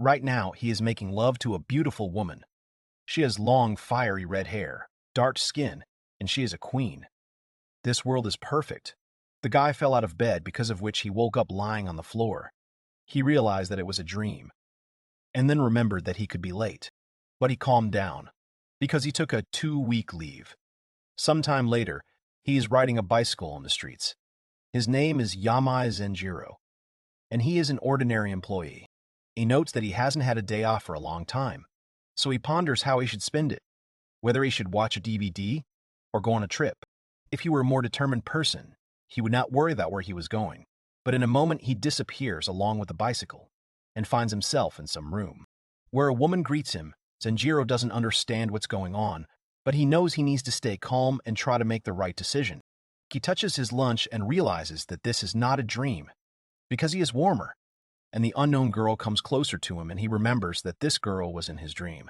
Right now, he is making love to a beautiful woman. She has long, fiery red hair, dark skin, and she is a queen. This world is perfect. The guy fell out of bed, because of which he woke up lying on the floor. He realized that it was a dream, and then remembered that he could be late. But he calmed down, because he took a 2-week leave. Sometime later, he is riding a bicycle on the streets. His name is Yamai Zenjiro, and he is an ordinary employee. He notes that he hasn't had a day off for a long time, so he ponders how he should spend it, whether he should watch a DVD or go on a trip. If he were a more determined person, he would not worry about where he was going. But in a moment, he disappears along with the bicycle and finds himself in some room, where a woman greets him. Zenjiro doesn't understand what's going on, but he knows he needs to stay calm and try to make the right decision. He touches his lunch and realizes that this is not a dream, because he is warmer, and the unknown girl comes closer to him, and he remembers that this girl was in his dream.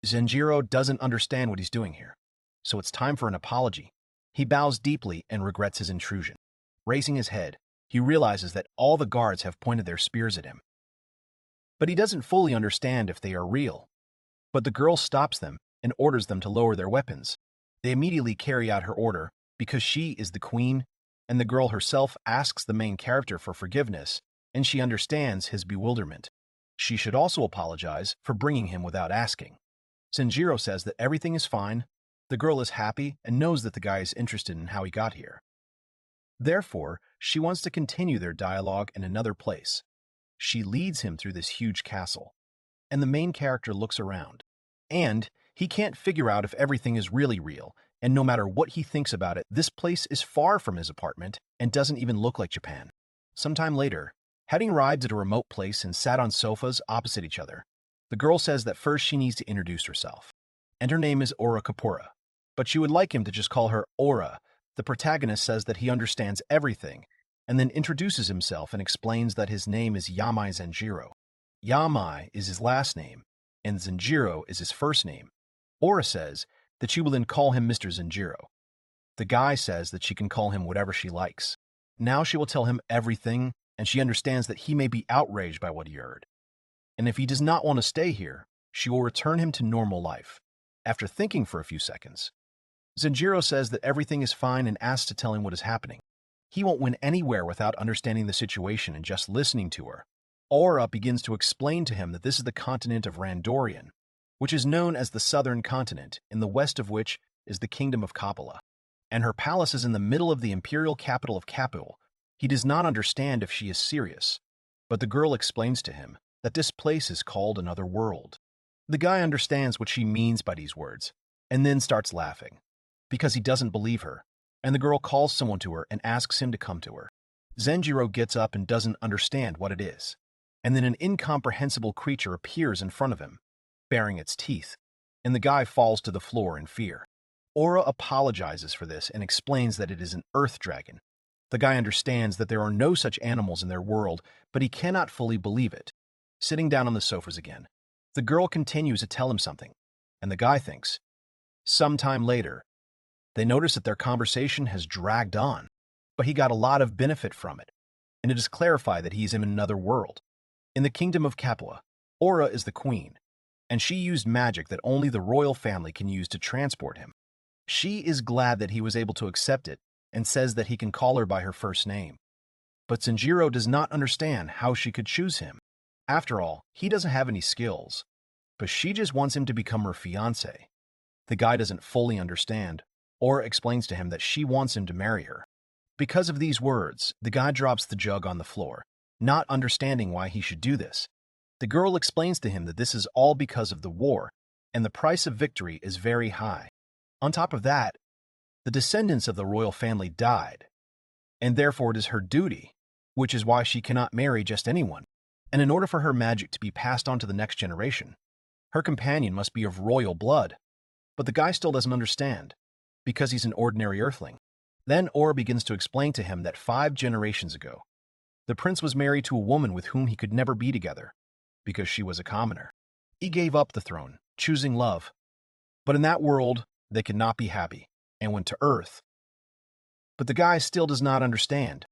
Zenjiro doesn't understand what he's doing here, so it's time for an apology. He bows deeply and regrets his intrusion. Raising his head, he realizes that all the guards have pointed their spears at him. But he doesn't fully understand if they are real. But the girl stops them and orders them to lower their weapons. They immediately carry out her order because she is the queen, and the girl herself asks the main character for forgiveness, and she understands his bewilderment. She should also apologize for bringing him without asking. Zenjiro says that everything is fine, the girl is happy and knows that the guy is interested in how he got here. Therefore, she wants to continue their dialogue in another place. She leads him through this huge castle, and the main character looks around, and he can't figure out if everything is really real, and no matter what he thinks about it, this place is far from his apartment and doesn't even look like Japan. Sometime later, having arrived at a remote place and sat on sofas opposite each other, the girl says that first she needs to introduce herself, and her name is Ora Kapura, but she would like him to just call her Ora. The protagonist says that he understands everything, and then introduces himself and explains that his name is Yamai Zenjiro. Yamai is his last name, and Zenjiro is his first name. Ora says that she will then call him Mr. Zenjiro. The guy says that she can call him whatever she likes. Now she will tell him everything, and she understands that he may be outraged by what he heard. And if he does not want to stay here, she will return him to normal life. After thinking for a few seconds, Zenjiro says that everything is fine and asks to tell him what is happening. He won't win anywhere without understanding the situation and just listening to her. Ora begins to explain to him that this is the continent of Randorian, which is known as the Southern Continent, in the west of which is the Kingdom of Kapala, and her palace is in the middle of the imperial capital of Kapil. He does not understand if she is serious, but the girl explains to him that this place is called another world. The guy understands what she means by these words, and then starts laughing, because he doesn't believe her, and the girl calls someone to her and asks him to come to her. Zenjiro gets up and doesn't understand what it is, and then an incomprehensible creature appears in front of him, baring its teeth, and the guy falls to the floor in fear. Ora apologizes for this and explains that it is an earth dragon. The guy understands that there are no such animals in their world, but he cannot fully believe it. Sitting down on the sofas again, the girl continues to tell him something, and the guy thinks. Sometime later, they notice that their conversation has dragged on, but he got a lot of benefit from it, and it is clarified that he is in another world. In the kingdom of Capua, Ora is the queen, and she used magic that only the royal family can use to transport him. She is glad that he was able to accept it and says that he can call her by her first name. But Zenjiro does not understand how she could choose him. After all, he doesn't have any skills, but she just wants him to become her fiancé. The guy doesn't fully understand, or explains to him that she wants him to marry her. Because of these words, the guy drops the jug on the floor, not understanding why he should do this. The girl explains to him that this is all because of the war, and the price of victory is very high. On top of that, the descendants of the royal family died, and therefore it is her duty, which is why she cannot marry just anyone. And in order for her magic to be passed on to the next generation, her companion must be of royal blood. But the guy still doesn't understand, because he's an ordinary earthling. Then Ora begins to explain to him that 5 generations ago, the prince was married to a woman with whom he could never be together, because she was a commoner. He gave up the throne, choosing love. But in that world, they could not be happy, and went to Earth. But the guy still does not understand.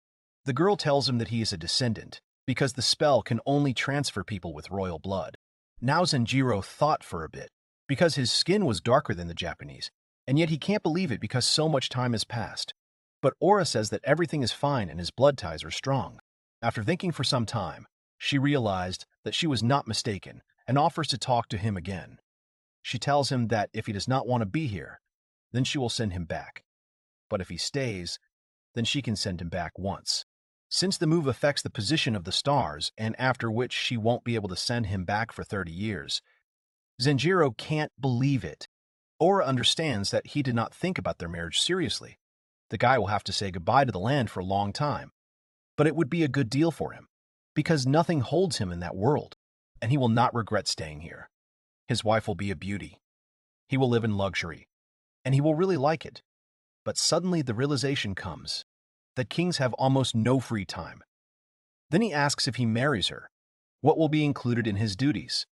The girl tells him that he is a descendant, because the spell can only transfer people with royal blood. Now Zenjiro thought for a bit, because his skin was darker than the Japanese, and yet he can't believe it because so much time has passed. But Aura says that everything is fine and his blood ties are strong. After thinking for some time, she realized that she was not mistaken and offers to talk to him again. She tells him that if he does not want to be here, then she will send him back. But if he stays, then she can send him back once. Since the move affects the position of the stars, and after which she won't be able to send him back for 30 years, Zenjiro can't believe it. Aura understands that he did not think about their marriage seriously. The guy will have to say goodbye to the land for a long time. But it would be a good deal for him, because nothing holds him in that world, and he will not regret staying here. His wife will be a beauty. He will live in luxury, and he will really like it. But suddenly the realization comes that kings have almost no free time. Then he asks if he marries her, what will be included in his duties.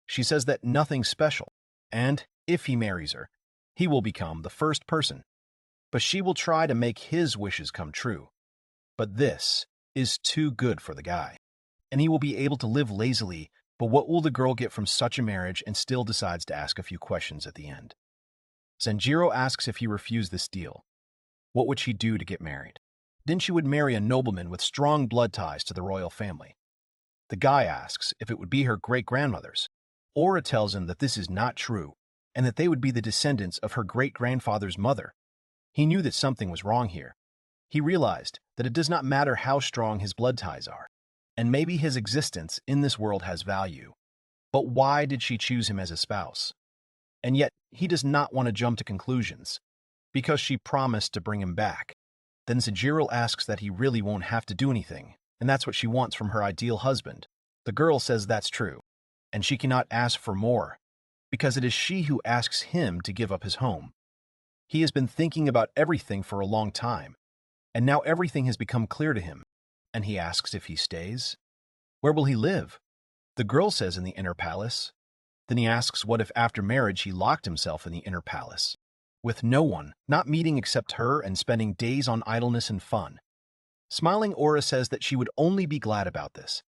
She says that nothing special, and if he marries her, he will become the first person. But she will try to make his wishes come true. But this is too good for the guy, and he will be able to live lazily. But what will the girl get from such a marriage, and still decides to ask a few questions at the end. Zenjiro asks if he refused this deal, what would she do to get married? Then she would marry a nobleman with strong blood ties to the royal family. The guy asks if it would be her great-grandmother's. Aura tells him that this is not true, and that they would be the descendants of her great-grandfather's mother. He knew that something was wrong here. He realized that it does not matter how strong his blood ties are, and maybe his existence in this world has value. But why did she choose him as a spouse? And yet, he does not want to jump to conclusions, because she promised to bring him back. Then Zenjiro asks that he really won't have to do anything, and that's what she wants from her ideal husband. The girl says that's true, and she cannot ask for more, because it is she who asks him to give up his home. He has been thinking about everything for a long time, and now everything has become clear to him, and he asks if he stays. Where will he live? The girl says in the inner palace. Then he asks what if after marriage he locked himself in the inner palace, with no one, not meeting except her, and spending days on idleness and fun. Smiling, Aura says that she would only be glad about this.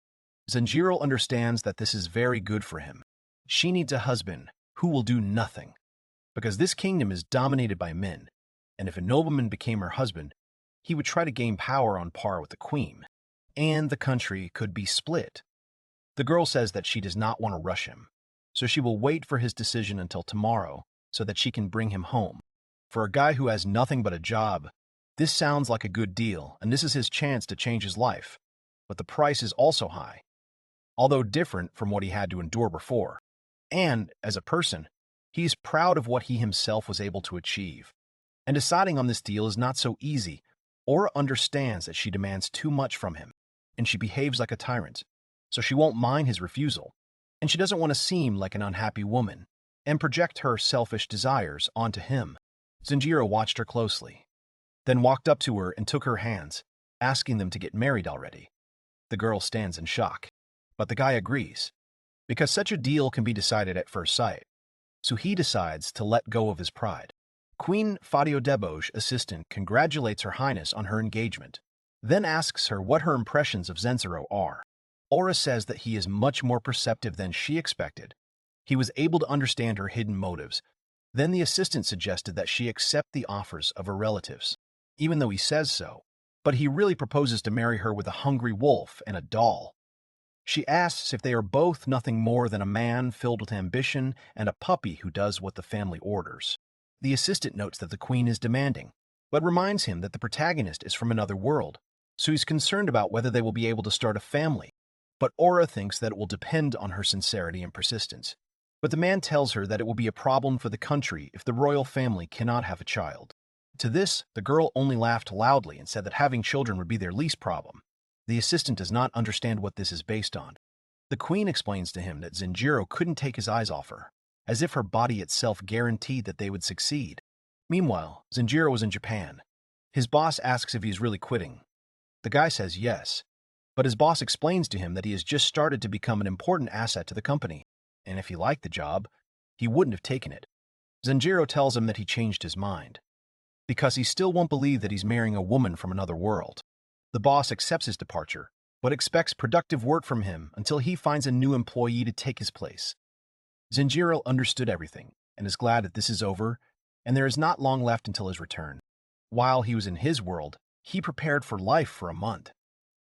Zenjiro understands that this is very good for him. She needs a husband who will do nothing, because this kingdom is dominated by men, and if a nobleman became her husband, he would try to gain power on par with the queen, and the country could be split. The girl says that she does not want to rush him, so she will wait for his decision until tomorrow so that she can bring him home. For a guy who has nothing but a job, this sounds like a good deal, and this is his chance to change his life. But the price is also high, although different from what he had to endure before. And, as a person, he is proud of what he himself was able to achieve. And deciding on this deal is not so easy. Aura understands that she demands too much from him, and she behaves like a tyrant, so she won't mind his refusal. And she doesn't want to seem like an unhappy woman and project her selfish desires onto him. Zenjiro watched her closely, then walked up to her and took her hands, asking them to get married already. The girl stands in shock, but the guy agrees, because such a deal can be decided at first sight. So he decides to let go of his pride. Queen Fadiodebo's assistant congratulates Her Highness on her engagement, then asks her what her impressions of Zenjiro are. Aura says that he is much more perceptive than she expected. He was able to understand her hidden motives. Then the assistant suggested that she accept the offers of her relatives, even though he says so, but he really proposes to marry her with a hungry wolf and a doll. She asks if they are both nothing more than a man filled with ambition and a puppy who does what the family orders. The assistant notes that the queen is demanding, but reminds him that the protagonist is from another world, so he's concerned about whether they will be able to start a family. But Aura thinks that it will depend on her sincerity and persistence. But the man tells her that it will be a problem for the country if the royal family cannot have a child. To this, the girl only laughed loudly and said that having children would be their least problem. The assistant does not understand what this is based on. The queen explains to him that Zenjiro couldn't take his eyes off her, as if her body itself guaranteed that they would succeed. Meanwhile, Zenjiro was in Japan. His boss asks if he's really quitting. The guy says yes, but his boss explains to him that he has just started to become an important asset to the company, and if he liked the job, he wouldn't have taken it. Zenjiro tells him that he changed his mind, because he still won't believe that he's marrying a woman from another world. The boss accepts his departure, but expects productive work from him until he finds a new employee to take his place. Zenjiro understood everything and is glad that this is over, and there is not long left until his return. While he was in his world, he prepared for life for a month.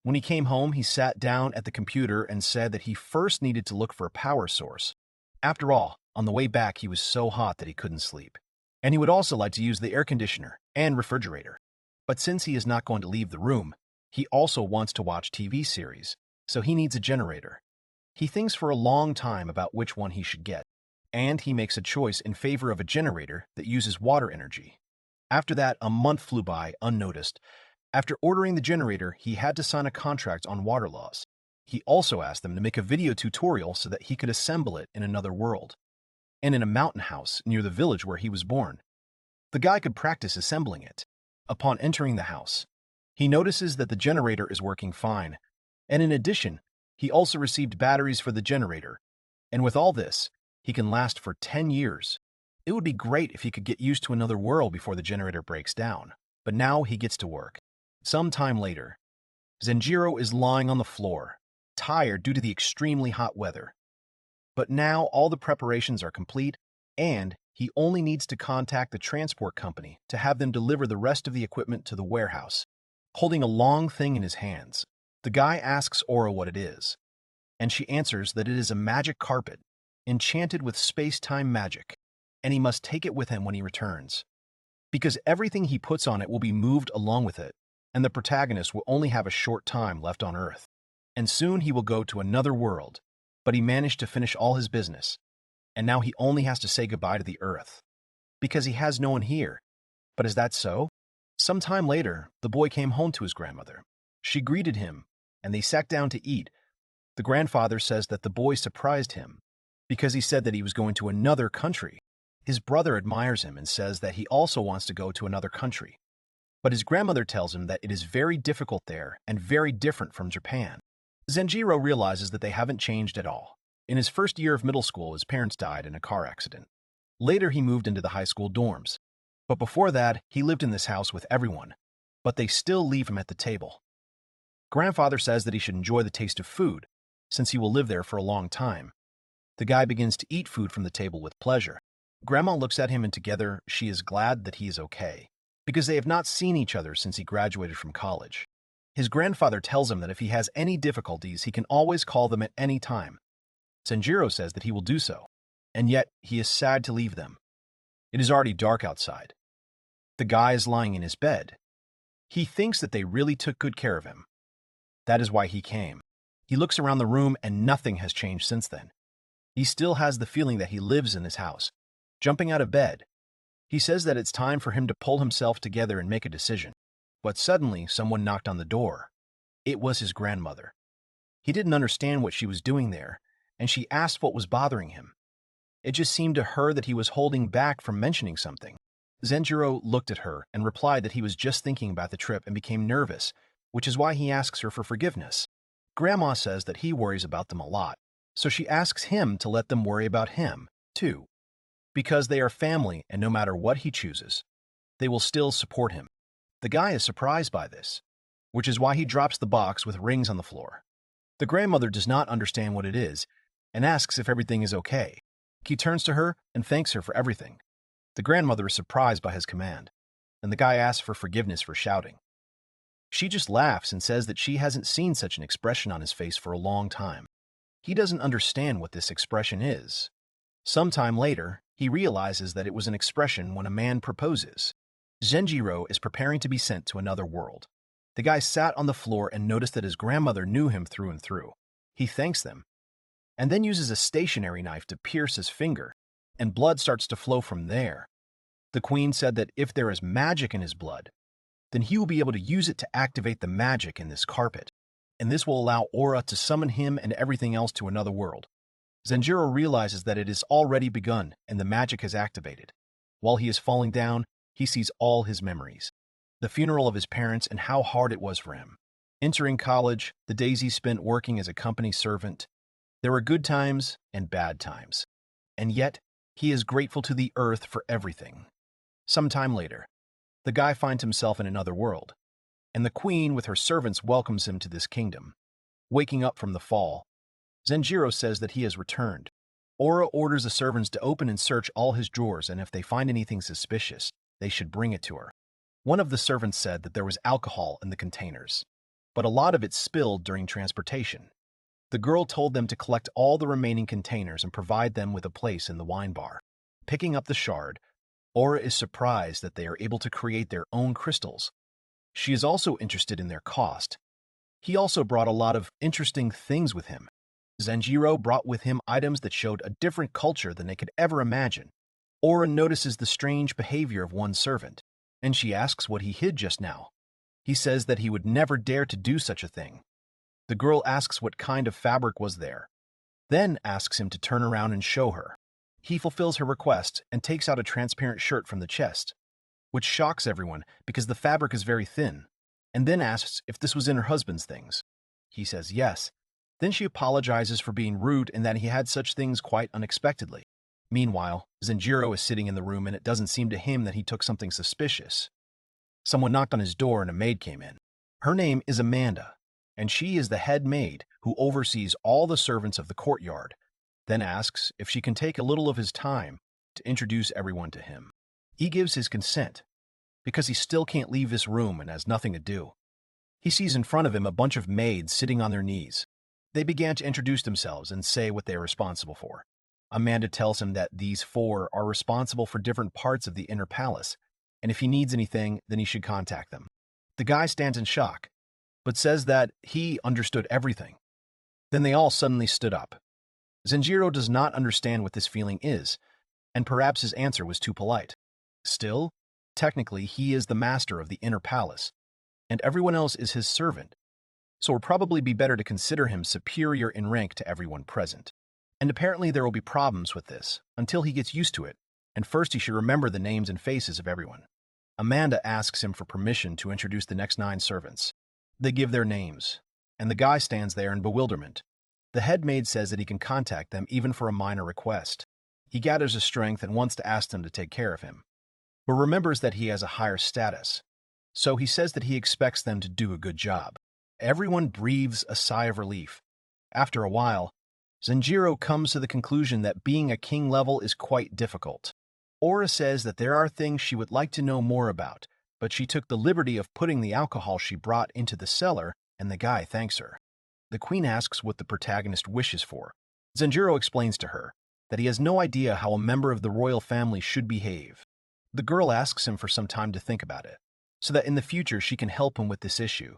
When he came home, he sat down at the computer and said that he first needed to look for a power source. After all, on the way back, he was so hot that he couldn't sleep. And he would also like to use the air conditioner and refrigerator. But since he is not going to leave the room, he also wants to watch TV series, so he needs a generator. He thinks for a long time about which one he should get, and he makes a choice in favor of a generator that uses water energy. After that, a month flew by unnoticed. After ordering the generator, he had to sign a contract on water laws. He also asked them to make a video tutorial so that he could assemble it in another world, and in a mountain house near the village where he was born. The guy could practice assembling it. Upon entering the house, he notices that the generator is working fine, and in addition, he also received batteries for the generator, and with all this, he can last for 10 years. It would be great if he could get used to another world before the generator breaks down, but now he gets to work. Some time later, Zenjiro is lying on the floor, tired due to the extremely hot weather. But now all the preparations are complete, and he only needs to contact the transport company to have them deliver the rest of the equipment to the warehouse. Holding a long thing in his hands, the guy asks Aura what it is, and she answers that it is a magic carpet, enchanted with space-time magic, and he must take it with him when he returns. Because everything he puts on it will be moved along with it, and the protagonist will only have a short time left on Earth. And soon he will go to another world, but he managed to finish all his business, and now he only has to say goodbye to the Earth, because he has no one here. But is that so? Some time later, the boy came home to his grandmother. She greeted him, and they sat down to eat. The grandfather says that the boy surprised him, because he said that he was going to another country. His brother admires him and says that he also wants to go to another country. But his grandmother tells him that it is very difficult there and very different from Japan. Zenjiro realizes that they haven't changed at all. In his first year of middle school, his parents died in a car accident. Later, he moved into the high school dorms. But before that, he lived in this house with everyone. But they still leave him at the table. Grandfather says that he should enjoy the taste of food, since he will live there for a long time. The guy begins to eat food from the table with pleasure. Grandma looks at him and together, she is glad that he is okay, because they have not seen each other since he graduated from college. His grandfather tells him that if he has any difficulties, he can always call them at any time. Zenjiro says that he will do so, and yet he is sad to leave them. It is already dark outside. The guy is lying in his bed. He thinks that they really took good care of him. That is why he came. He looks around the room and nothing has changed since then. He still has the feeling that he lives in his house. Jumping out of bed, he says that it's time for him to pull himself together and make a decision. But suddenly, someone knocked on the door. It was his grandmother. He didn't understand what she was doing there, and she asked what was bothering him. It just seemed to her that he was holding back from mentioning something. Zenjiro looked at her and replied that he was just thinking about the trip and became nervous, which is why he asks her for forgiveness. Grandma says that he worries about them a lot, so she asks him to let them worry about him, too. Because they are family and no matter what he chooses, they will still support him. The guy is surprised by this, which is why he drops the box with rings on the floor. The grandmother does not understand what it is and asks if everything is okay. He turns to her and thanks her for everything. The grandmother is surprised by his command, and the guy asks for forgiveness for shouting. She just laughs and says that she hasn't seen such an expression on his face for a long time. He doesn't understand what this expression is. Sometime later, he realizes that it was an expression when a man proposes. Zenjiro is preparing to be sent to another world. The guy sat on the floor and noticed that his grandmother knew him through and through. He thanks them, and then uses a stationary knife to pierce his finger, and blood starts to flow from there. The queen said that if there is magic in his blood, then he will be able to use it to activate the magic in this carpet, and this will allow Aura to summon him and everything else to another world. Zenjiro realizes that it has already begun and the magic has activated. While he is falling down, he sees all his memories. The funeral of his parents and how hard it was for him. Entering college, the days he spent working as a company servant. There were good times and bad times. And yet, he is grateful to the earth for everything. Some time later, the guy finds himself in another world, and the queen with her servants welcomes him to this kingdom. Waking up from the fall, Zenjiro says that he has returned. Aura orders the servants to open and search all his drawers, and if they find anything suspicious, they should bring it to her. One of the servants said that there was alcohol in the containers, but a lot of it spilled during transportation. The girl told them to collect all the remaining containers and provide them with a place in the wine bar. Picking up the shard, Aura is surprised that they are able to create their own crystals. She is also interested in their cost. He also brought a lot of interesting things with him. Zenjiro brought with him items that showed a different culture than they could ever imagine. Aura notices the strange behavior of one servant, and she asks what he hid just now. He says that he would never dare to do such a thing. The girl asks what kind of fabric was there, then asks him to turn around and show her. He fulfills her request and takes out a transparent shirt from the chest, which shocks everyone because the fabric is very thin, and then asks if this was in her husband's things. He says yes. Then she apologizes for being rude and that he had such things quite unexpectedly. Meanwhile, Zenjiro is sitting in the room and it doesn't seem to him that he took something suspicious. Someone knocked on his door and a maid came in. Her name is Amanda, and she is the head maid who oversees all the servants of the courtyard, then asks if she can take a little of his time to introduce everyone to him. He gives his consent, because he still can't leave this room and has nothing to do. He sees in front of him a bunch of maids sitting on their knees. They began to introduce themselves and say what they are responsible for. Amanda tells him that these four are responsible for different parts of the inner palace, and if he needs anything, then he should contact them. The guy stands in shock, but says that he understood everything. Then they all suddenly stood up. Zenjiro does not understand what this feeling is, and perhaps his answer was too polite. Still, technically, he is the master of the inner palace, and everyone else is his servant, so it would probably be better to consider him superior in rank to everyone present. And apparently there will be problems with this, until he gets used to it, and first he should remember the names and faces of everyone. Amanda asks him for permission to introduce the next 9 servants. They give their names, and the guy stands there in bewilderment. The head maid says that he can contact them even for a minor request. He gathers his strength and wants to ask them to take care of him, but remembers that he has a higher status, so he says that he expects them to do a good job. Everyone breathes a sigh of relief. After a while, Zenjiro comes to the conclusion that being a king level is quite difficult. Aura says that there are things she would like to know more about, but she took the liberty of putting the alcohol she brought into the cellar, and the guy thanks her. The queen asks what the protagonist wishes for. Zenjiro explains to her that he has no idea how a member of the royal family should behave. The girl asks him for some time to think about it, so that in the future she can help him with this issue.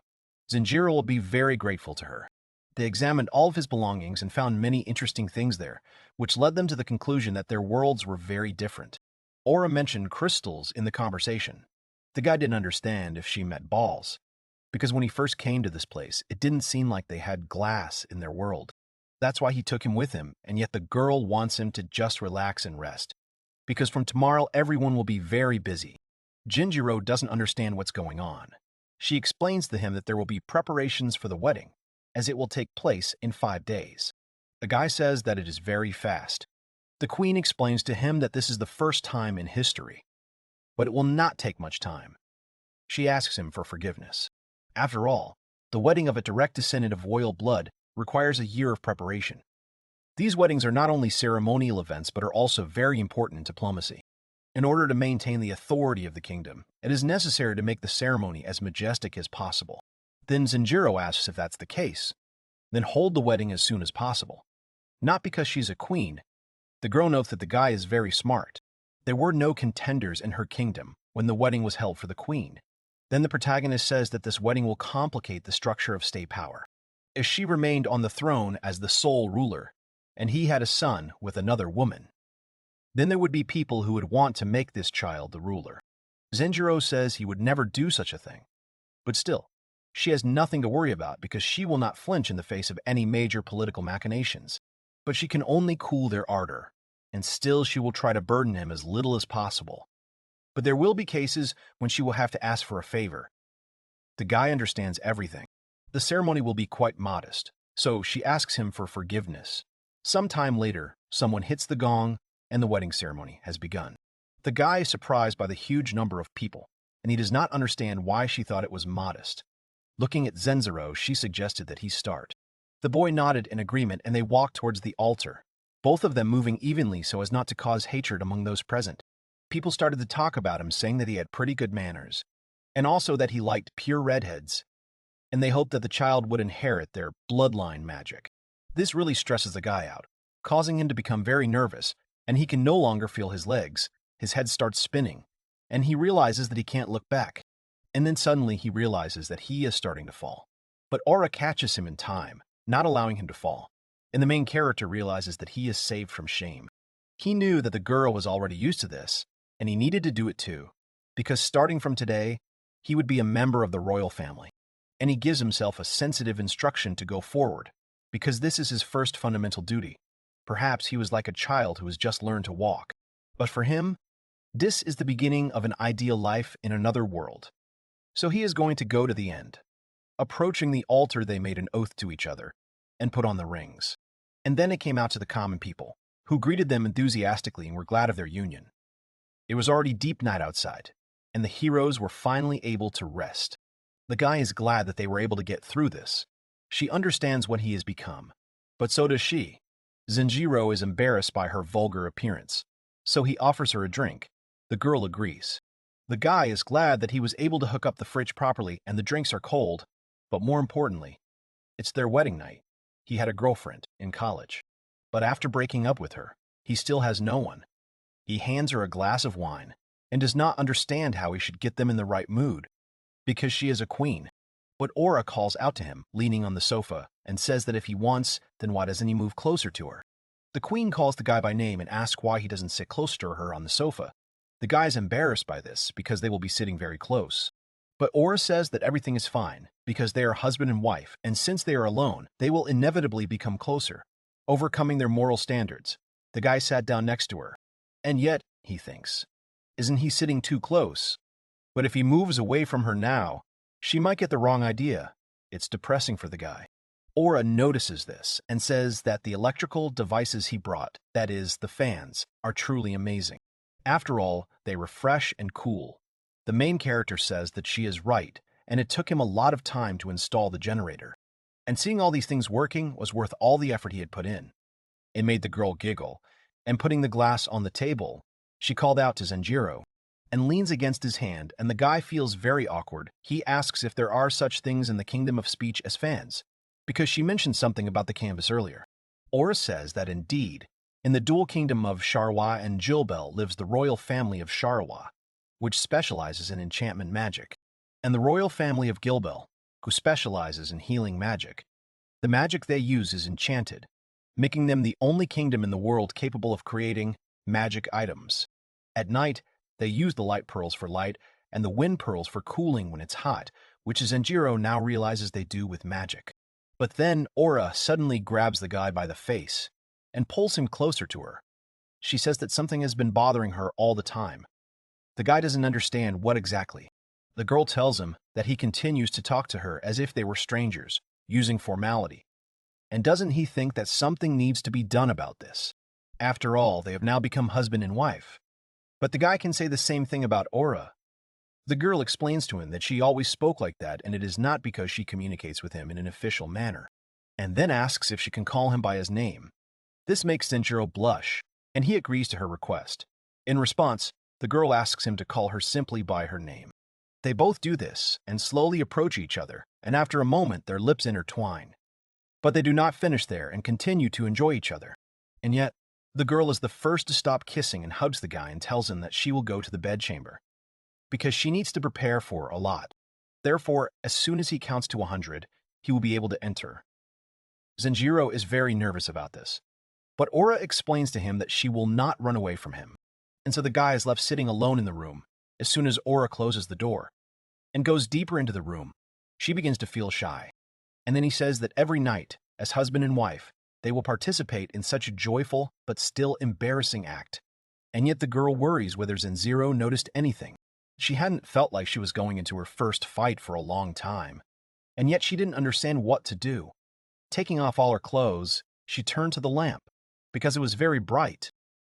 Zenjiro will be very grateful to her. They examined all of his belongings and found many interesting things there, which led them to the conclusion that their worlds were very different. Aura mentioned crystals in the conversation. The guy didn't understand if she meant balls, because when he first came to this place, it didn't seem like they had glass in their world. That's why he took him with him, and yet the girl wants him to just relax and rest, because from tomorrow everyone will be very busy. Zenjiro doesn't understand what's going on. She explains to him that there will be preparations for the wedding, as it will take place in 5 days. The guy says that it is very fast. The queen explains to him that this is the first time in history, but it will not take much time. She asks him for forgiveness. After all, the wedding of a direct descendant of royal blood requires a year of preparation. These weddings are not only ceremonial events, but are also very important in diplomacy. In order to maintain the authority of the kingdom, it is necessary to make the ceremony as majestic as possible. Then Zenjiro asks if that's the case. Then hold the wedding as soon as possible. Not because she's a queen. The girl notes that the guy is very smart. There were no contenders in her kingdom when the wedding was held for the queen. Then the protagonist says that this wedding will complicate the structure of state power, if she remained on the throne as the sole ruler, and he had a son with another woman. Then there would be people who would want to make this child the ruler. Zenjiro says he would never do such a thing. But still, she has nothing to worry about because she will not flinch in the face of any major political machinations. But she can only cool their ardor, and still she will try to burden him as little as possible. But there will be cases when she will have to ask for a favor. The guy understands everything. The ceremony will be quite modest, so she asks him for forgiveness. Some time later, someone hits the gong, and the wedding ceremony has begun. The guy is surprised by the huge number of people, and he does not understand why she thought it was modest. Looking at Zenjiro, she suggested that he start. The boy nodded in agreement, and they walked towards the altar. both of them moving evenly so as not to cause hatred among those present. People started to talk about him, saying that he had pretty good manners, and also that he liked pure redheads, and they hoped that the child would inherit their bloodline magic. This really stresses the guy out, causing him to become very nervous, and he can no longer feel his legs. His head starts spinning, and he realizes that he can't look back. And then suddenly he realizes that he is starting to fall. But Aura catches him in time, not allowing him to fall. And the main character realizes that he is saved from shame. He knew that the girl was already used to this, and he needed to do it too, because starting from today, he would be a member of the royal family. And he gives himself a sensitive instruction to go forward, because this is his first fundamental duty. Perhaps he was like a child who has just learned to walk. But for him, this is the beginning of an ideal life in another world. So he is going to go to the end. Approaching the altar, they made an oath to each other and put on the rings. And then it came out to the common people, who greeted them enthusiastically and were glad of their union. It was already deep night outside, and the heroes were finally able to rest. The guy is glad that they were able to get through this. She understands what he has become, but so does she. Zenjiro is embarrassed by her vulgar appearance, so he offers her a drink. The girl agrees. The guy is glad that he was able to hook up the fridge properly and the drinks are cold, but more importantly, it's their wedding night. He had a girlfriend in college, but after breaking up with her, he still has no one. He hands her a glass of wine and does not understand how he should get them in the right mood, because she is a queen. But Aura calls out to him, leaning on the sofa, and says that if he wants, then why doesn't he move closer to her? The queen calls the guy by name and asks why he doesn't sit closer to her on the sofa. The guy is embarrassed by this because they will be sitting very close. But Aura says that everything is fine because they are husband and wife, and since they are alone, they will inevitably become closer, overcoming their moral standards. The guy sat down next to her. And yet, he thinks, isn't he sitting too close? But if he moves away from her now, she might get the wrong idea. It's depressing for the guy. Aura notices this and says that the electrical devices he brought, that is, the fans, are truly amazing. After all, they refresh and cool. The main character says that she is right, and it took him a lot of time to install the generator. And seeing all these things working was worth all the effort he had put in. It made the girl giggle, and putting the glass on the table, she called out to Zenjiro, and leans against his hand, and the guy feels very awkward. He asks if there are such things in the kingdom of speech as fans, because she mentioned something about the canvas earlier. Aura says that indeed, in the dual kingdom of Sharwa and Jilbel lives the royal family of Sharwa, which specializes in enchantment magic, and the royal family of Gilbel, who specializes in healing magic. The magic they use is enchanted, making them the only kingdom in the world capable of creating magic items. At night, they use the light pearls for light and the wind pearls for cooling when it's hot, which Zenjiro now realizes they do with magic. But then Aura suddenly grabs the guy by the face and pulls him closer to her. She says that something has been bothering her all the time. The guy doesn't understand what exactly. The girl tells him that he continues to talk to her as if they were strangers, using formality. And doesn't he think that something needs to be done about this? After all, they have now become husband and wife. But the guy can say the same thing about Aura. The girl explains to him that she always spoke like that, and it is not because she communicates with him in an official manner, and then asks if she can call him by his name. This makes Zenjiro blush, and he agrees to her request. In response, the girl asks him to call her simply by her name. They both do this, and slowly approach each other, and after a moment their lips intertwine. But they do not finish there and continue to enjoy each other. And yet, the girl is the first to stop kissing and hugs the guy and tells him that she will go to the bedchamber, because she needs to prepare for a lot. Therefore, as soon as he counts to 100, he will be able to enter. Zenjiro is very nervous about this, but Aura explains to him that she will not run away from him, and so the guy is left sitting alone in the room as soon as Aura closes the door and goes deeper into the room. She begins to feel shy, and then he says that every night, as husband and wife, they will participate in such a joyful but still embarrassing act. And yet the girl worries whether Zenjiro noticed anything. She hadn't felt like she was going into her first fight for a long time, and yet she didn't understand what to do. Taking off all her clothes, she turned to the lamp, because it was very bright,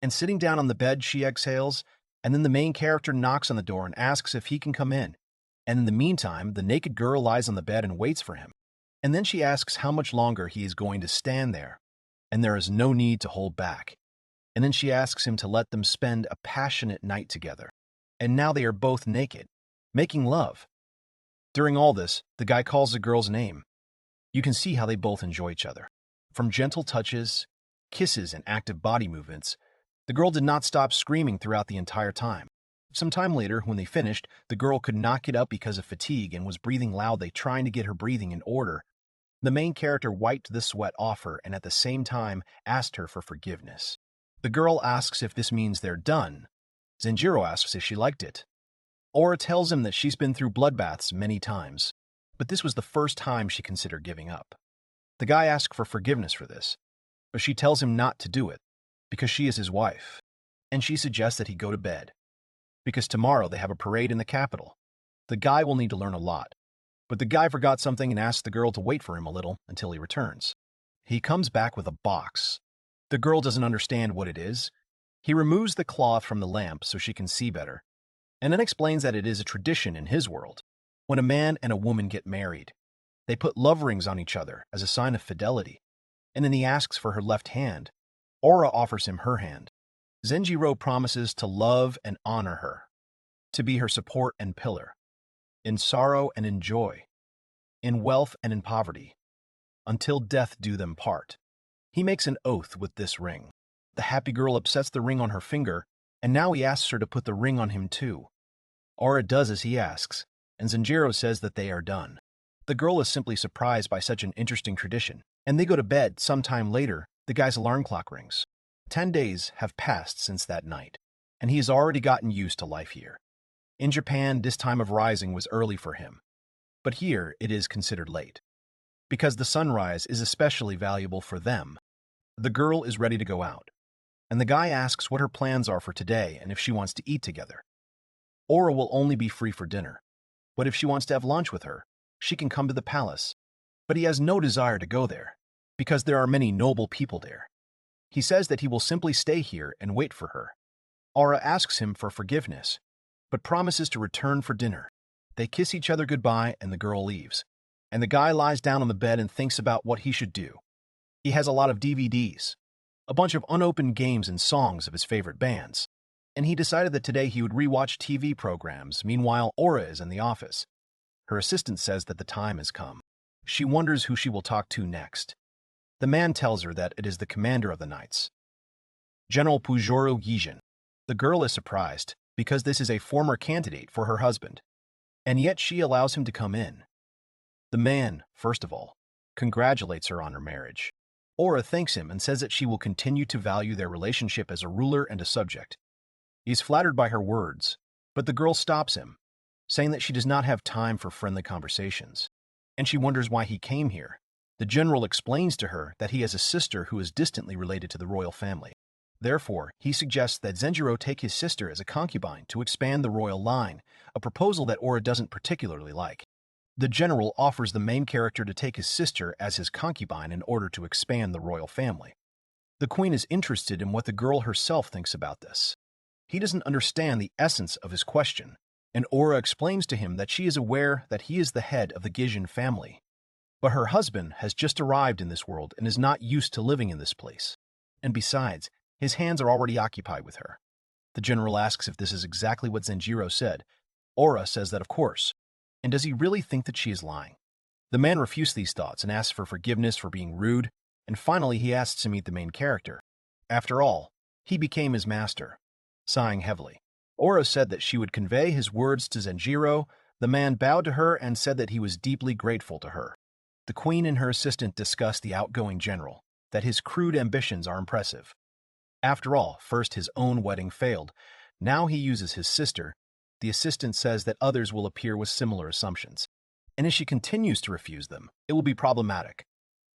and sitting down on the bed she exhales, and then the main character knocks on the door and asks if he can come in. And in the meantime, the naked girl lies on the bed and waits for him. And then she asks how much longer he is going to stand there. and there is no need to hold back. And then she asks him to let them spend a passionate night together. And now they are both naked, making love. During all this, the guy calls the girl's name. You can see how they both enjoy each other. From gentle touches, kisses, and active body movements, the girl did not stop screaming throughout the entire time. Some time later, when they finished, the girl could not get up because of fatigue and was breathing loudly, trying to get her breathing in order. The main character wiped the sweat off her and at the same time asked her for forgiveness. The girl asks if this means they're done. Zenjiro asks if she liked it. Aura tells him that she's been through bloodbaths many times, but this was the first time she considered giving up. The guy asks for forgiveness for this, but she tells him not to do it because she is his wife, and she suggests that he go to bed because tomorrow they have a parade in the capital. The guy will need to learn a lot, but the guy forgot something and asks the girl to wait for him a little until he returns. He comes back with a box. The girl doesn't understand what it is. He removes the cloth from the lamp so she can see better, and then explains that it is a tradition in his world. When a man and a woman get married, they put love rings on each other as a sign of fidelity, and then he asks for her left hand. Aura offers him her hand. Zenjiro promises to love and honor her, to be her support and pillar, in sorrow and in joy, in wealth and in poverty, until death do them part. He makes an oath with this ring. The happy girl upsets the ring on her finger, and now he asks her to put the ring on him too. Aura does as he asks, and Zenjiro says that they are done. The girl is simply surprised by such an interesting tradition, and they go to bed. Sometime later, the guy's alarm clock rings. 10 days have passed since that night, and he has already gotten used to life here. In Japan, this time of rising was early for him, but here it is considered late, because the sunrise is especially valuable for them. The girl is ready to go out, and the guy asks what her plans are for today and if she wants to eat together. Aura will only be free for dinner, but if she wants to have lunch with her, she can come to the palace. But he has no desire to go there, because there are many noble people there. He says that he will simply stay here and wait for her. Aura asks him for forgiveness, but promises to return for dinner. They kiss each other goodbye and the girl leaves, and the guy lies down on the bed and thinks about what he should do. He has a lot of DVDs, a bunch of unopened games and songs of his favorite bands, and he decided that today he would rewatch TV programs. Meanwhile, Aura is in the office. Her assistant says that the time has come. She wonders who she will talk to next. The man tells her that it is the commander of the knights, General Pujoro Yijin. The girl is surprised because this is a former candidate for her husband, and yet she allows him to come in. The man, first of all, congratulates her on her marriage. Aura thanks him and says that she will continue to value their relationship as a ruler and a subject. He's flattered by her words, but the girl stops him, saying that she does not have time for friendly conversations, and she wonders why he came here. The general explains to her that he has a sister who is distantly related to the royal family. Therefore, he suggests that Zenjiro take his sister as a concubine to expand the royal line, a proposal that Aura doesn't particularly like. The general offers the main character to take his sister as his concubine in order to expand the royal family. The queen is interested in what the girl herself thinks about this. He doesn't understand the essence of his question, and Aura explains to him that she is aware that he is the head of the Gijin family. But her husband has just arrived in this world and is not used to living in this place. And besides, his hands are already occupied with her. The general asks if this is exactly what Zenjiro said. Aura says that of course. And does he really think that she is lying? The man refutes these thoughts and asks for forgiveness for being rude, and finally he asks to meet the main character. After all, he became his master. Sighing heavily, Aura said that she would convey his words to Zenjiro. The man bowed to her and said that he was deeply grateful to her. The queen and her assistant discuss the outgoing general, that his crude ambitions are impressive. After all, first his own wedding failed. Now he uses his sister. The assistant says that others will appear with similar assumptions, and if she continues to refuse them, it will be problematic,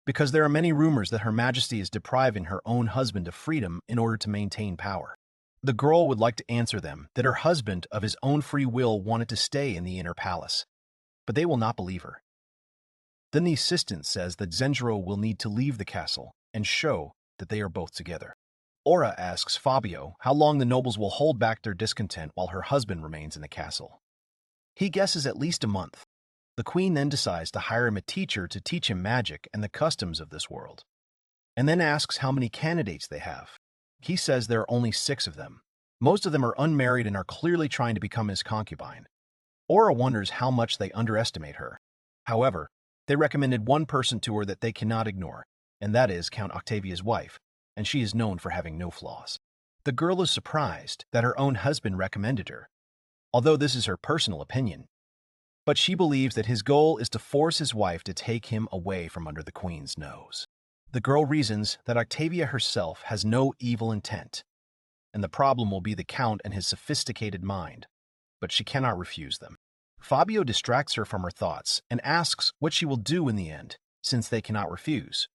because there are many rumors that Her Majesty is depriving her own husband of freedom in order to maintain power. The girl would like to answer them that her husband, of his own free will, wanted to stay in the inner palace, but they will not believe her. Then the assistant says that Zenjiro will need to leave the castle and show that they are both together. Aura asks Fabio how long the nobles will hold back their discontent while her husband remains in the castle. He guesses at least a month. The queen then decides to hire him a teacher to teach him magic and the customs of this world. and then asks how many candidates they have. He says there are only 6 of them. Most of them are unmarried and are clearly trying to become his concubine. Aura wonders how much they underestimate her. However, they recommended one person to her that they cannot ignore, and that is Count Octavia's wife, and she is known for having no flaws. The girl is surprised that her own husband recommended her, although this is her personal opinion. But she believes that his goal is to force his wife to take him away from under the queen's nose. The girl reasons that Octavia herself has no evil intent, and the problem will be the Count and his sophisticated mind, but she cannot refuse them. Fabio distracts her from her thoughts and asks what she will do in the end, since they cannot refuse.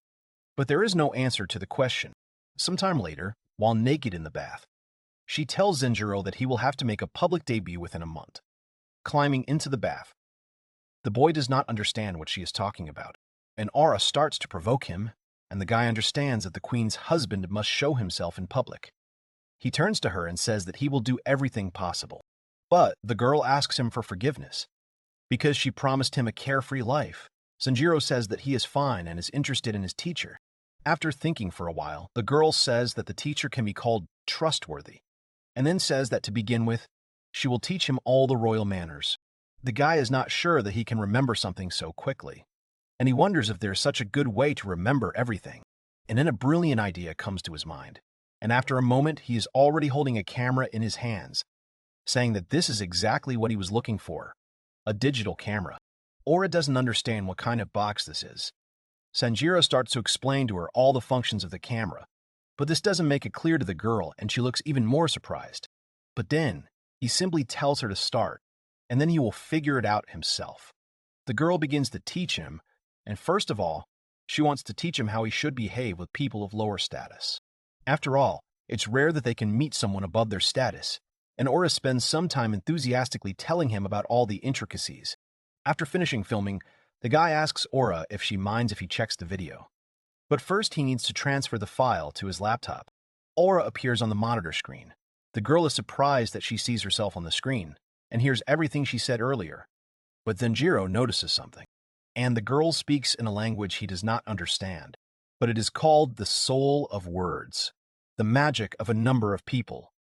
But there is no answer to the question. Sometime later, while naked in the bath, she tells Zenjiro that he will have to make a public debut within a month. Climbing into the bath, the boy does not understand what she is talking about, and Aura starts to provoke him, and the guy understands that the queen's husband must show himself in public. He turns to her and says that he will do everything possible. But the girl asks him for forgiveness, because she promised him a carefree life. Zenjiro says that he is fine and is interested in his teacher. After thinking for a while, the girl says that the teacher can be called trustworthy, and then says that to begin with, she will teach him all the royal manners. The guy is not sure that he can remember something so quickly, and he wonders if there is such a good way to remember everything. And then a brilliant idea comes to his mind, and after a moment, he is already holding a camera in his hands, saying that this is exactly what he was looking for, a digital camera. Aura doesn't understand what kind of box this is. Zenjiro starts to explain to her all the functions of the camera, but this doesn't make it clear to the girl, and she looks even more surprised. But then, he simply tells her to start, and then he will figure it out himself. The girl begins to teach him, and first of all, she wants to teach him how he should behave with people of lower status. After all, it's rare that they can meet someone above their status, and Aura spends some time enthusiastically telling him about all the intricacies. After finishing filming, the guy asks Aura if she minds if he checks the video. But first he needs to transfer the file to his laptop. Aura appears on the monitor screen. The girl is surprised that she sees herself on the screen and hears everything she said earlier. But Zenjiro notices something, and the girl speaks in a language he does not understand. But it is called the soul of words, the magic of a number of people,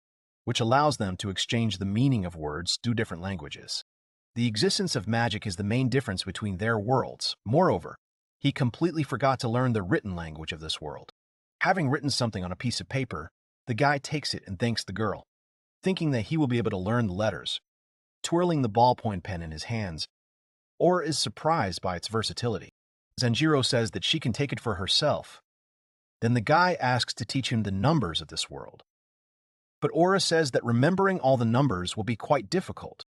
which allows them to exchange the meaning of words through different languages. The existence of magic is the main difference between their worlds. Moreover, he completely forgot to learn the written language of this world. Having written something on a piece of paper, the guy takes it and thanks the girl, thinking that he will be able to learn the letters. Twirling the ballpoint pen in his hands, Aura is surprised by its versatility. Zenjiro says that she can take it for herself. Then the guy asks to teach him the numbers of this world. But Aura says that remembering all the numbers will be quite difficult,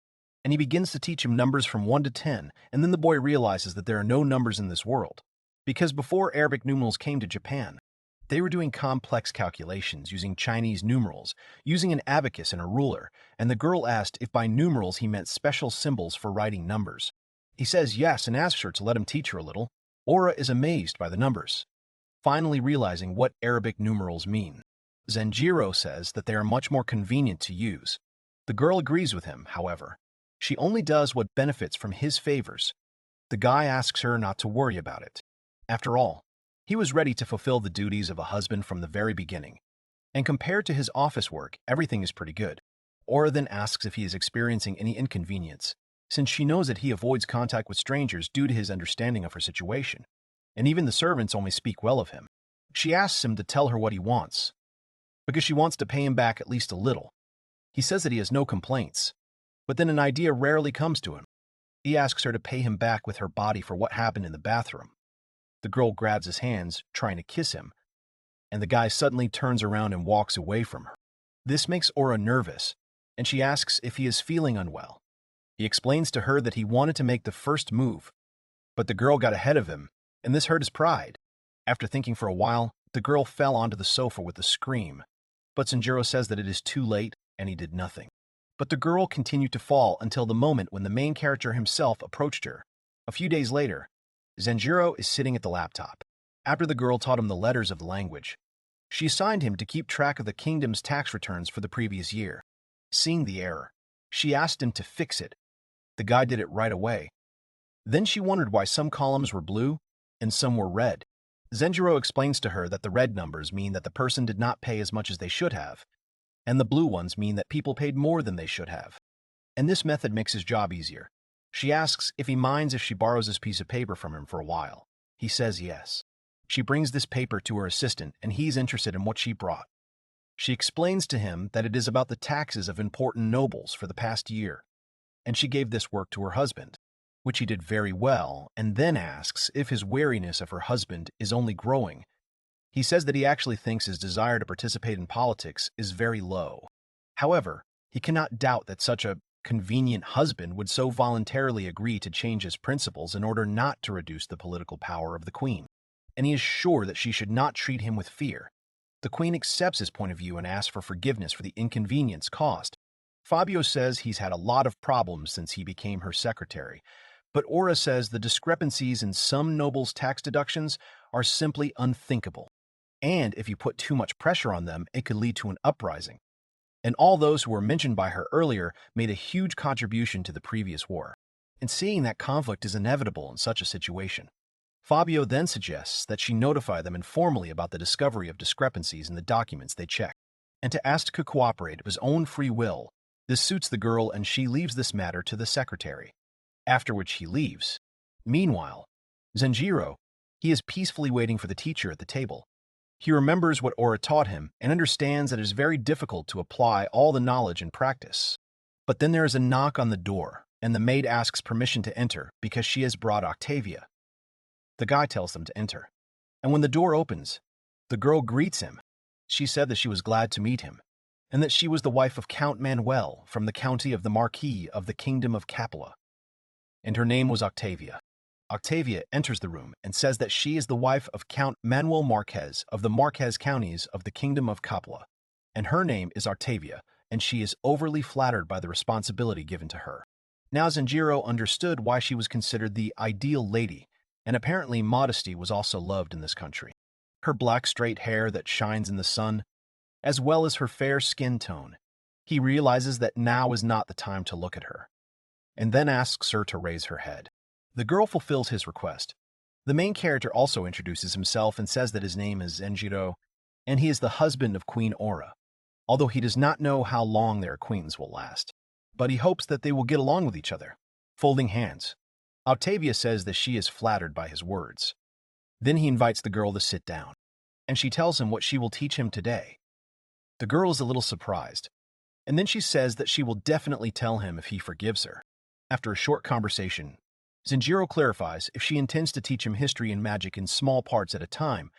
and he begins to teach him numbers from 1 to 10, and then the boy realizes that there are no numbers in this world, because before Arabic numerals came to Japan, they were doing complex calculations using Chinese numerals, using an abacus and a ruler, and the girl asked if by numerals he meant special symbols for writing numbers. He says yes and asks her to let him teach her a little. Aura is amazed by the numbers, finally realizing what Arabic numerals mean. Zenjiro says that they are much more convenient to use. The girl agrees with him, however. She only does what benefits from his favors. The guy asks her not to worry about it. After all, he was ready to fulfill the duties of a husband from the very beginning, and compared to his office work, everything is pretty good. Aura then asks if he is experiencing any inconvenience, since she knows that he avoids contact with strangers due to his understanding of her situation, and even the servants only speak well of him. She asks him to tell her what he wants, because she wants to pay him back at least a little. He says that he has no complaints, but then an idea rarely comes to him. He asks her to pay him back with her body for what happened in the bathroom. The girl grabs his hands, trying to kiss him, and the guy suddenly turns around and walks away from her. This makes Aura nervous, and she asks if he is feeling unwell. He explains to her that he wanted to make the first move, but the girl got ahead of him, and this hurt his pride. After thinking for a while, the girl fell onto the sofa with a scream, but Zenjiro says that it is too late and he did nothing. But the girl continued to fall until the moment when the main character himself approached her. A few days later, Zenjiro is sitting at the laptop. After the girl taught him the letters of the language, she assigned him to keep track of the kingdom's tax returns for the previous year. Seeing the error, she asked him to fix it. The guy did it right away. Then she wondered why some columns were blue and some were red. Zenjiro explains to her that the red numbers mean that the person did not pay as much as they should have, and the blue ones mean that people paid more than they should have. And this method makes his job easier. She asks if he minds if she borrows this piece of paper from him for a while. He says yes. She brings this paper to her assistant, and he's interested in what she brought. She explains to him that it is about the taxes of important nobles for the past year, and she gave this work to her husband, which he did very well, and then asks if his wariness of her husband is only growing. He says that he actually thinks his desire to participate in politics is very low. However, he cannot doubt that such a convenient husband would so voluntarily agree to change his principles in order not to reduce the political power of the queen, and he is sure that she should not treat him with fear. The queen accepts his point of view and asks for forgiveness for the inconvenience caused. Fabio says he's had a lot of problems since he became her secretary, but Aura says the discrepancies in some nobles' tax deductions are simply unthinkable, and if you put too much pressure on them, it could lead to an uprising. And all those who were mentioned by her earlier made a huge contribution to the previous war. And seeing that conflict is inevitable in such a situation, Fabio then suggests that she notify them informally about the discovery of discrepancies in the documents they check, and to ask to cooperate of his own free will. This suits the girl, and she leaves this matter to the secretary, after which he leaves. Meanwhile, Zenjiro, he is peacefully waiting for the teacher at the table. He remembers what Aura taught him and understands that it is very difficult to apply all the knowledge in practice. But then there is a knock on the door, and the maid asks permission to enter because she has brought Octavia. The guy tells them to enter, and when the door opens, the girl greets him. She said that she was glad to meet him, and that she was the wife of Count Manuel from the county of the Marquis of the Kingdom of Capua, and her name was Octavia. Octavia enters the room and says that she is the wife of Count Manuel Marquez of the Marquez counties of the Kingdom of Capua, and her name is Octavia, and she is overly flattered by the responsibility given to her. Now Zenjiro understood why she was considered the ideal lady, and apparently modesty was also loved in this country. Her black straight hair that shines in the sun, as well as her fair skin tone. He realizes that now is not the time to look at her, and then asks her to raise her head. The girl fulfills his request. The main character also introduces himself and says that his name is Zenjiro, and he is the husband of Queen Aura, although he does not know how long their acquaintance will last. But he hopes that they will get along with each other. Folding hands, Octavia says that she is flattered by his words. Then he invites the girl to sit down, and she tells him what she will teach him today. The girl is a little surprised, and then she says that she will definitely tell him if he forgives her. After a short conversation, Zenjiro clarifies if she intends to teach him history and magic in small parts at a time,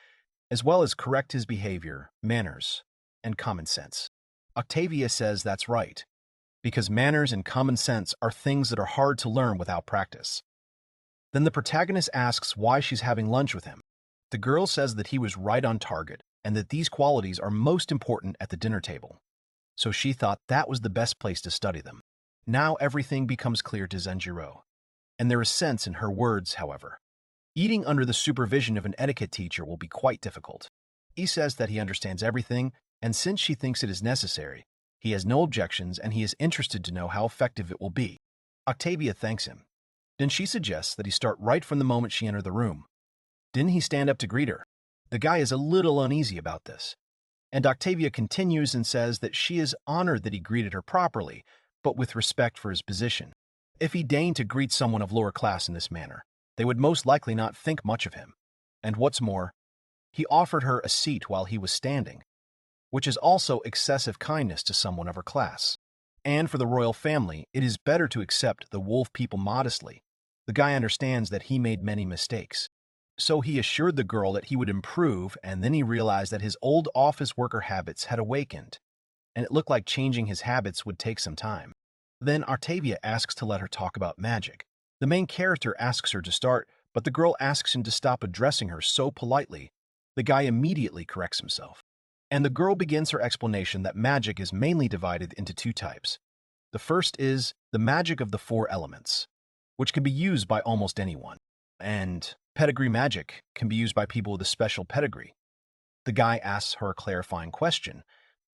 as well as correct his behavior, manners, and common sense. Octavia says that's right, because manners and common sense are things that are hard to learn without practice. Then the protagonist asks why she's having lunch with him. The girl says that he was right on target, and that these qualities are most important at the dinner table. So she thought that was the best place to study them. Now everything becomes clear to Zenjiro, and there is sense in her words, however. Eating under the supervision of an etiquette teacher will be quite difficult. He says that he understands everything, and since she thinks it is necessary, he has no objections and he is interested to know how effective it will be. Octavia thanks him. Then she suggests that he start right from the moment she entered the room. Didn't he stand up to greet her? The guy is a little uneasy about this, and Octavia continues and says that she is honored that he greeted her properly, but with respect for his position. If he deigned to greet someone of lower class in this manner, they would most likely not think much of him. And what's more, he offered her a seat while he was standing, which is also excessive kindness to someone of her class. And for the royal family, it is better to accept the wolf people modestly. The guy understands that he made many mistakes. So he assured the girl that he would improve, and then he realized that his old office worker habits had awakened, and it looked like changing his habits would take some time. Then Octavia asks to let her talk about magic. The main character asks her to start, but the girl asks him to stop addressing her so politely. The guy immediately corrects himself, and the girl begins her explanation that magic is mainly divided into two types. The first is the magic of the four elements, which can be used by almost anyone, and pedigree magic can be used by people with a special pedigree. The guy asks her a clarifying question,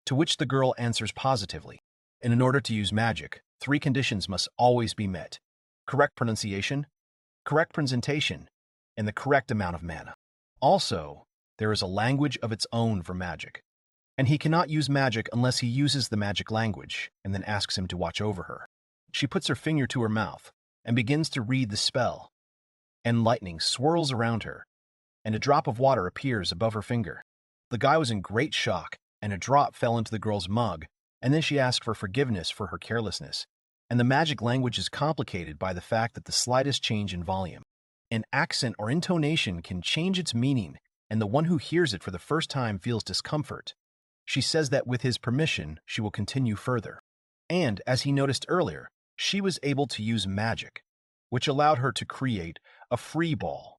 to which the girl answers positively. And in order to use magic, 3 conditions must always be met: correct pronunciation, correct presentation, and the correct amount of mana. Also, there is a language of its own for magic, and he cannot use magic unless he uses the magic language and then asks him to watch over her. She puts her finger to her mouth and begins to read the spell, and lightning swirls around her, and a drop of water appears above her finger. The guy was in great shock, and a drop fell into the girl's mug, and then she asked for forgiveness for her carelessness. And the magic language is complicated by the fact that the slightest change in volume, an accent or intonation can change its meaning, and the one who hears it for the first time feels discomfort. She says that with his permission, she will continue further. And, as he noticed earlier, she was able to use magic, which allowed her to create a free ball.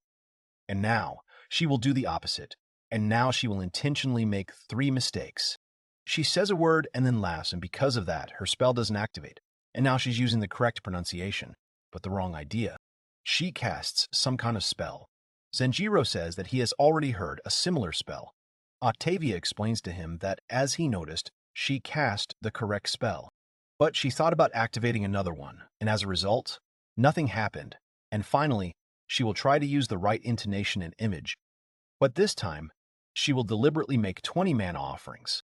And now, she will do the opposite, and now she will intentionally make 3 mistakes. She says a word and then laughs, and because of that, her spell doesn't activate, and now she's using the correct pronunciation, but the wrong idea. She casts some kind of spell. Zenjiro says that he has already heard a similar spell. Octavia explains to him that, as he noticed, she cast the correct spell. But she thought about activating another one, and as a result, nothing happened, and finally, she will try to use the right intonation and image. But this time, she will deliberately make 20 mana offerings.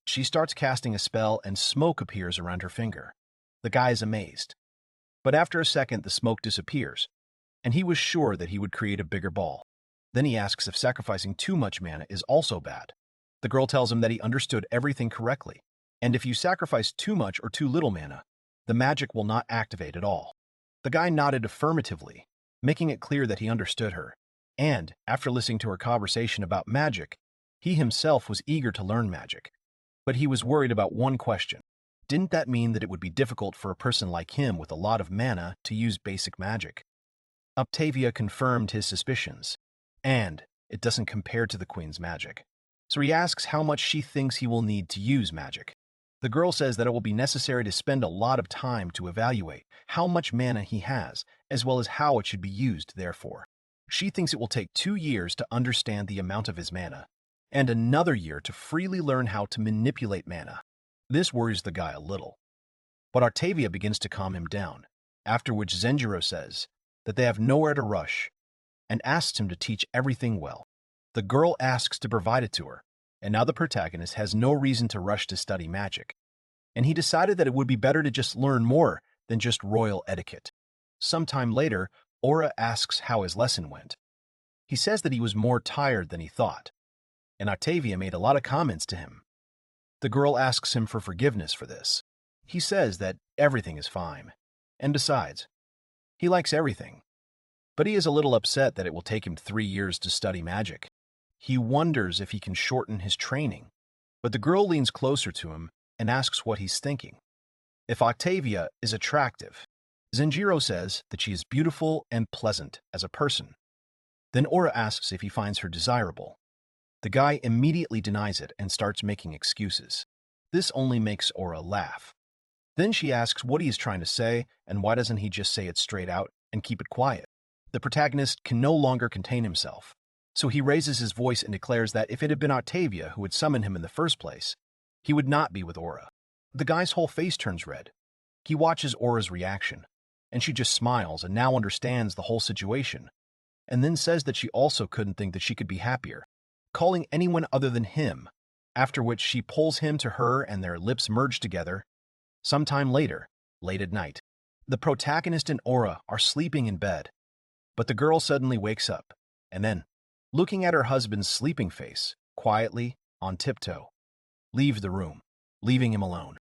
She starts casting a spell and smoke appears around her finger. The guy is amazed. But after a second, the smoke disappears, and he was sure that he would create a bigger ball. Then he asks if sacrificing too much mana is also bad. The girl tells him that he understood everything correctly, and if you sacrifice too much or too little mana, the magic will not activate at all. The guy nodded affirmatively, making it clear that he understood her, and, after listening to her conversation about magic, he himself was eager to learn magic. But he was worried about one question. Didn't that mean that it would be difficult for a person like him with a lot of mana to use basic magic? Octavia confirmed his suspicions, and it doesn't compare to the Queen's magic. So he asks how much she thinks he will need to use magic. The girl says that it will be necessary to spend a lot of time to evaluate how much mana he has, as well as how it should be used, therefore. She thinks it will take 2 years to understand the amount of his mana, and another year to freely learn how to manipulate mana. This worries the guy a little. But Octavia begins to calm him down, after which Zenjiro says that they have nowhere to rush, and asks him to teach everything well. The girl asks to provide it to her, and now the protagonist has no reason to rush to study magic, and he decided that it would be better to just learn more than just royal etiquette. Sometime later, Aura asks how his lesson went. He says that he was more tired than he thought, and Octavia made a lot of comments to him. The girl asks him for forgiveness for this. He says that everything is fine, and besides, he likes everything. But he is a little upset that it will take him 3 years to study magic. He wonders if he can shorten his training, but the girl leans closer to him and asks what he's thinking. If Octavia is attractive, Zenjiro says that she is beautiful and pleasant as a person. Then Aura asks if he finds her desirable. The guy immediately denies it and starts making excuses. This only makes Aura laugh. Then she asks what he is trying to say and why doesn't he just say it straight out and keep it quiet. The protagonist can no longer contain himself, so he raises his voice and declares that if it had been Octavia who had summoned him in the first place, he would not be with Aura. The guy's whole face turns red. He watches Aura's reaction, and she just smiles and now understands the whole situation, and then says that she also couldn't think that she could be happier, calling anyone other than him, after which she pulls him to her and their lips merge together. Sometime later, late at night, the protagonist and Aura are sleeping in bed, but the girl suddenly wakes up, and then, looking at her husband's sleeping face, quietly, on tiptoe, leaves the room, leaving him alone.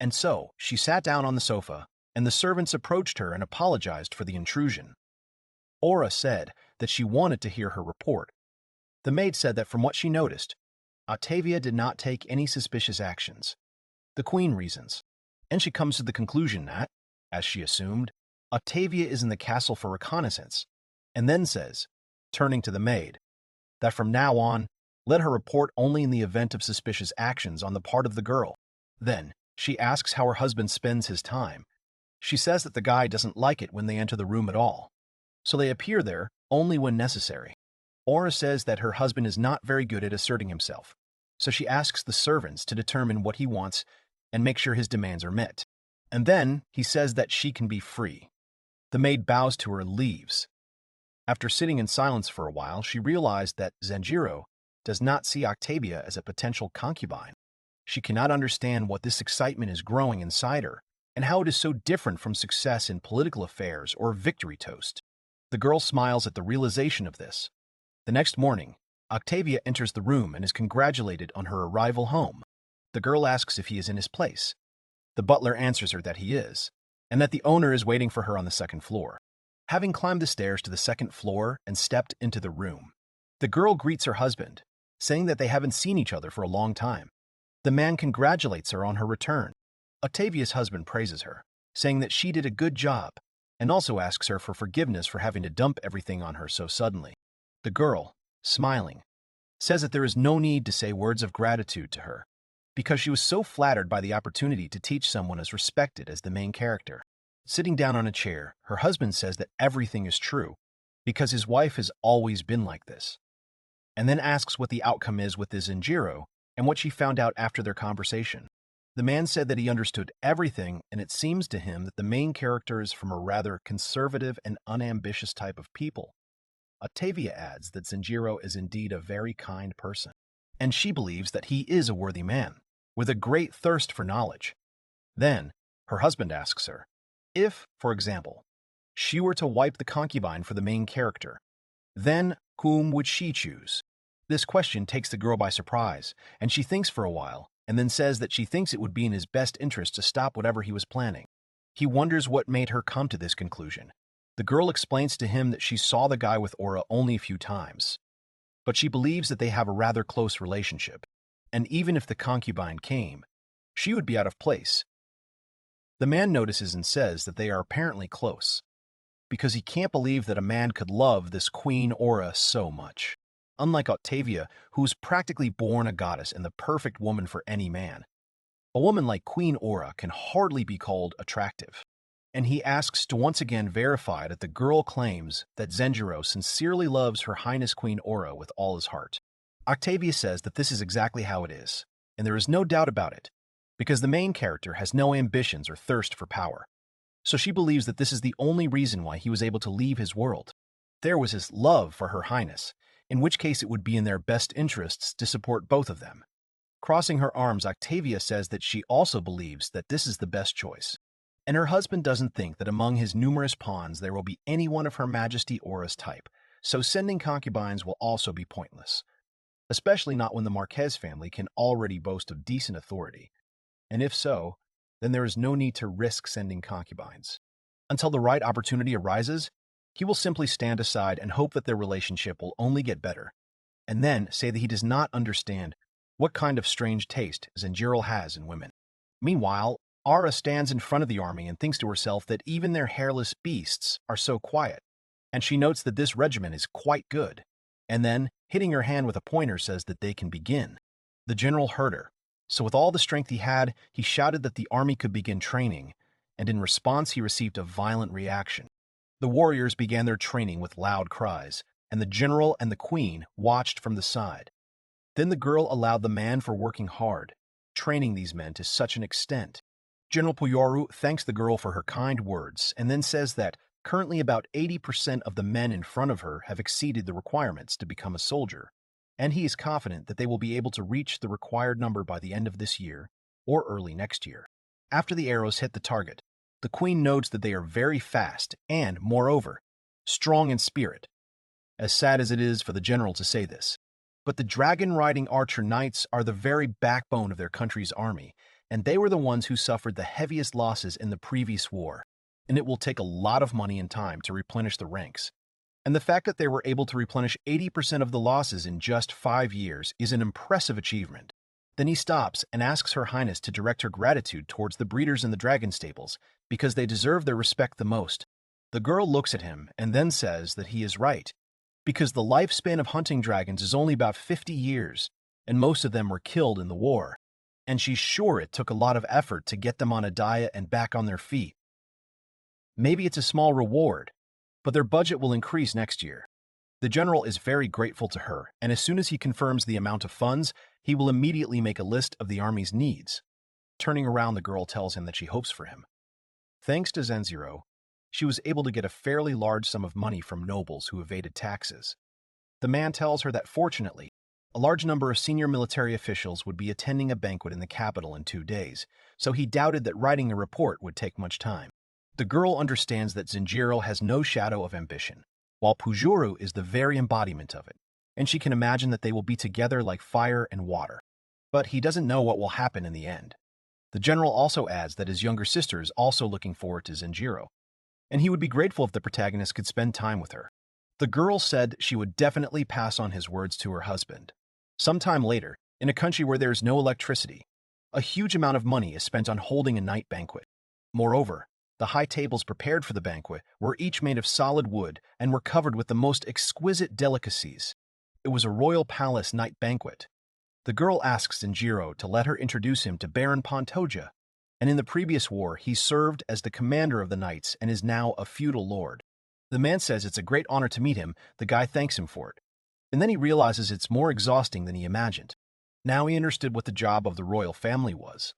And so, she sat down on the sofa, and the servants approached her and apologized for the intrusion. Aura said that she wanted to hear her report. The maid said that from what she noticed, Octavia did not take any suspicious actions. The Queen reasons, and she comes to the conclusion that, as she assumed, Octavia is in the castle for reconnaissance, and then says, turning to the maid, that from now on, let her report only in the event of suspicious actions on the part of the girl. Then, she asks how her husband spends his time. She says that the guy doesn't like it when they enter the room at all, so they appear there only when necessary. Aura says that her husband is not very good at asserting himself, so she asks the servants to determine what he wants and make sure his demands are met. And then he says that she can be free. The maid bows to her and leaves. After sitting in silence for a while, she realized that Zenjiro does not see Octavia as a potential concubine. She cannot understand what this excitement is growing inside her and how it is so different from success in political affairs or victory toast. The girl smiles at the realization of this. The next morning, Octavia enters the room and is congratulated on her arrival home. The girl asks if he is in his place. The butler answers her that he is, and that the owner is waiting for her on the second floor. Having climbed the stairs to the second floor and stepped into the room, the girl greets her husband, saying that they haven't seen each other for a long time. The man congratulates her on her return. Octavia's husband praises her, saying that she did a good job, and also asks her for forgiveness for having to dump everything on her so suddenly. The girl, smiling, says that there is no need to say words of gratitude to her, because she was so flattered by the opportunity to teach someone as respected as the main character. Sitting down on a chair, her husband says that everything is true, because his wife has always been like this, and then asks what the outcome is with the Zenjiro and what she found out after their conversation. The man said that he understood everything, and it seems to him that the main character is from a rather conservative and unambitious type of people. Octavia adds that Zenjiro is indeed a very kind person, and she believes that he is a worthy man, with a great thirst for knowledge. Then, her husband asks her, if, for example, she were to wipe the concubine for the main character, then whom would she choose? This question takes the girl by surprise, and she thinks for a while, and then says that she thinks it would be in his best interest to stop whatever he was planning. He wonders what made her come to this conclusion. The girl explains to him that she saw the guy with Aura only a few times, but she believes that they have a rather close relationship, and even if the concubine came, she would be out of place. The man notices and says that they are apparently close, because he can't believe that a man could love this Queen Aura so much. Unlike Octavia, who's practically born a goddess and the perfect woman for any man, a woman like Queen Aura can hardly be called attractive. And he asks to once again verify that the girl claims that Zenjiro sincerely loves Her Highness Queen Aura with all his heart. Octavia says that this is exactly how it is, and there is no doubt about it, because the main character has no ambitions or thirst for power. So she believes that this is the only reason why he was able to leave his world. There was his love for Her Highness, in which case it would be in their best interests to support both of them. Crossing her arms, Octavia says that she also believes that this is the best choice, and her husband doesn't think that among his numerous pawns there will be any one of Her Majesty Aura's type, so sending concubines will also be pointless, especially not when the Marquez family can already boast of decent authority, and if so, then there is no need to risk sending concubines. Until the right opportunity arises, he will simply stand aside and hope that their relationship will only get better, and then say that he does not understand what kind of strange taste Zenjiro has in women. Meanwhile, Aura stands in front of the army and thinks to herself that even their hairless beasts are so quiet, and she notes that this regiment is quite good, and then, hitting her hand with a pointer, says that they can begin. The general heard her, so with all the strength he had, he shouted that the army could begin training, and in response he received a violent reaction. The warriors began their training with loud cries, and the general and the queen watched from the side. Then the girl allowed the man for working hard, training these men to such an extent. General Puyoru thanks the girl for her kind words and then says that currently about 80% of the men in front of her have exceeded the requirements to become a soldier, and he is confident that they will be able to reach the required number by the end of this year or early next year. After the arrows hit the target, the queen notes that they are very fast and, moreover, strong in spirit. As sad as it is for the general to say this, but the dragon-riding archer knights are the very backbone of their country's army, and they were the ones who suffered the heaviest losses in the previous war, and it will take a lot of money and time to replenish the ranks. And the fact that they were able to replenish 80% of the losses in just 5 years is an impressive achievement. Then he stops and asks Her Highness to direct her gratitude towards the breeders in the dragon stables, because they deserve their respect the most. The girl looks at him and then says that he is right, because the lifespan of hunting dragons is only about 50 years, and most of them were killed in the war, and she's sure it took a lot of effort to get them on a diet and back on their feet. Maybe it's a small reward, but their budget will increase next year. The general is very grateful to her, and as soon as he confirms the amount of funds, he will immediately make a list of the army's needs. Turning around, the girl tells him that she hopes for him. Thanks to Zenjiro, she was able to get a fairly large sum of money from nobles who evaded taxes. The man tells her that fortunately, a large number of senior military officials would be attending a banquet in the capital in 2 days, so he doubted that writing a report would take much time. The girl understands that Zenjiro has no shadow of ambition, while Pujuru is the very embodiment of it, and she can imagine that they will be together like fire and water. But he doesn't know what will happen in the end. The general also adds that his younger sister is also looking forward to Zenjiro, and he would be grateful if the protagonist could spend time with her. The girl said she would definitely pass on his words to her husband. Sometime later, in a country where there is no electricity, a huge amount of money is spent on holding a night banquet. Moreover, the high tables prepared for the banquet were each made of solid wood and were covered with the most exquisite delicacies. It was a royal palace night banquet. The girl asks Zenjiro to let her introduce him to Baron Pantoja, and in the previous war he served as the commander of the knights and is now a feudal lord. The man says it's a great honor to meet him. The guy thanks him for it. And then he realizes it's more exhausting than he imagined. Now he understood what the job of the royal family was.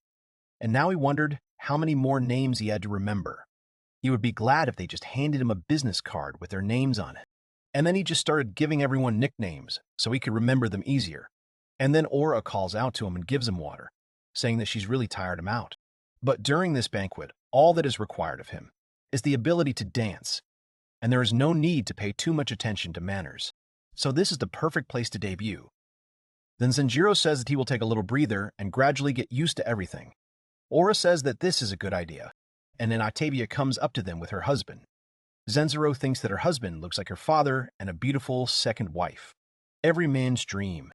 And now he wondered how many more names he had to remember. He would be glad if they just handed him a business card with their names on it. And then he just started giving everyone nicknames so he could remember them easier. And then Aura calls out to him and gives him water, saying that she's really tired him out. But during this banquet, all that is required of him is the ability to dance, and there is no need to pay too much attention to manners. So this is the perfect place to debut. Then Zenjiro says that he will take a little breather and gradually get used to everything. Aura says that this is a good idea, and then Octavia comes up to them with her husband. Zenjiro thinks that her husband looks like her father and a beautiful second wife. Every man's dream.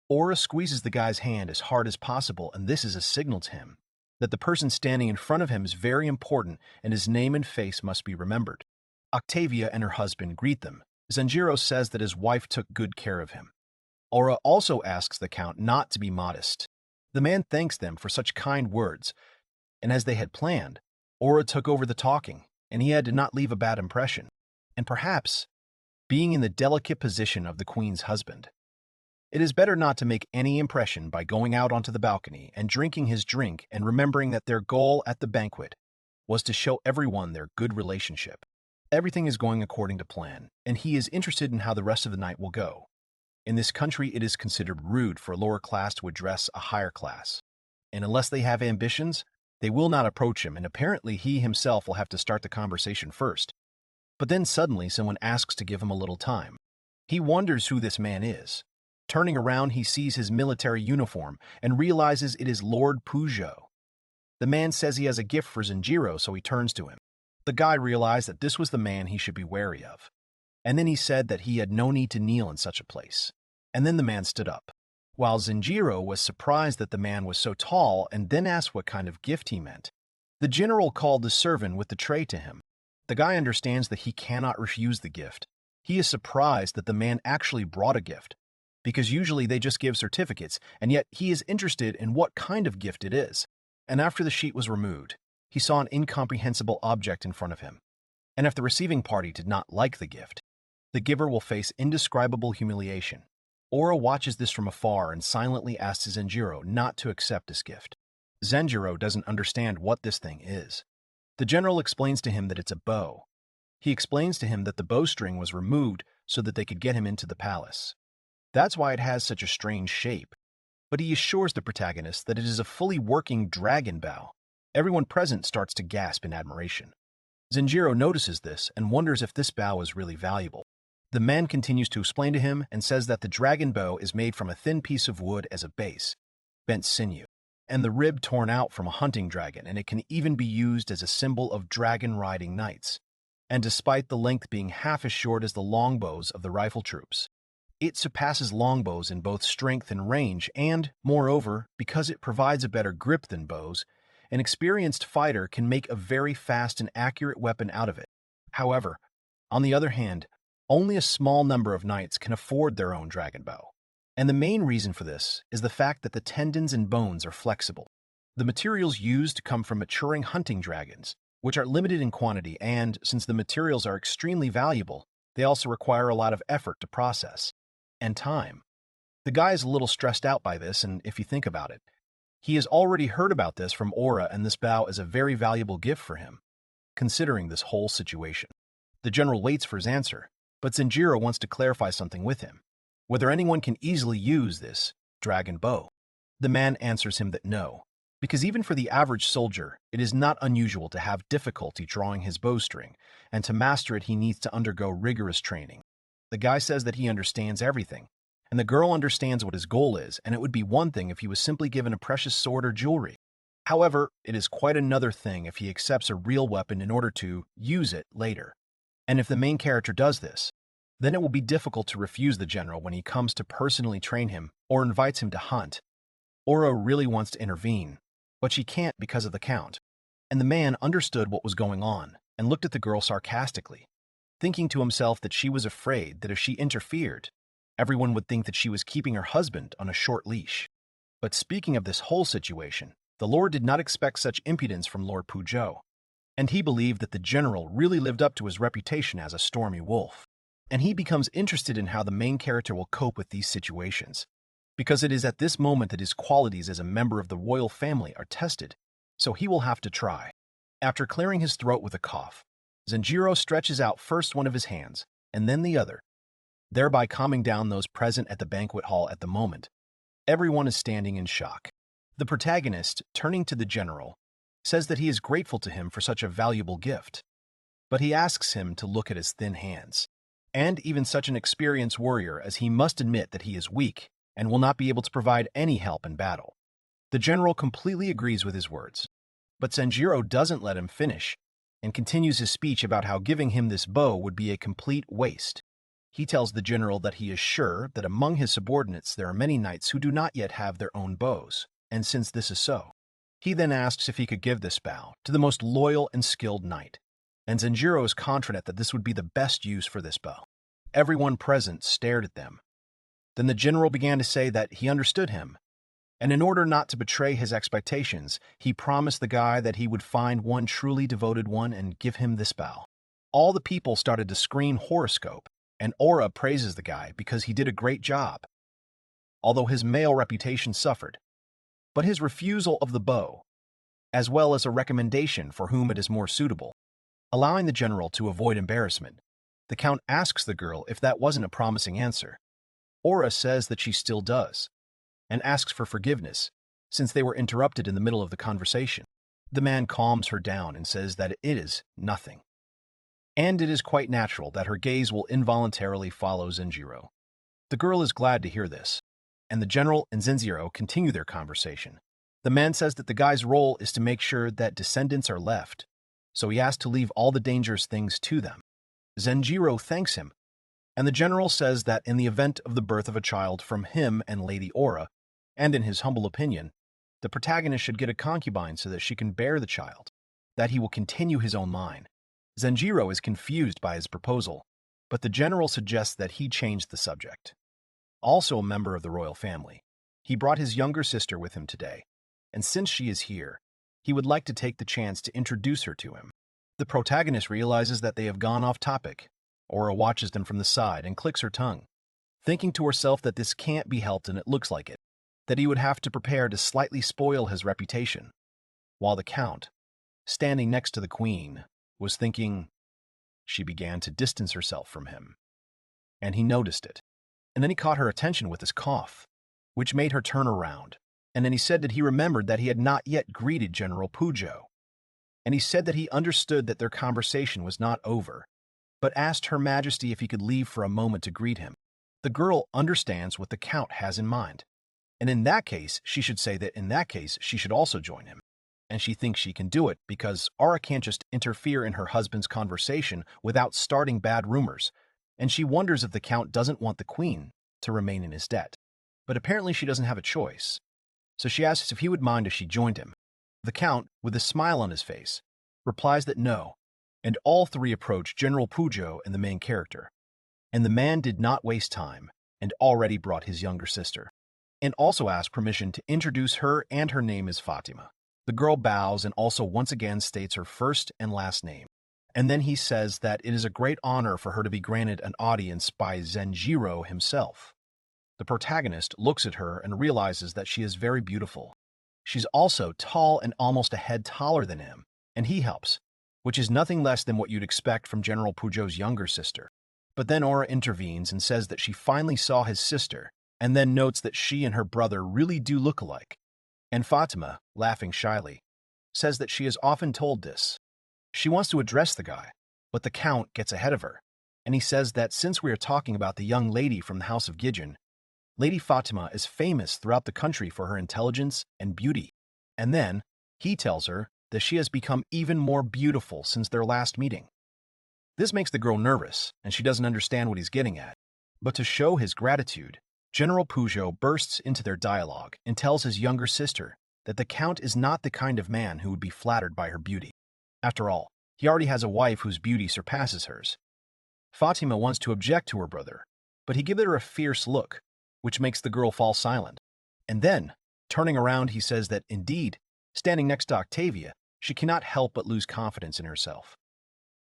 Aura squeezes the guy's hand as hard as possible, and this is a signal to him that the person standing in front of him is very important and his name and face must be remembered. Octavia and her husband greet them. Zenjiro says that his wife took good care of him. Aura also asks the Count not to be modest. The man thanks them for such kind words, and as they had planned, Aura took over the talking, and he had to not leave a bad impression, and perhaps being in the delicate position of the Queen's husband. It is better not to make any impression by going out onto the balcony and drinking his drink and remembering that their goal at the banquet was to show everyone their good relationship. Everything is going according to plan, and he is interested in how the rest of the night will go. In this country, it is considered rude for a lower class to address a higher class. And unless they have ambitions, they will not approach him, and apparently he himself will have to start the conversation first. But then suddenly someone asks to give him a little time. He wonders who this man is. Turning around, he sees his military uniform and realizes it is Lord Pujo. The man says he has a gift for Zenjiro, so he turns to him. The guy realized that this was the man he should be wary of. And then he said that he had no need to kneel in such a place. And then the man stood up. While Zenjiro was surprised that the man was so tall and then asked what kind of gift he meant. The general called the servant with the tray to him. The guy understands that he cannot refuse the gift. He is surprised that the man actually brought a gift, because usually they just give certificates, and yet he is interested in what kind of gift it is. And after the sheet was removed, he saw an incomprehensible object in front of him. And if the receiving party did not like the gift, the giver will face indescribable humiliation. Aura watches this from afar and silently asks Zenjiro not to accept this gift. Zenjiro doesn't understand what this thing is. The general explains to him that it's a bow. He explains to him that the bowstring was removed so that they could get him into the palace. That's why it has such a strange shape. But he assures the protagonist that it is a fully working dragon bow. Everyone present starts to gasp in admiration. Zenjiro notices this and wonders if this bow is really valuable. The man continues to explain to him and says that the dragon bow is made from a thin piece of wood as a base, bent sinew, and the rib torn out from a hunting dragon, and it can even be used as a symbol of dragon-riding knights. And despite the length being half as short as the longbows of the rifle troops, it surpasses longbows in both strength and range, and, moreover, because it provides a better grip than bows, an experienced fighter can make a very fast and accurate weapon out of it. However, on the other hand, only a small number of knights can afford their own dragon bow. And the main reason for this is the fact that the tendons and bones are flexible. The materials used come from maturing hunting dragons, which are limited in quantity, and since the materials are extremely valuable, they also require a lot of effort to process. And time. The guy is a little stressed out by this, and if you think about it, he has already heard about this from Aura, and this bow is a very valuable gift for him. considering this whole situation. The general waits for his answer, but Zenjiro wants to clarify something with him, whether anyone can easily use this dragon bow. The man answers him that no, because even for the average soldier, it is not unusual to have difficulty drawing his bowstring, and to master it he needs to undergo rigorous training. The guy says that he understands everything, and the girl understands what his goal is, and it would be one thing if he was simply given a precious sword or jewelry. However, it is quite another thing if he accepts a real weapon in order to use it later. And if the main character does this, then it will be difficult to refuse the general when he comes to personally train him or invites him to hunt. Ora really wants to intervene, but she can't because of the count. And the man understood what was going on and looked at the girl sarcastically, thinking to himself that she was afraid that if she interfered, everyone would think that she was keeping her husband on a short leash. But speaking of this whole situation, the Lord did not expect such impudence from Lord Pujo, and he believed that the general really lived up to his reputation as a stormy wolf. And he becomes interested in how the main character will cope with these situations, because it is at this moment that his qualities as a member of the royal family are tested, so he will have to try. After clearing his throat with a cough, Zenjiro stretches out first one of his hands and then the other, thereby calming down those present at the banquet hall at the moment. Everyone is standing in shock. The protagonist, turning to the general, says that he is grateful to him for such a valuable gift, but he asks him to look at his thin hands. And even such an experienced warrior as he must admit that he is weak and will not be able to provide any help in battle. The general completely agrees with his words, but Zenjiro doesn't let him finish and continues his speech about how giving him this bow would be a complete waste. He tells the general that he is sure that among his subordinates there are many knights who do not yet have their own bows, and since this is so, he then asks if he could give this bow to the most loyal and skilled knight, and Zenjiro is confident that this would be the best use for this bow. Everyone present stared at them. Then the general began to say that he understood him, and in order not to betray his expectations, he promised the guy that he would find one truly devoted one and give him this bow. All the people started to scream horoscope, and Ora praises the guy because he did a great job, although his male reputation suffered. But his refusal of the bow, as well as a recommendation for whom it is more suitable, allowing the general to avoid embarrassment, the count asks the girl if that wasn't a promising answer. Ora says that she still does, and asks for forgiveness, since they were interrupted in the middle of the conversation. The man calms her down and says that it is nothing. And it is quite natural that her gaze will involuntarily follow Zenjiro. The girl is glad to hear this, and the general and Zenjiro continue their conversation. The man says that the guy's role is to make sure that descendants are left, so he asks to leave all the dangerous things to them. Zenjiro thanks him, and the general says that in the event of the birth of a child from him and Lady Ora, and in his humble opinion, the protagonist should get a concubine so that she can bear the child, that he will continue his own line. Zenjiro is confused by his proposal, but the general suggests that he change the subject. Also a member of the royal family, he brought his younger sister with him today, and since she is here, he would like to take the chance to introduce her to him. The protagonist realizes that they have gone off topic. Ora watches them from the side and clicks her tongue, thinking to herself that this can't be helped and it looks like it, that he would have to prepare to slightly spoil his reputation, while the count, standing next to the queen, was thinking. She began to distance herself from him, and he noticed it. And then he caught her attention with his cough, which made her turn around, and then he said that he remembered that he had not yet greeted General Pujo, and he said that he understood that their conversation was not over, but asked Her Majesty if he could leave for a moment to greet him. The girl understands what the Count has in mind, and in that case, she should say that in that case, she should also join him. And she thinks she can do it because Ara can't just interfere in her husband's conversation without starting bad rumors, and she wonders if the Count doesn't want the Queen to remain in his debt. But apparently she doesn't have a choice, so she asks if he would mind if she joined him. The Count, with a smile on his face, replies that no, and all three approach General Pujo and the main character. And the man did not waste time, and already brought his younger sister, and also asked permission to introduce her, and her name is Fatima. The girl bows and also once again states her first and last name. And then he says that it is a great honor for her to be granted an audience by Zenjiro himself. The protagonist looks at her and realizes that she is very beautiful. She's also tall and almost a head taller than him, and he helps, which is nothing less than what you'd expect from General Pujo's younger sister. But then Aura intervenes and says that she finally saw his sister, and then notes that she and her brother really do look alike. And Fatima, laughing shyly, says that she is often told this. She wants to address the guy, but the Count gets ahead of her, and he says that since we are talking about the young lady from the House of Gijin, Lady Fatima is famous throughout the country for her intelligence and beauty. And then he tells her that she has become even more beautiful since their last meeting. This makes the girl nervous, and she doesn't understand what he's getting at. But to show his gratitude, General Pujo bursts into their dialogue and tells his younger sister that the Count is not the kind of man who would be flattered by her beauty. After all, he already has a wife whose beauty surpasses hers. Fatima wants to object to her brother, but he gives her a fierce look, which makes the girl fall silent. And then, turning around, he says that, indeed, standing next to Octavia, she cannot help but lose confidence in herself.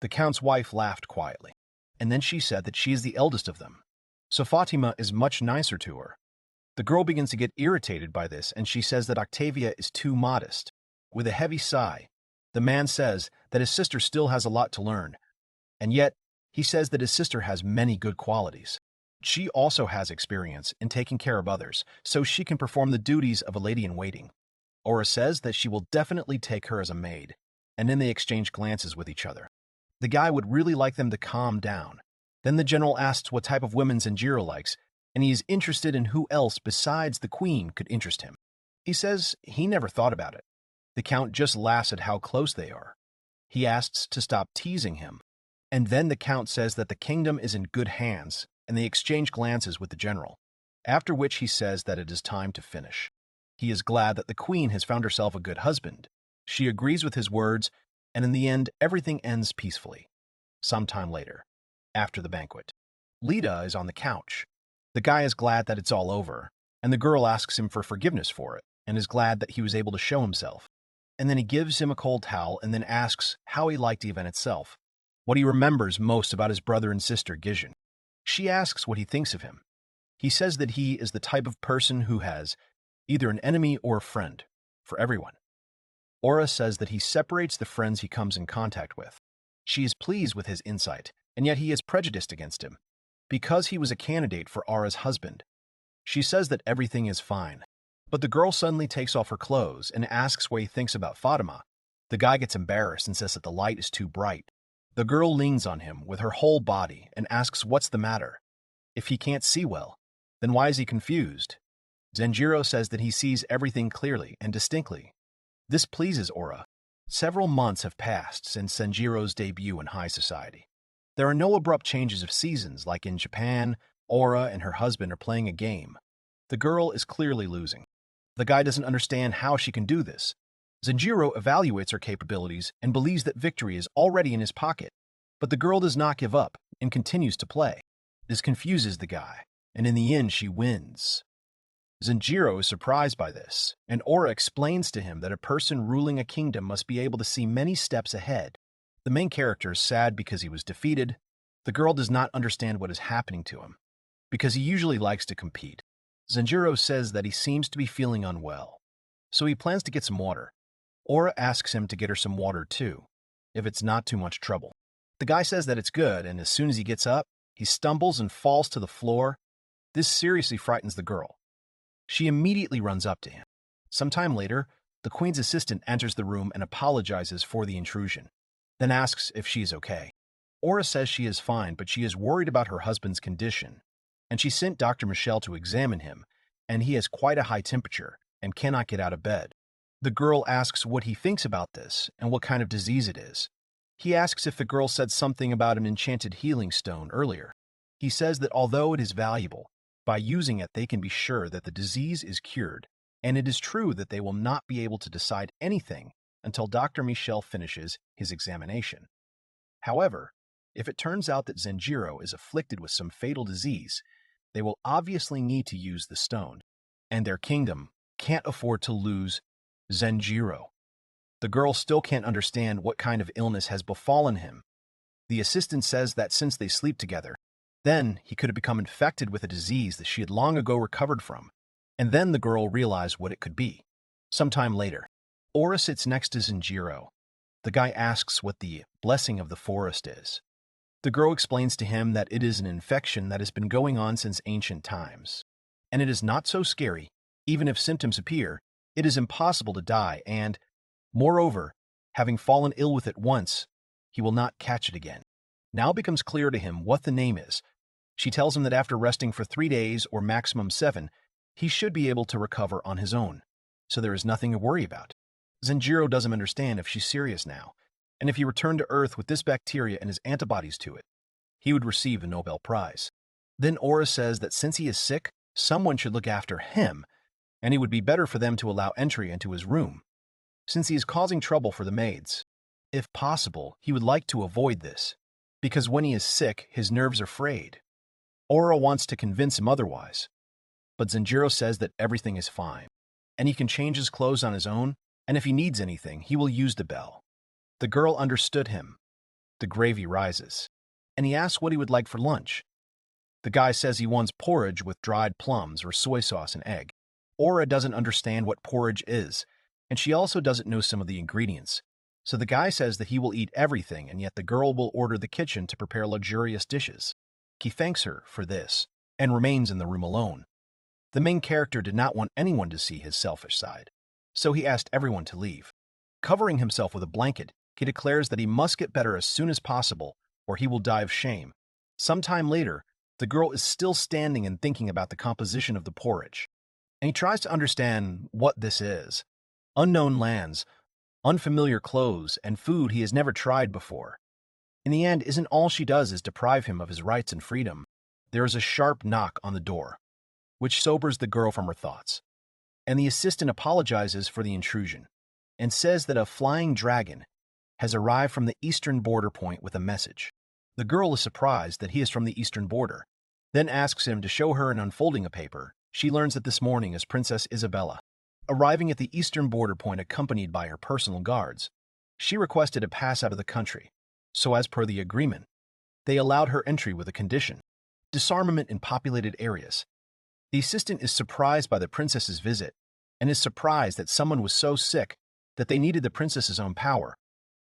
The Count's wife laughed quietly, and then she said that she is the eldest of them, so Fatima is much nicer to her. The girl begins to get irritated by this, and she says that Octavia is too modest. With a heavy sigh, the man says that his sister still has a lot to learn, and yet he says that his sister has many good qualities. She also has experience in taking care of others, so she can perform the duties of a lady-in-waiting. Aura says that she will definitely take her as a maid, and then they exchange glances with each other. The guy would really like them to calm down. Then the general asks what type of women Zenjiro likes, and he is interested in who else besides the queen could interest him. He says he never thought about it. The Count just laughs at how close they are. He asks to stop teasing him, and then the Count says that the kingdom is in good hands, and they exchange glances with the general, after which he says that it is time to finish. He is glad that the queen has found herself a good husband. She agrees with his words, and in the end, everything ends peacefully. Sometime later, after the banquet, Lita is on the couch. The guy is glad that it's all over, and the girl asks him for forgiveness for it, and is glad that he was able to show himself. And then he gives him a cold towel and then asks how he liked the event itself, what he remembers most about his brother and sister Gijin. She asks what he thinks of him. He says that he is the type of person who has either an enemy or a friend for everyone. Aura says that he separates the friends he comes in contact with. She is pleased with his insight, and yet he is prejudiced against him, because he was a candidate for Aura's husband. She says that everything is fine, but the girl suddenly takes off her clothes and asks what he thinks about Fatima. The guy gets embarrassed and says that the light is too bright. The girl leans on him with her whole body and asks what's the matter. If he can't see well, then why is he confused? Zenjiro says that he sees everything clearly and distinctly. This pleases Aura. Several months have passed since Zenjiro's debut in high society. There are no abrupt changes of seasons like in Japan. Aura and her husband are playing a game. The girl is clearly losing. The guy doesn't understand how she can do this. Zenjiro evaluates her capabilities and believes that victory is already in his pocket. But the girl does not give up and continues to play. This confuses the guy, and in the end she wins. Zenjiro is surprised by this, and Aura explains to him that a person ruling a kingdom must be able to see many steps ahead. The main character is sad because he was defeated. The girl does not understand what is happening to him, because he usually likes to compete. Zenjiro says that he seems to be feeling unwell, so he plans to get some water. Aura asks him to get her some water too, if it's not too much trouble. The guy says that it's good, and as soon as he gets up, he stumbles and falls to the floor. This seriously frightens the girl. She immediately runs up to him. Sometime later, the queen's assistant enters the room and apologizes for the intrusion, then asks if she is okay. Aura says she is fine, but she is worried about her husband's condition, and she sent Dr. Michelle to examine him, and he has quite a high temperature and cannot get out of bed. The girl asks what he thinks about this and what kind of disease it is. He asks if the girl said something about an enchanted healing stone earlier. He says that although it is valuable, by using it they can be sure that the disease is cured, and it is true that they will not be able to decide anything until Dr. Michel finishes his examination. However, if it turns out that Zenjiro is afflicted with some fatal disease, they will obviously need to use the stone, and their kingdom can't afford to lose Zenjiro. The girl still can't understand what kind of illness has befallen him. The assistant says that since they sleep together, then he could have become infected with a disease that she had long ago recovered from, and then the girl realized what it could be. Sometime later, Aura sits next to Zenjiro, The guy asks what the blessing of the forest is. The girl explains to him that it is an infection that has been going on since ancient times. And it is not so scary. Even if symptoms appear, it is impossible to die and, moreover, having fallen ill with it once, he will not catch it again. Now becomes clear to him what the name is. She tells him that after resting for 3 days or maximum 7, he should be able to recover on his own, so there is nothing to worry about. Zenjiro doesn't understand if she's serious now, and if he returned to Earth with this bacteria and his antibodies to it, he would receive a Nobel Prize. Then Aura says that since he is sick, someone should look after him, and it would be better for them to allow entry into his room, since he is causing trouble for the maids. If possible, he would like to avoid this, because when he is sick, his nerves are frayed. Aura wants to convince him otherwise, but Zenjiro says that everything is fine, and he can change his clothes on his own, and if he needs anything, he will use the bell. The girl understood him. The gravy rises, and he asks what he would like for lunch. The guy says he wants porridge with dried plums or soy sauce and egg. Aura doesn't understand what porridge is, and she also doesn't know some of the ingredients. So the guy says that he will eat everything, and yet the girl will order the kitchen to prepare luxurious dishes. He thanks her for this, and remains in the room alone. The main character did not want anyone to see his selfish side, so he asked everyone to leave. Covering himself with a blanket, he declares that he must get better as soon as possible, or he will die of shame. Sometime later, the girl is still standing and thinking about the composition of the porridge, and he tries to understand what this is. Unknown lands, unfamiliar clothes, and food he has never tried before. In the end, isn't all she does is deprive him of his rights and freedom. There is a sharp knock on the door, which sobers the girl from her thoughts, and the assistant apologizes for the intrusion, and says that a flying dragon has arrived from the eastern border point with a message. The girl is surprised that he is from the eastern border, then asks him to show her, and unfolding a paper, she learns that this morning is Princess Isabella. Arriving at the eastern border point accompanied by her personal guards, she requested a pass out of the country, so as per the agreement, they allowed her entry with a condition: disarmament in populated areas. The assistant is surprised by the princess's visit, and is surprised that someone was so sick that they needed the princess's own power.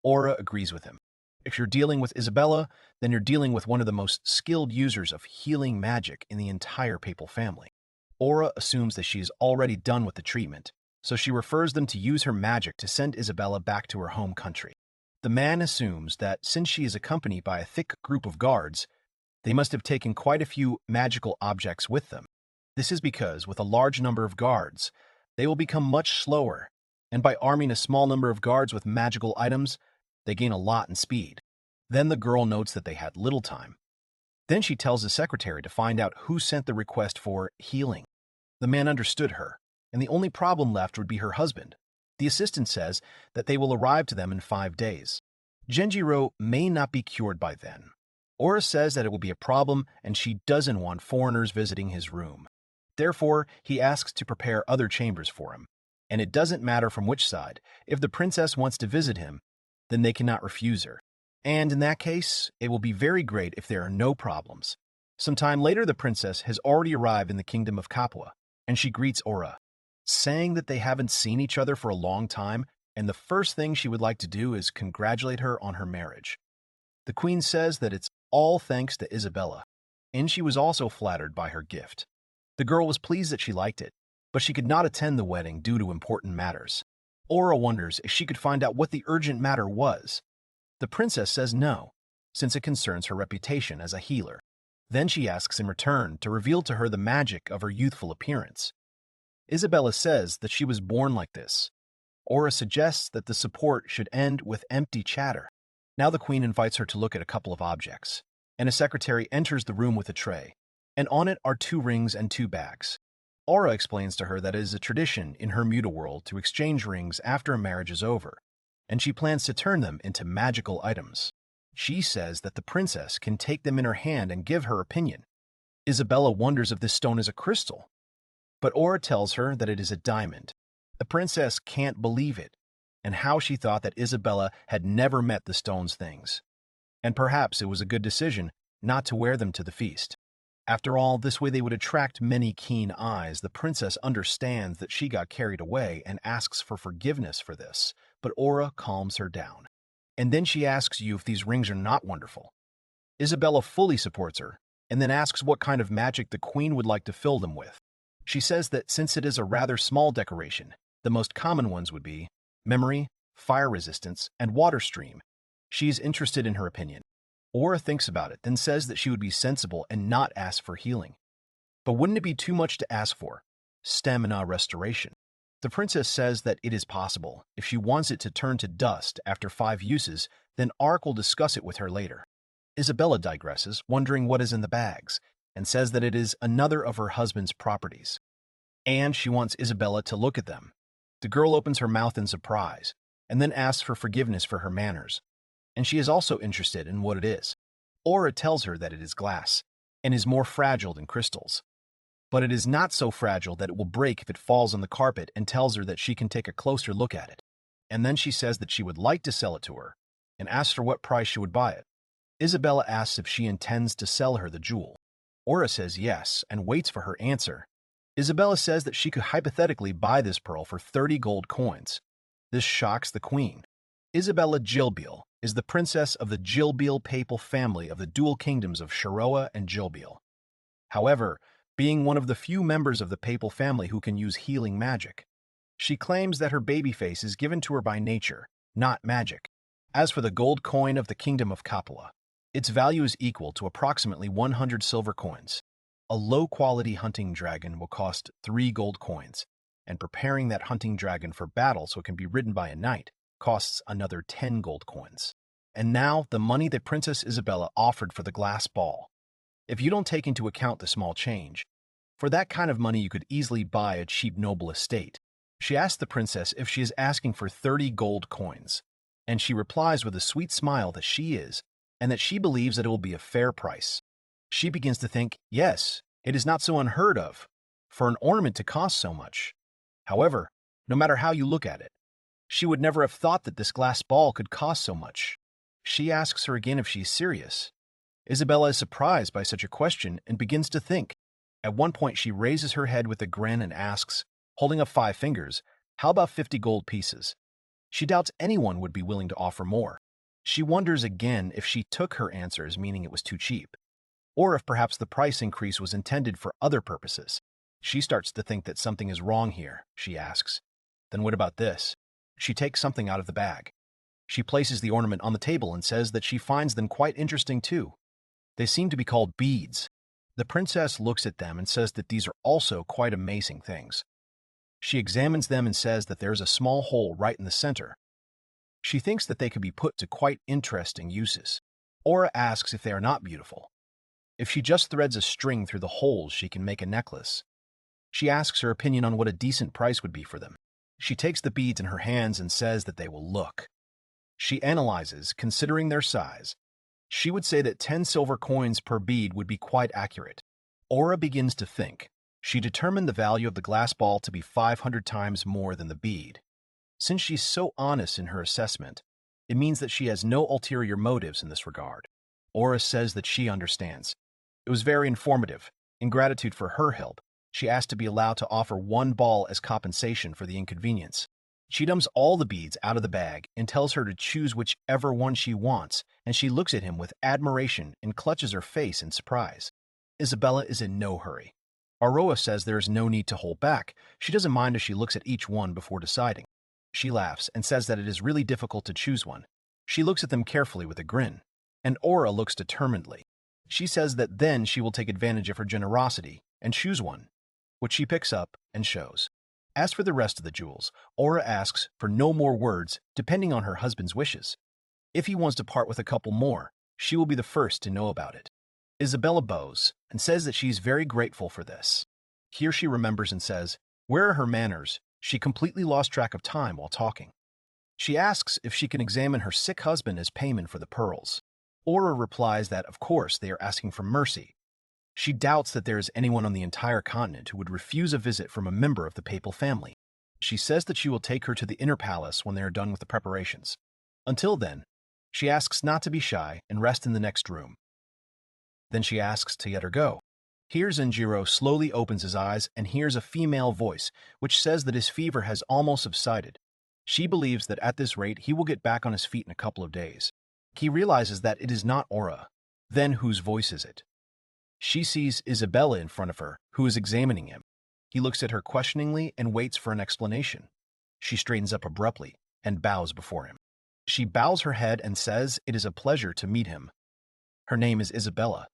Aura agrees with him. If you're dealing with Isabella, then you're dealing with one of the most skilled users of healing magic in the entire papal family. Aura assumes that she is already done with the treatment, so she refers them to use her magic to send Isabella back to her home country. The man assumes that since she is accompanied by a thick group of guards, they must have taken quite a few magical objects with them. This is because, with a large number of guards, they will become much slower, and by arming a small number of guards with magical items, they gain a lot in speed. Then the girl notes that they had little time. Then she tells the secretary to find out who sent the request for healing. The man understood her, and the only problem left would be her husband. The assistant says that they will arrive to them in 5 days. Zenjiro may not be cured by then. Aura says that it will be a problem, and she doesn't want foreigners visiting his room. Therefore, he asks to prepare other chambers for him. And it doesn't matter from which side. If the princess wants to visit him, then they cannot refuse her. And in that case, it will be very great if there are no problems. Sometime later, the princess has already arrived in the kingdom of Capua, and she greets Aura, saying that they haven't seen each other for a long time, and the first thing she would like to do is congratulate her on her marriage. The queen says that it's all thanks to Isabella, and she was also flattered by her gift. The girl was pleased that she liked it, but she could not attend the wedding due to important matters. Aura wonders if she could find out what the urgent matter was. The princess says no, since it concerns her reputation as a healer. Then she asks in return to reveal to her the magic of her youthful appearance. Isabella says that she was born like this. Aura suggests that the support should end with empty chatter. Now the queen invites her to look at a couple of objects, and a secretary enters the room with a tray, and on it are 2 rings and 2 bags. Aura explains to her that it is a tradition in her Muta world to exchange rings after a marriage is over, and she plans to turn them into magical items. She says that the princess can take them in her hand and give her opinion. Isabella wonders if this stone is a crystal, but Aura tells her that it is a diamond. The princess can't believe it, and how she thought that Isabella had never met the stone's things. And perhaps it was a good decision not to wear them to the feast. After all, this way they would attract many keen eyes. The princess understands that she got carried away and asks for forgiveness for this, but Aura calms her down. And then she asks you if these rings are not wonderful. Isabella fully supports her, and then asks what kind of magic the queen would like to fill them with. She says that since it is a rather small decoration, the most common ones would be memory, fire resistance, and water stream. She is interested in her opinion. Aura thinks about it, then says that she would be sensible and not ask for healing. But wouldn't it be too much to ask for? Stamina restoration. The princess says that it is possible. If she wants it to turn to dust after 5 uses, then Ark will discuss it with her later. Isabella digresses, wondering what is in the bags, and says that it is another of her husband's properties. And she wants Isabella to look at them. The girl opens her mouth in surprise, and then asks for forgiveness for her manners. And she is also interested in what it is. Aura tells her that it is glass, and is more fragile than crystals. But it is not so fragile that it will break if it falls on the carpet, and tells her that she can take a closer look at it. And then she says that she would like to sell it to her, and asks for what price she would buy it. Isabella asks if she intends to sell her the jewel. Aura says yes, and waits for her answer. Isabella says that she could hypothetically buy this pearl for 30 gold coins. This shocks the queen. Isabella Jilbil is the princess of the Jilbil papal family of the dual kingdoms of Sharoa and Jilbil. However, being one of the few members of the papal family who can use healing magic, she claims that her baby face is given to her by nature, not magic. As for the gold coin of the kingdom of Kapala, its value is equal to approximately 100 silver coins. A low-quality hunting dragon will cost 3 gold coins, and preparing that hunting dragon for battle so it can be ridden by a knight costs another 10 gold coins. And now, the money that Princess Isabella offered for the glass ball. If you don't take into account the small change, for that kind of money you could easily buy a cheap noble estate. She asks the princess if she is asking for 30 gold coins, and she replies with a sweet smile that she is, and that she believes that it will be a fair price. She begins to think, yes, it is not so unheard of for an ornament to cost so much. However, no matter how you look at it, she would never have thought that this glass ball could cost so much. She asks her again if she is serious. Isabella is surprised by such a question and begins to think. At one point, she raises her head with a grin and asks, holding up 5 fingers, how about 50 gold pieces? She doubts anyone would be willing to offer more. She wonders again if she took her answer as meaning it was too cheap, or if perhaps the price increase was intended for other purposes. She starts to think that something is wrong here, she asks. Then what about this? She takes something out of the bag. She places the ornament on the table and says that she finds them quite interesting too. They seem to be called beads. The princess looks at them and says that these are also quite amazing things. She examines them and says that there is a small hole right in the center. She thinks that they could be put to quite interesting uses. Aura asks if they are not beautiful. If she just threads a string through the holes, she can make a necklace. She asks her opinion on what a decent price would be for them. She takes the beads in her hands and says that they will look. She analyzes, considering their size. She would say that 10 silver coins per bead would be quite accurate. Aura begins to think. She determined the value of the glass ball to be 500 times more than the bead. Since she's so honest in her assessment, it means that she has no ulterior motives in this regard. Aura says that she understands. It was very informative. In gratitude for her help, she asked to be allowed to offer 1 ball as compensation for the inconvenience. She dumps all the beads out of the bag and tells her to choose whichever one she wants, and she looks at him with admiration and clutches her face in surprise. Isabella is in no hurry. Aroa says there is no need to hold back. She doesn't mind if she looks at each one before deciding. She laughs and says that it is really difficult to choose one. She looks at them carefully with a grin, and Aura looks determinedly. She says that then she will take advantage of her generosity and choose one, which she picks up and shows. As for the rest of the jewels, Aura asks for no more words depending on her husband's wishes. If he wants to part with a couple more, she will be the first to know about it. Isabella bows and says that she's very grateful for this. Here she remembers and says, where are her manners? She completely lost track of time while talking. She asks if she can examine her sick husband as payment for the pearls. Aura replies that, of course, they are asking for mercy. She doubts that there is anyone on the entire continent who would refuse a visit from a member of the papal family. She says that she will take her to the inner palace when they are done with the preparations. Until then, she asks not to be shy and rest in the next room. Then she asks to let her go. Here Zenjiro slowly opens his eyes and hears a female voice, which says that his fever has almost subsided. She believes that at this rate he will get back on his feet in a couple of days. He realizes that it is not Aura. Then whose voice is it? She sees Isabella in front of her, who is examining him. He looks at her questioningly and waits for an explanation. She straightens up abruptly and bows before him. She bows her head and says it is a pleasure to meet him. Her name is Isabella.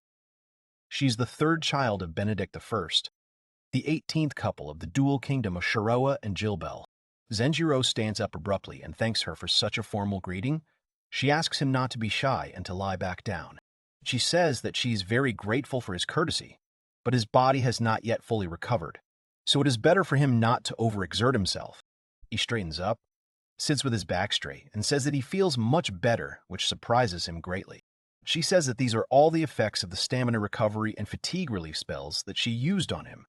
She's the third child of Benedict I, the 18th couple of the dual kingdom of Shiroa and Jilbel. Zenjiro stands up abruptly and thanks her for such a formal greeting. She asks him not to be shy and to lie back down. She says that she's very grateful for his courtesy, but his body has not yet fully recovered, so it is better for him not to overexert himself. He straightens up, sits with his back straight, and says that he feels much better, which surprises him greatly. She says that these are all the effects of the stamina recovery and fatigue relief spells that she used on him.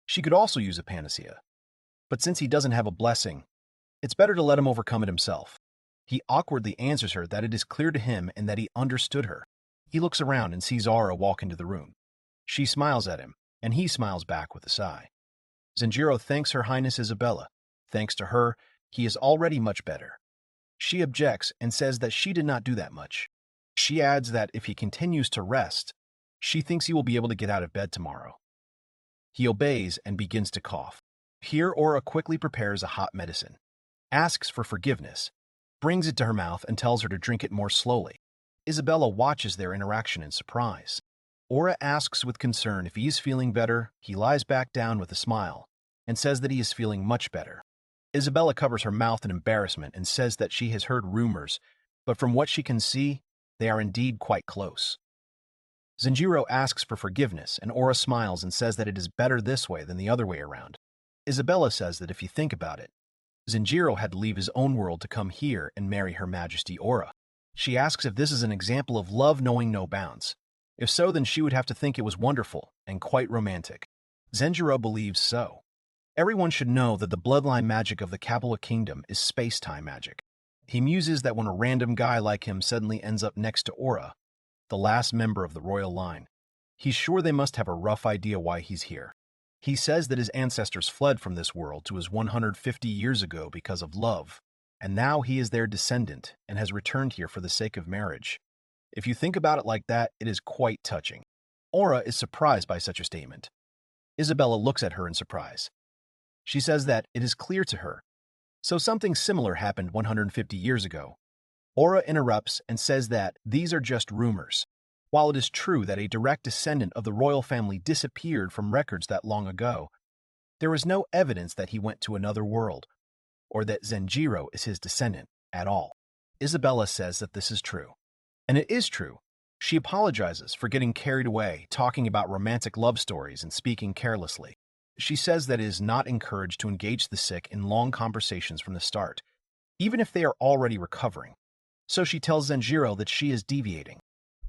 She could also use a panacea, but since he doesn't have a blessing, it's better to let him overcome it himself. He awkwardly answers her that it is clear to him and that he understood her. He looks around and sees Aura walk into the room. She smiles at him, and he smiles back with a sigh. Zenjiro thanks Her Highness Isabella. Thanks to her, he is already much better. She objects and says that she did not do that much. She adds that if he continues to rest, she thinks he will be able to get out of bed tomorrow. He obeys and begins to cough. Here Aura quickly prepares a hot medicine, asks for forgiveness, brings it to her mouth and tells her to drink it more slowly. Isabella watches their interaction in surprise. Aura asks with concern if he is feeling better. He lies back down with a smile and says that he is feeling much better. Isabella covers her mouth in embarrassment and says that she has heard rumors, but from what she can see, they are indeed quite close. Zenjiro asks for forgiveness, and Aura smiles and says that it is better this way than the other way around. Isabella says that if you think about it, Zenjiro had to leave his own world to come here and marry Her Majesty Aura. She asks if this is an example of love knowing no bounds. If so, then she would have to think it was wonderful and quite romantic. Zenjiro believes so. Everyone should know that the bloodline magic of the Capua Kingdom is space-time magic. He muses that when a random guy like him suddenly ends up next to Aura, the last member of the royal line, he's sure they must have a rough idea why he's here. He says that his ancestors fled from this world to his 150 years ago because of love, and now he is their descendant and has returned here for the sake of marriage. If you think about it like that, it is quite touching. Aura is surprised by such a statement. Isabella looks at her in surprise. She says that it is clear to her. So something similar happened 150 years ago. Aura interrupts and says that these are just rumors. While it is true that a direct descendant of the royal family disappeared from records that long ago, there is no evidence that he went to another world, or that Zenjiro is his descendant at all. Isabella says that this is true. And it is true. She apologizes for getting carried away, talking about romantic love stories and speaking carelessly. She says that it is not encouraged to engage the sick in long conversations from the start, even if they are already recovering. So she tells Zenjiro that she is deviating.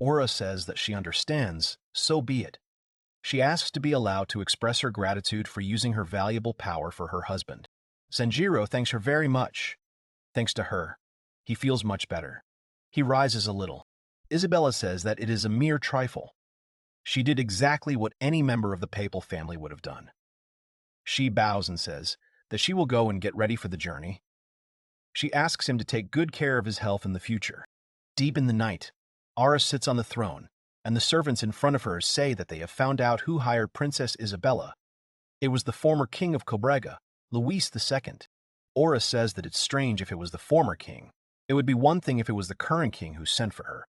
Aura says that she understands, so be it. She asks to be allowed to express her gratitude for using her valuable power for her husband. Zenjiro thanks her very much. Thanks to her, he feels much better. He rises a little. Isabella says that it is a mere trifle. She did exactly what any member of the papal family would have done. She bows and says that she will go and get ready for the journey. She asks him to take good care of his health in the future. Deep in the night, Aura sits on the throne, and the servants in front of her say that they have found out who hired Princess Isabella. It was the former king of Cobrega, Luis II. Aura says that it's strange if it was the former king. It would be one thing if it was the current king who sent for her.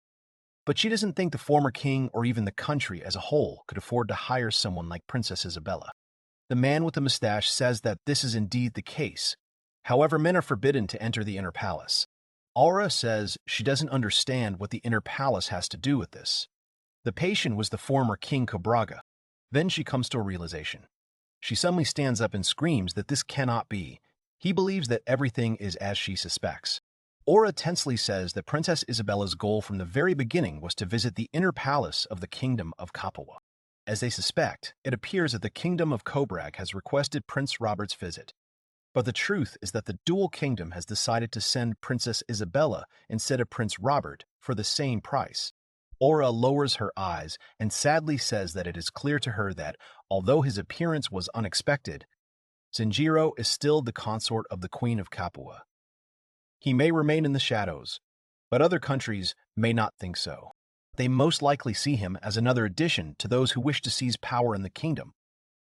But she doesn't think the former king or even the country as a whole could afford to hire someone like Princess Isabella. The man with the mustache says that this is indeed the case. However, men are forbidden to enter the inner palace. Aura says she doesn't understand what the inner palace has to do with this. The patient was the former King Cobraga. Then she comes to a realization. She suddenly stands up and screams that this cannot be. He believes that everything is as she suspects. Aura tensely says that Princess Isabella's goal from the very beginning was to visit the inner palace of the Kingdom of Capua. As they suspect, it appears that the Kingdom of Cobrag has requested Prince Robert's visit. But the truth is that the dual kingdom has decided to send Princess Isabella instead of Prince Robert for the same price. Aura lowers her eyes and sadly says that it is clear to her that, although his appearance was unexpected, Zenjiro is still the consort of the Queen of Capua. He may remain in the shadows, but other countries may not think so. They most likely see him as another addition to those who wish to seize power in the kingdom,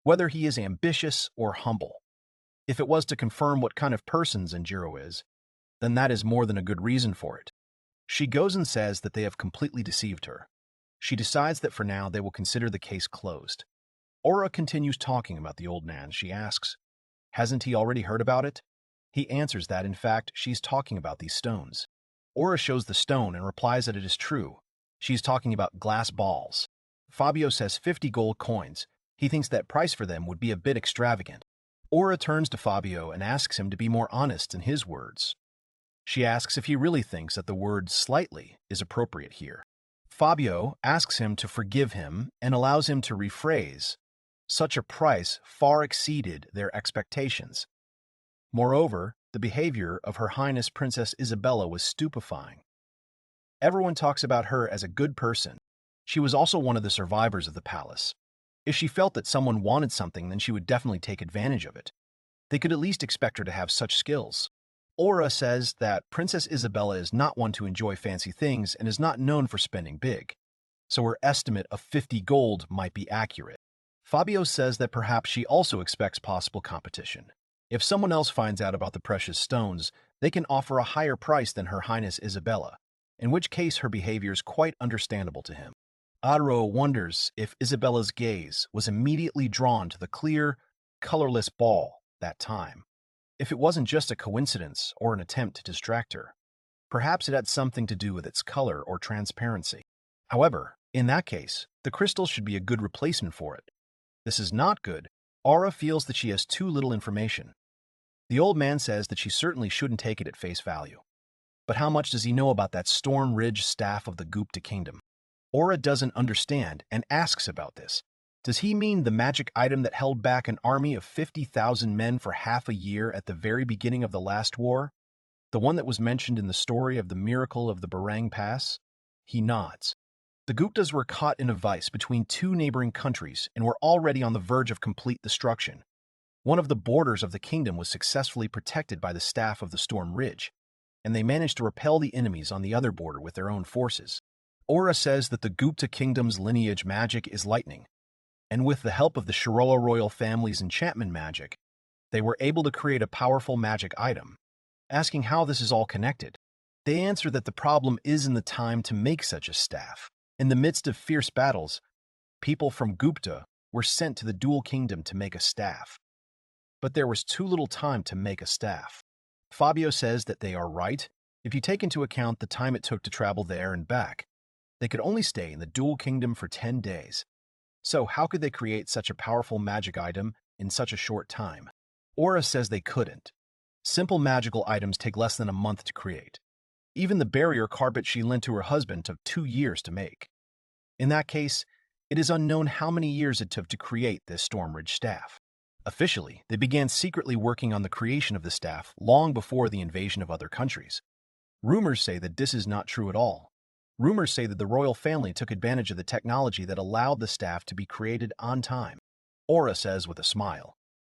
whether he is ambitious or humble. If it was to confirm what kind of person Zenjiro is, then that is more than a good reason for it. She goes and says that they have completely deceived her. She decides that for now they will consider the case closed. Aura continues talking about the old man. She asks, hasn't he already heard about it? He answers that, in fact, she's talking about these stones. Aura shows the stone and replies that it is true. She's talking about glass balls. Fabio says 50 gold coins. He thinks that price for them would be a bit extravagant. Aura turns to Fabio and asks him to be more honest in his words. She asks if he really thinks that the word slightly is appropriate here. Fabio asks him to forgive him and allows him to rephrase, such a price far exceeded their expectations. Moreover, the behavior of Her Highness Princess Isabella was stupefying. Everyone talks about her as a good person. She was also one of the survivors of the palace. If she felt that someone wanted something, then she would definitely take advantage of it. They could at least expect her to have such skills. Aura says that Princess Isabella is not one to enjoy fancy things and is not known for spending big, so her estimate of 50 gold might be accurate. Fabio says that perhaps she also expects possible competition. If someone else finds out about the precious stones, they can offer a higher price than Her Highness Isabella, in which case her behavior is quite understandable to him. Adro wonders if Isabella's gaze was immediately drawn to the clear, colorless ball that time. If it wasn't just a coincidence or an attempt to distract her, perhaps it had something to do with its color or transparency. However, in that case, the crystal should be a good replacement for it. This is not good. Aura feels that she has too little information. The old man says that she certainly shouldn't take it at face value. But how much does he know about that Storm Ridge staff of the Gupta Kingdom? Aura doesn't understand and asks about this. Does he mean the magic item that held back an army of 50,000 men for half a year at the very beginning of the last war? The one that was mentioned in the story of the miracle of the Barang Pass? He nods. The Guptas were caught in a vice between two neighboring countries and were already on the verge of complete destruction. One of the borders of the kingdom was successfully protected by the staff of the Storm Ridge, and they managed to repel the enemies on the other border with their own forces. Aura says that the Gupta Kingdom's lineage magic is lightning, and with the help of the Shirola royal family's enchantment magic, they were able to create a powerful magic item. Asking how this is all connected, they answer that the problem is in the time to make such a staff. In the midst of fierce battles, people from Gupta were sent to the Dual Kingdom to make a staff. But there was too little time to make a staff. Fabio says that they are right if you take into account the time it took to travel there and back. They could only stay in the Dual Kingdom for 10 days. So how could they create such a powerful magic item in such a short time? Aura says they couldn't. Simple magical items take less than a month to create. Even the barrier carpet she lent to her husband took 2 years to make. In that case, it is unknown how many years it took to create this Stormridge staff. Officially, they began secretly working on the creation of the staff long before the invasion of other countries. Rumors say that this is not true at all. Rumors say that the royal family took advantage of the technology that allowed the staff to be created on time. Aura says with a smile.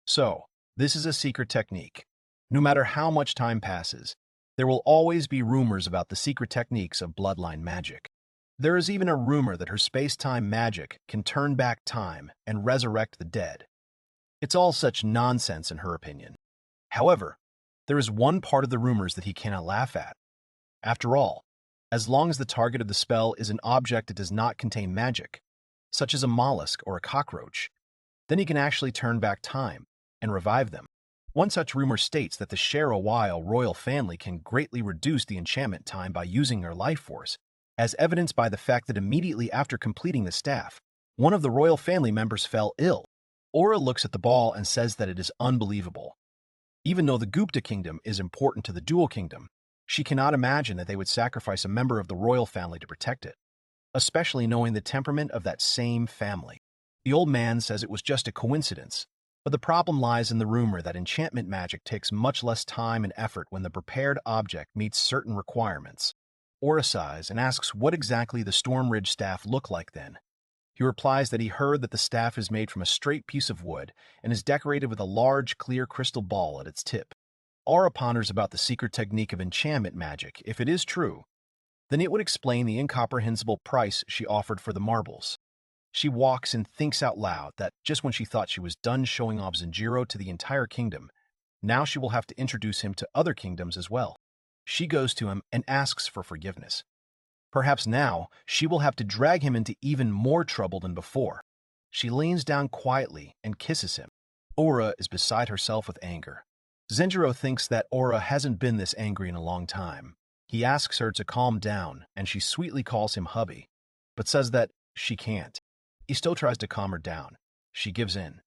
So, this is a secret technique. No matter how much time passes, there will always be rumors about the secret techniques of bloodline magic. There is even a rumor that her space-time magic can turn back time and resurrect the dead. It's all such nonsense in her opinion. However, there is one part of the rumors that he cannot laugh at. After all, as long as the target of the spell is an object that does not contain magic, such as a mollusk or a cockroach, then he can actually turn back time and revive them. One such rumor states that the Sharawile royal family can greatly reduce the enchantment time by using their life force, as evidenced by the fact that immediately after completing the staff, one of the royal family members fell ill. Aura looks at the ball and says that it is unbelievable. Even though the Gupta Kingdom is important to the Dual Kingdom, she cannot imagine that they would sacrifice a member of the royal family to protect it, especially knowing the temperament of that same family. The old man says it was just a coincidence, but the problem lies in the rumor that enchantment magic takes much less time and effort when the prepared object meets certain requirements. Aura sighs and asks what exactly the Stormridge staff look like then. He replies that he heard that the staff is made from a straight piece of wood and is decorated with a large, clear crystal ball at its tip. Aura ponders about the secret technique of enchantment magic. If it is true, then it would explain the incomprehensible price she offered for the marbles. She walks and thinks out loud that just when she thought she was done showing off Zenjiro to the entire kingdom, now she will have to introduce him to other kingdoms as well. She goes to him and asks for forgiveness. Perhaps now she will have to drag him into even more trouble than before. She leans down quietly and kisses him. Aura is beside herself with anger. Zenjiro thinks that Aura hasn't been this angry in a long time. He asks her to calm down, and she sweetly calls him hubby, but says that she can't. He still tries to calm her down. She gives in.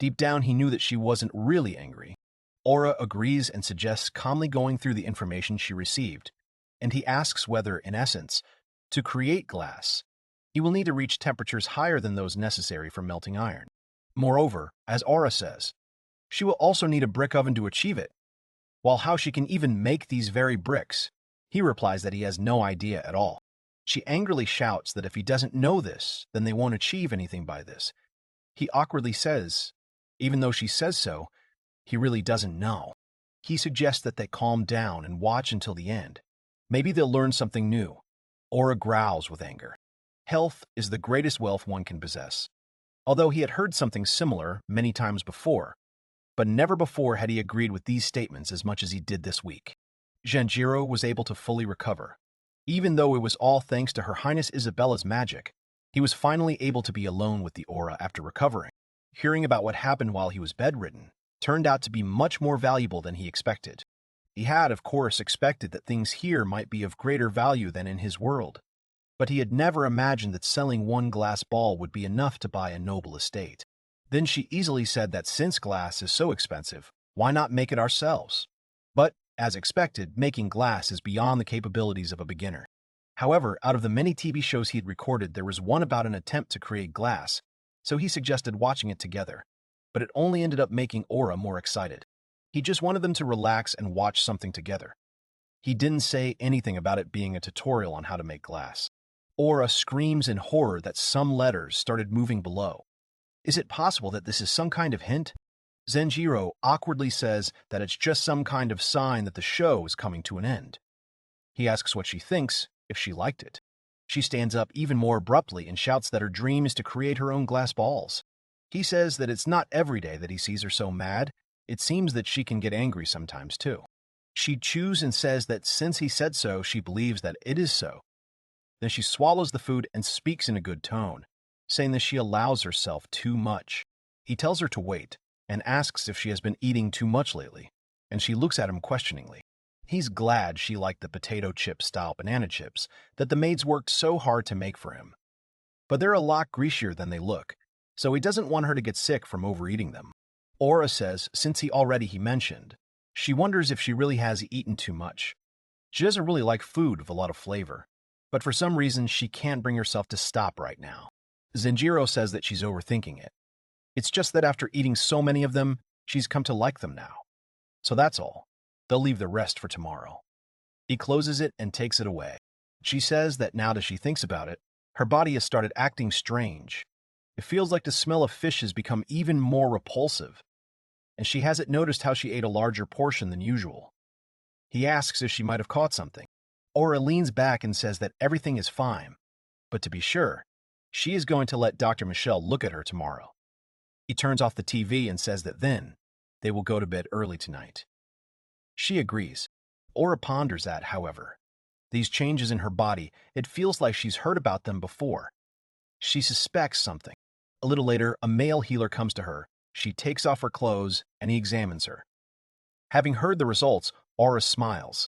Deep down, he knew that she wasn't really angry. Aura agrees and suggests calmly going through the information she received, and he asks whether, in essence, to create glass, he will need to reach temperatures higher than those necessary for melting iron. Moreover, as Aura says, she will also need a brick oven to achieve it. While how she can even make these very bricks, he replies that he has no idea at all. She angrily shouts that if he doesn't know this, then they won't achieve anything by this. He awkwardly says, even though she says so, he really doesn't know. He suggests that they calm down and watch until the end. Maybe they'll learn something new. Aura growls with anger. Health is the greatest wealth one can possess. Although he had heard something similar many times before, but never before had he agreed with these statements as much as he did this week. Zenjiro was able to fully recover. Even though it was all thanks to Her Highness Isabella's magic, he was finally able to be alone with the Aura after recovering. Hearing about what happened while he was bedridden turned out to be much more valuable than he expected. He had, of course, expected that things here might be of greater value than in his world, but he had never imagined that selling one glass ball would be enough to buy a noble estate. Then she easily said that since glass is so expensive, why not make it ourselves? But, as expected, making glass is beyond the capabilities of a beginner. However, out of the many TV shows he'd recorded, there was one about an attempt to create glass, so he suggested watching it together, but it only ended up making Aura more excited. He just wanted them to relax and watch something together. He didn't say anything about it being a tutorial on how to make glass. Aura screams in horror that some letters started moving below. Is it possible that this is some kind of hint? Zenjiro awkwardly says that it's just some kind of sign that the show is coming to an end. He asks what she thinks, if she liked it. She stands up even more abruptly and shouts that her dream is to create her own glass balls. He says that it's not every day that he sees her so mad. It seems that she can get angry sometimes too. She chews and says that since he said so, she believes that it is so. Then she swallows the food and speaks in a good tone, saying that she allows herself too much. He tells her to wait and asks if she has been eating too much lately, and she looks at him questioningly. He's glad she liked the potato chip-style banana chips that the maids worked so hard to make for him. But they're a lot greasier than they look, so he doesn't want her to get sick from overeating them. Aura says since he mentioned, she wonders if she really has eaten too much. She doesn't really like food with a lot of flavor, but for some reason she can't bring herself to stop right now. Zenjiro says that she's overthinking it. It's just that after eating so many of them, she's come to like them now. So that's all. They'll leave the rest for tomorrow. He closes it and takes it away. She says that now that she thinks about it, her body has started acting strange. It feels like the smell of fish has become even more repulsive, and she hasn't noticed how she ate a larger portion than usual. He asks if she might have caught something. Aura leans back and says that everything is fine, but to be sure, she is going to let Dr. Michelle look at her tomorrow. He turns off the TV and says that then they will go to bed early tonight. She agrees. Aura ponders that, however. These changes in her body, it feels like she's heard about them before. She suspects something. A little later, a male healer comes to her. She takes off her clothes, and he examines her. Having heard the results, Aura smiles.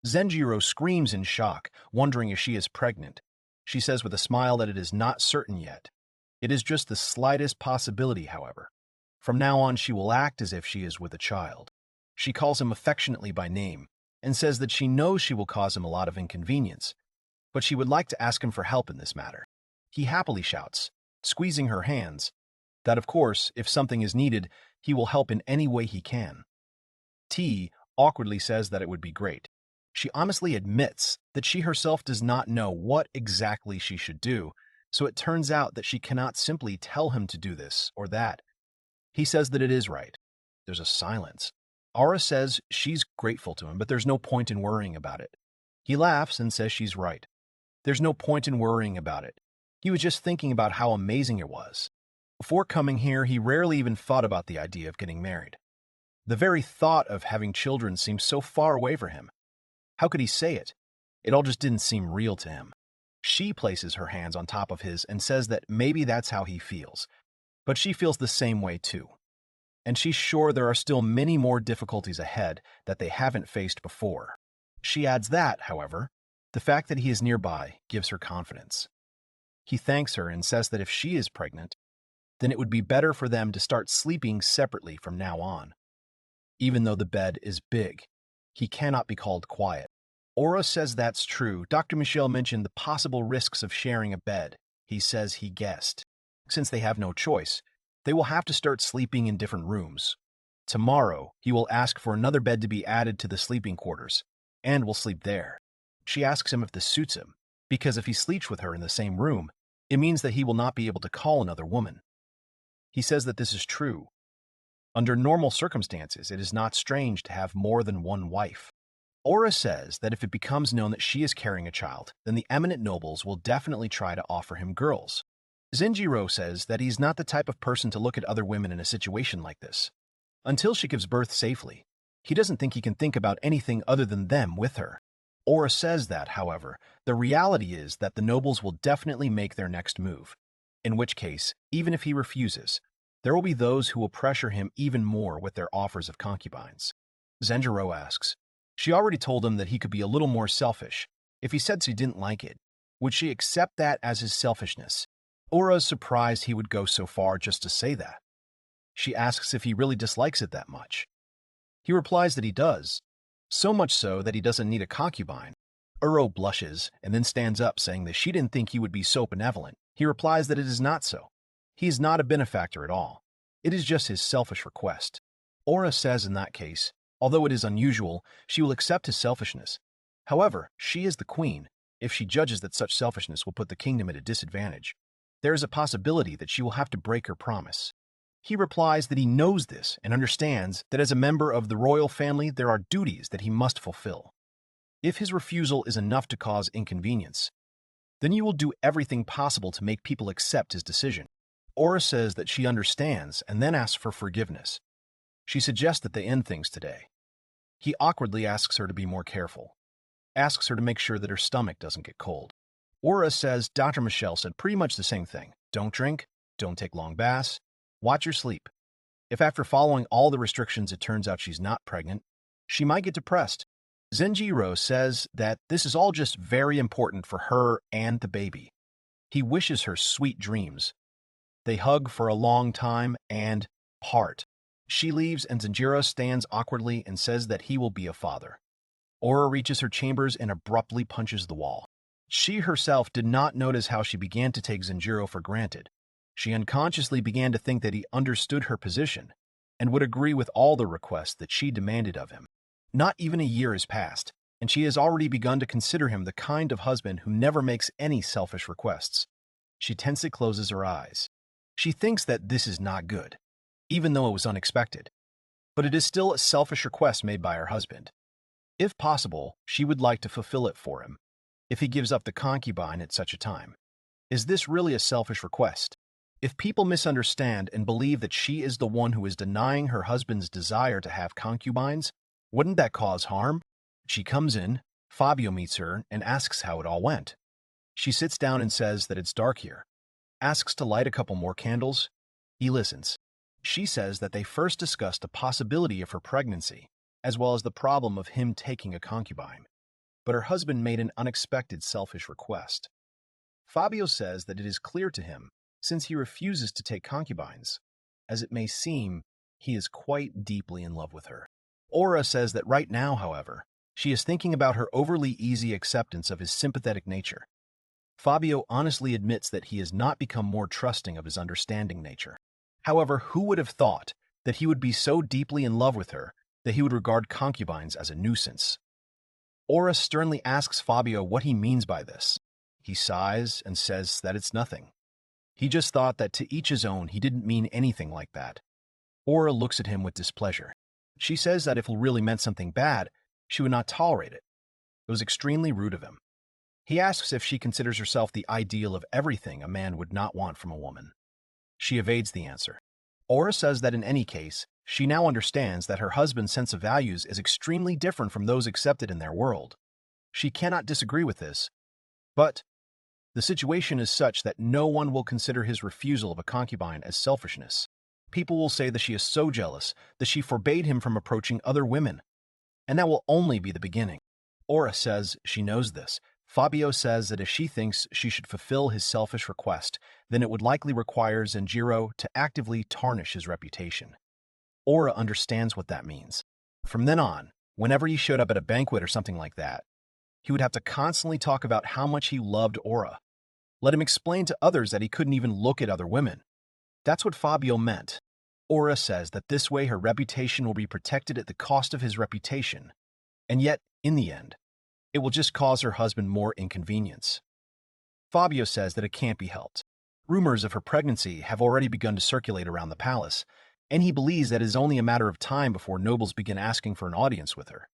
Zenjiro screams in shock, wondering if she is pregnant. She says with a smile that it is not certain yet. It is just the slightest possibility, however. From now on, she will act as if she is with a child. She calls him affectionately by name and says that she knows she will cause him a lot of inconvenience, but she would like to ask him for help in this matter. He happily shouts, squeezing her hands, that of course, if something is needed, he will help in any way he can. T awkwardly says that it would be great. She honestly admits that she herself does not know what exactly she should do, so it turns out that she cannot simply tell him to do this or that. He says that it is right. There's a silence. Aura says she's grateful to him, but there's no point in worrying about it. He laughs and says she's right. There's no point in worrying about it. He was just thinking about how amazing it was. Before coming here, he rarely even thought about the idea of getting married. The very thought of having children seemed so far away for him. How could he say it? It all just didn't seem real to him. She places her hands on top of his and says that maybe that's how he feels. But she feels the same way too. And she's sure there are still many more difficulties ahead that they haven't faced before. She adds that, however, the fact that he is nearby gives her confidence. He thanks her and says that if she is pregnant, then it would be better for them to start sleeping separately from now on. Even though the bed is big, he cannot be called quiet. Aura says that's true. Dr. Michel mentioned the possible risks of sharing a bed. He says he guessed. Since they have no choice, they will have to start sleeping in different rooms. Tomorrow, he will ask for another bed to be added to the sleeping quarters, and will sleep there. She asks him if this suits him, because if he sleeps with her in the same room, it means that he will not be able to call another woman. He says that this is true. Under normal circumstances, it is not strange to have more than one wife. Aura says that if it becomes known that she is carrying a child, then the eminent nobles will definitely try to offer him girls. Zenjiro says that he's not the type of person to look at other women in a situation like this. Until she gives birth safely, he doesn't think he can think about anything other than them with her. Aura says that, however, the reality is that the nobles will definitely make their next move, in which case, even if he refuses, there will be those who will pressure him even more with their offers of concubines. Zenjiro asks, she already told him that he could be a little more selfish. If he said she didn't like it, would she accept that as his selfishness? Aura is surprised he would go so far just to say that. She asks if he really dislikes it that much. He replies that he does, so much so that he doesn't need a concubine. Uro blushes and then stands up, saying that she didn't think he would be so benevolent. He replies that it is not so. He is not a benefactor at all. It is just his selfish request. Aura says in that case, although it is unusual, she will accept his selfishness. However, she is the queen. If she judges that such selfishness will put the kingdom at a disadvantage, there is a possibility that she will have to break her promise. He replies that he knows this and understands that as a member of the royal family, there are duties that he must fulfill. If his refusal is enough to cause inconvenience, then you will do everything possible to make people accept his decision. Aura says that she understands and then asks for forgiveness. She suggests that they end things today. He awkwardly asks her to be more careful, asks her to make sure that her stomach doesn't get cold. Aura says Dr. Michel said pretty much the same thing. Don't drink, don't take long baths, watch your sleep. If after following all the restrictions it turns out she's not pregnant, she might get depressed. Zenjiro says that this is all just very important for her and the baby. He wishes her sweet dreams. They hug for a long time and part. She leaves and Zenjiro stands awkwardly and says that he will be a father. Aura reaches her chambers and abruptly punches the wall. She herself did not notice how she began to take Zenjiro for granted. She unconsciously began to think that he understood her position and would agree with all the requests that she demanded of him. Not even a year has passed, and she has already begun to consider him the kind of husband who never makes any selfish requests. She tensely closes her eyes. She thinks that this is not good, even though it was unexpected. But it is still a selfish request made by her husband. If possible, she would like to fulfill it for him, if he gives up the concubine at such a time. Is this really a selfish request? If people misunderstand and believe that she is the one who is denying her husband's desire to have concubines, wouldn't that cause harm? She comes in, Fabio meets her and asks how it all went. She sits down and says that it's dark here, asks to light a couple more candles. He listens. She says that they first discussed the possibility of her pregnancy, as well as the problem of him taking a concubine. But her husband made an unexpected selfish request. Fabio says that it is clear to him, since he refuses to take concubines, as it may seem, he is quite deeply in love with her. Aura says that right now, however, she is thinking about her overly easy acceptance of his sympathetic nature. Fabio honestly admits that he has not become more trusting of his understanding nature. However, who would have thought that he would be so deeply in love with her that he would regard concubines as a nuisance? Aura sternly asks Fabio what he means by this. He sighs and says that it's nothing. He just thought that to each his own, he didn't mean anything like that. Aura looks at him with displeasure. She says that if it really meant something bad, she would not tolerate it. It was extremely rude of him. He asks if she considers herself the ideal of everything a man would not want from a woman. She evades the answer. Aura says that in any case, she now understands that her husband's sense of values is extremely different from those accepted in their world. She cannot disagree with this, but the situation is such that no one will consider his refusal of a concubine as selfishness. People will say that she is so jealous that she forbade him from approaching other women, and that will only be the beginning. Aura says she knows this. Fabio says that if she thinks she should fulfill his selfish request, then it would likely require Zenjiro to actively tarnish his reputation. Aura understands what that means. From then on, whenever he showed up at a banquet or something like that, he would have to constantly talk about how much he loved Aura. Let him explain to others that he couldn't even look at other women. That's what Fabio meant. Aura says that this way her reputation will be protected at the cost of his reputation, and yet, in the end, it will just cause her husband more inconvenience. Fabio says that it can't be helped. Rumors of her pregnancy have already begun to circulate around the palace, and he believes that it is only a matter of time before nobles begin asking for an audience with her.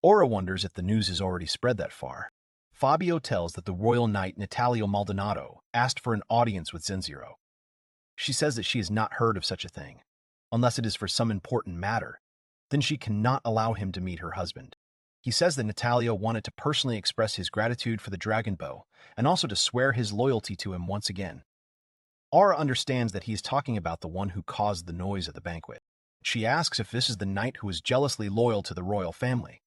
Aura wonders if the news has already spread that far. Fabio tells that the royal knight Natalio Maldonado asked for an audience with Zenjiro. She says that she has not heard of such a thing. Unless it is for some important matter, then she cannot allow him to meet her husband. He says that Natalio wanted to personally express his gratitude for the dragon bow and also to swear his loyalty to him once again. Aura understands that he is talking about the one who caused the noise at the banquet. She asks if this is the knight who is jealously loyal to the royal family.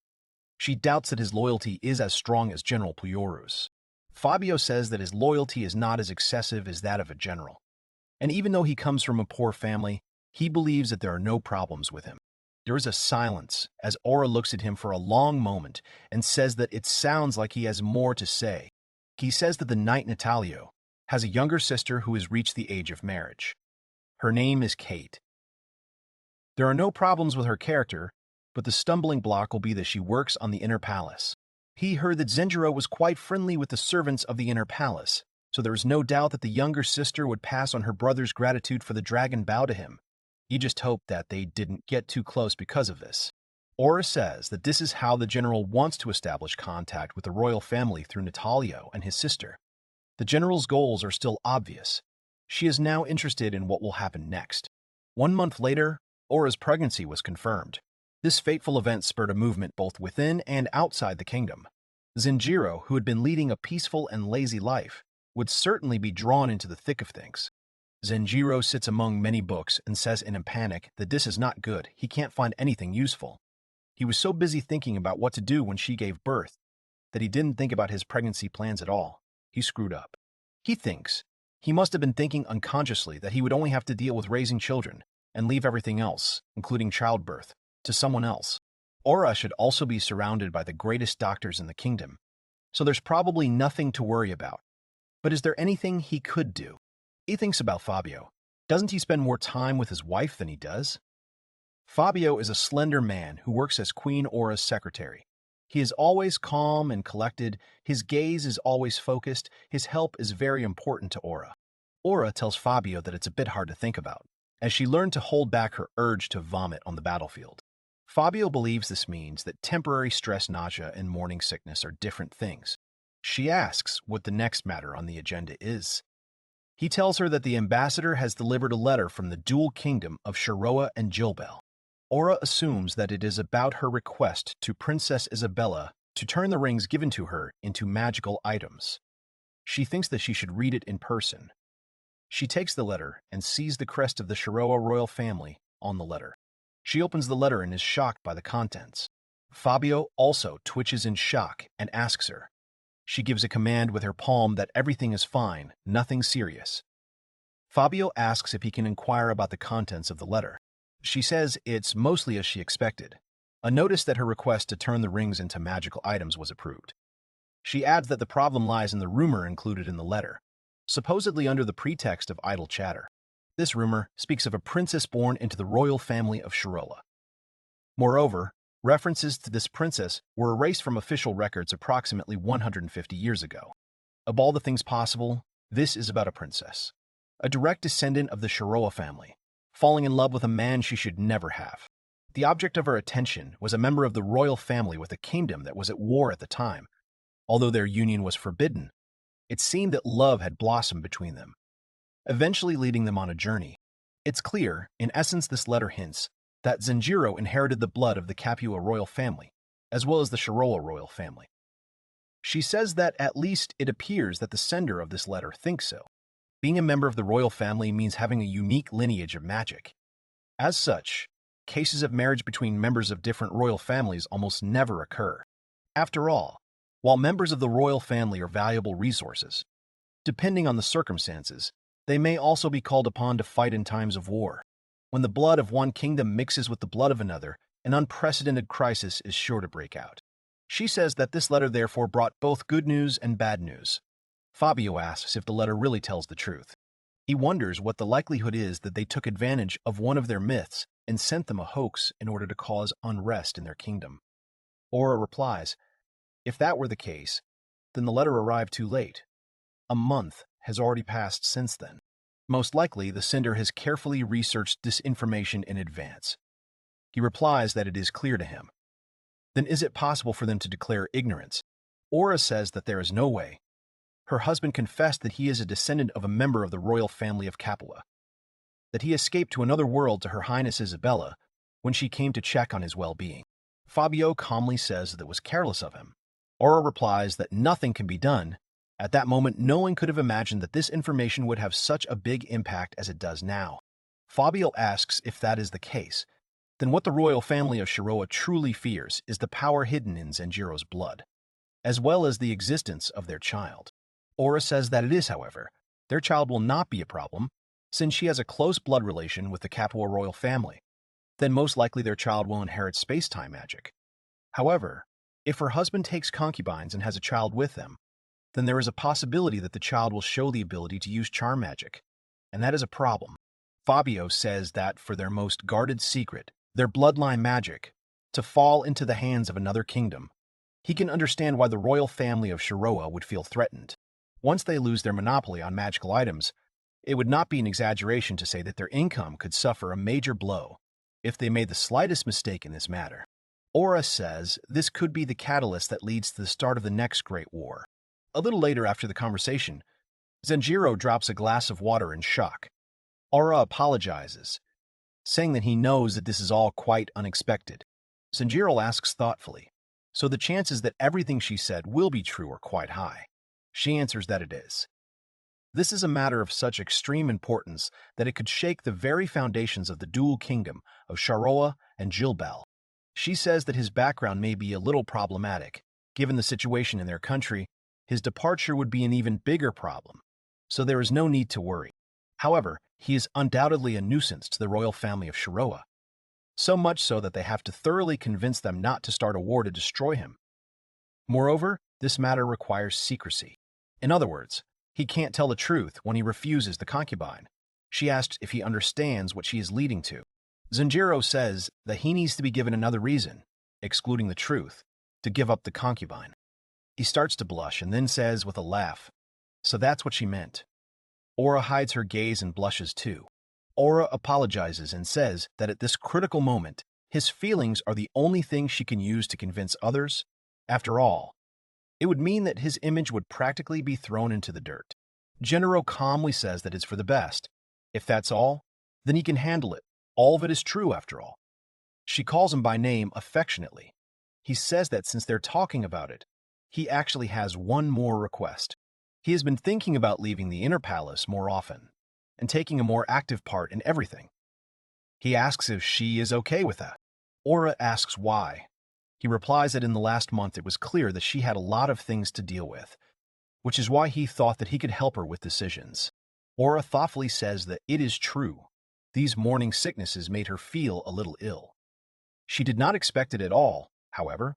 She doubts that his loyalty is as strong as General Puyoru's. Fabio says that his loyalty is not as excessive as that of a general. And even though he comes from a poor family, he believes that there are no problems with him. There is a silence as Aura looks at him for a long moment and says that it sounds like he has more to say. He says that the knight Natalio has a younger sister who has reached the age of marriage. Her name is Kate. There are no problems with her character, but the stumbling block will be that she works on the inner palace. He heard that Zenjiro was quite friendly with the servants of the inner palace, so there is no doubt that the younger sister would pass on her brother's gratitude for the dragon bow to him. He just hoped that they didn't get too close because of this. Aura says that this is how the general wants to establish contact with the royal family through Natalio and his sister. The general's goals are still obvious. She is now interested in what will happen next. 1 month later, Aura's pregnancy was confirmed. This fateful event spurred a movement both within and outside the kingdom. Zenjiro, who had been leading a peaceful and lazy life, would certainly be drawn into the thick of things. Zenjiro sits among many books and says in a panic that this is not good. He can't find anything useful. He was so busy thinking about what to do when she gave birth that he didn't think about his pregnancy plans at all. He screwed up. He thinks he must have been thinking unconsciously that he would only have to deal with raising children and leave everything else, including childbirth, to someone else. Aura should also be surrounded by the greatest doctors in the kingdom, so there's probably nothing to worry about. But is there anything he could do? He thinks about Fabio. Doesn't he spend more time with his wife than he does? Fabio is a slender man who works as Queen Aura's secretary. He is always calm and collected, his gaze is always focused, his help is very important to Aura. Aura tells Fabio that it's a bit hard to think about, as she learned to hold back her urge to vomit on the battlefield. Fabio believes this means that temporary stress, nausea, and morning sickness are different things. She asks what the next matter on the agenda is. He tells her that the ambassador has delivered a letter from the dual kingdom of Shiroa and Jilbel. Aura assumes that it is about her request to Princess Isabella to turn the rings given to her into magical items. She thinks that she should read it in person. She takes the letter and sees the crest of the Shiroa royal family on the letter. She opens the letter and is shocked by the contents. Fabio also twitches in shock and asks her. She gives a command with her palm that everything is fine, nothing serious. Fabio asks if he can inquire about the contents of the letter. She says it's mostly as she expected. A notice that her request to turn the rings into magical items was approved. She adds that the problem lies in the rumor included in the letter, supposedly under the pretext of idle chatter. This rumor speaks of a princess born into the royal family of Shiroa. Moreover, references to this princess were erased from official records approximately 150 years ago. Of all the things possible, this is about a princess, a direct descendant of the Shiroa family, falling in love with a man she should never have. The object of her attention was a member of the royal family with a kingdom that was at war at the time. Although their union was forbidden, it seemed that love had blossomed between them, eventually leading them on a journey. It's clear, in essence this letter hints, that Zenjiro inherited the blood of the Capua royal family, as well as the Shiroa royal family. She says that at least it appears that the sender of this letter thinks so. Being a member of the royal family means having a unique lineage of magic. As such, cases of marriage between members of different royal families almost never occur. After all, while members of the royal family are valuable resources, depending on the circumstances, they may also be called upon to fight in times of war. When the blood of one kingdom mixes with the blood of another, an unprecedented crisis is sure to break out. She says that this letter therefore brought both good news and bad news. Fabio asks if the letter really tells the truth. He wonders what the likelihood is that they took advantage of one of their myths and sent them a hoax in order to cause unrest in their kingdom. Aura replies, if that were the case, then the letter arrived too late. A month has already passed since then. Most likely, the sender has carefully researched this information in advance. He replies that it is clear to him. Then is it possible for them to declare ignorance? Aura says that there is no way. Her husband confessed that he is a descendant of a member of the royal family of Capua, that he escaped to another world to Her Highness Isabella when she came to check on his well-being. Fabio calmly says that it was careless of him. Aura replies that nothing can be done. At that moment, no one could have imagined that this information would have such a big impact as it does now. Fabio asks if that is the case, then what the royal family of Shiroa truly fears is the power hidden in Zenjiro's blood, as well as the existence of their child. Aura says that it is, however, their child will not be a problem, since she has a close blood relation with the Capua royal family. Then most likely their child will inherit space-time magic. However, if her husband takes concubines and has a child with them, then there is a possibility that the child will show the ability to use charm magic, and that is a problem. Fabio says that for their most guarded secret, their bloodline magic, to fall into the hands of another kingdom, he can understand why the royal family of Shiroa would feel threatened. Once they lose their monopoly on magical items, it would not be an exaggeration to say that their income could suffer a major blow if they made the slightest mistake in this matter. Aura says this could be the catalyst that leads to the start of the next great war. A little later after the conversation, Zenjiro drops a glass of water in shock. Aura apologizes, saying that he knows that this is all quite unexpected. Zenjiro asks thoughtfully, so the chances that everything she said will be true are quite high. She answers that it is. This is a matter of such extreme importance that it could shake the very foundations of the dual kingdom of Shiroa and Jilbal. She says that his background may be a little problematic. Given the situation in their country, his departure would be an even bigger problem, so there is no need to worry. However, he is undoubtedly a nuisance to the royal family of Shiroa, so much so that they have to thoroughly convince them not to start a war to destroy him. Moreover, this matter requires secrecy. In other words, he can't tell the truth when he refuses the concubine. She asks if he understands what she is leading to. Zenjiro says that he needs to be given another reason, excluding the truth, to give up the concubine. He starts to blush and then says with a laugh, so that's what she meant. Aura hides her gaze and blushes too. Aura apologizes and says that at this critical moment, his feelings are the only thing she can use to convince others. After all, it would mean that his image would practically be thrown into the dirt. Genero calmly says that it's for the best. If that's all, then he can handle it. All of it is true, after all. She calls him by name affectionately. He says that since they're talking about it, he actually has one more request. He has been thinking about leaving the inner palace more often and taking a more active part in everything. He asks if she is okay with that. Aura asks why. He replies that in the last month it was clear that she had a lot of things to deal with, which is why he thought that he could help her with decisions. Aura thoughtfully says that it is true. These morning sicknesses made her feel a little ill. She did not expect it at all, however.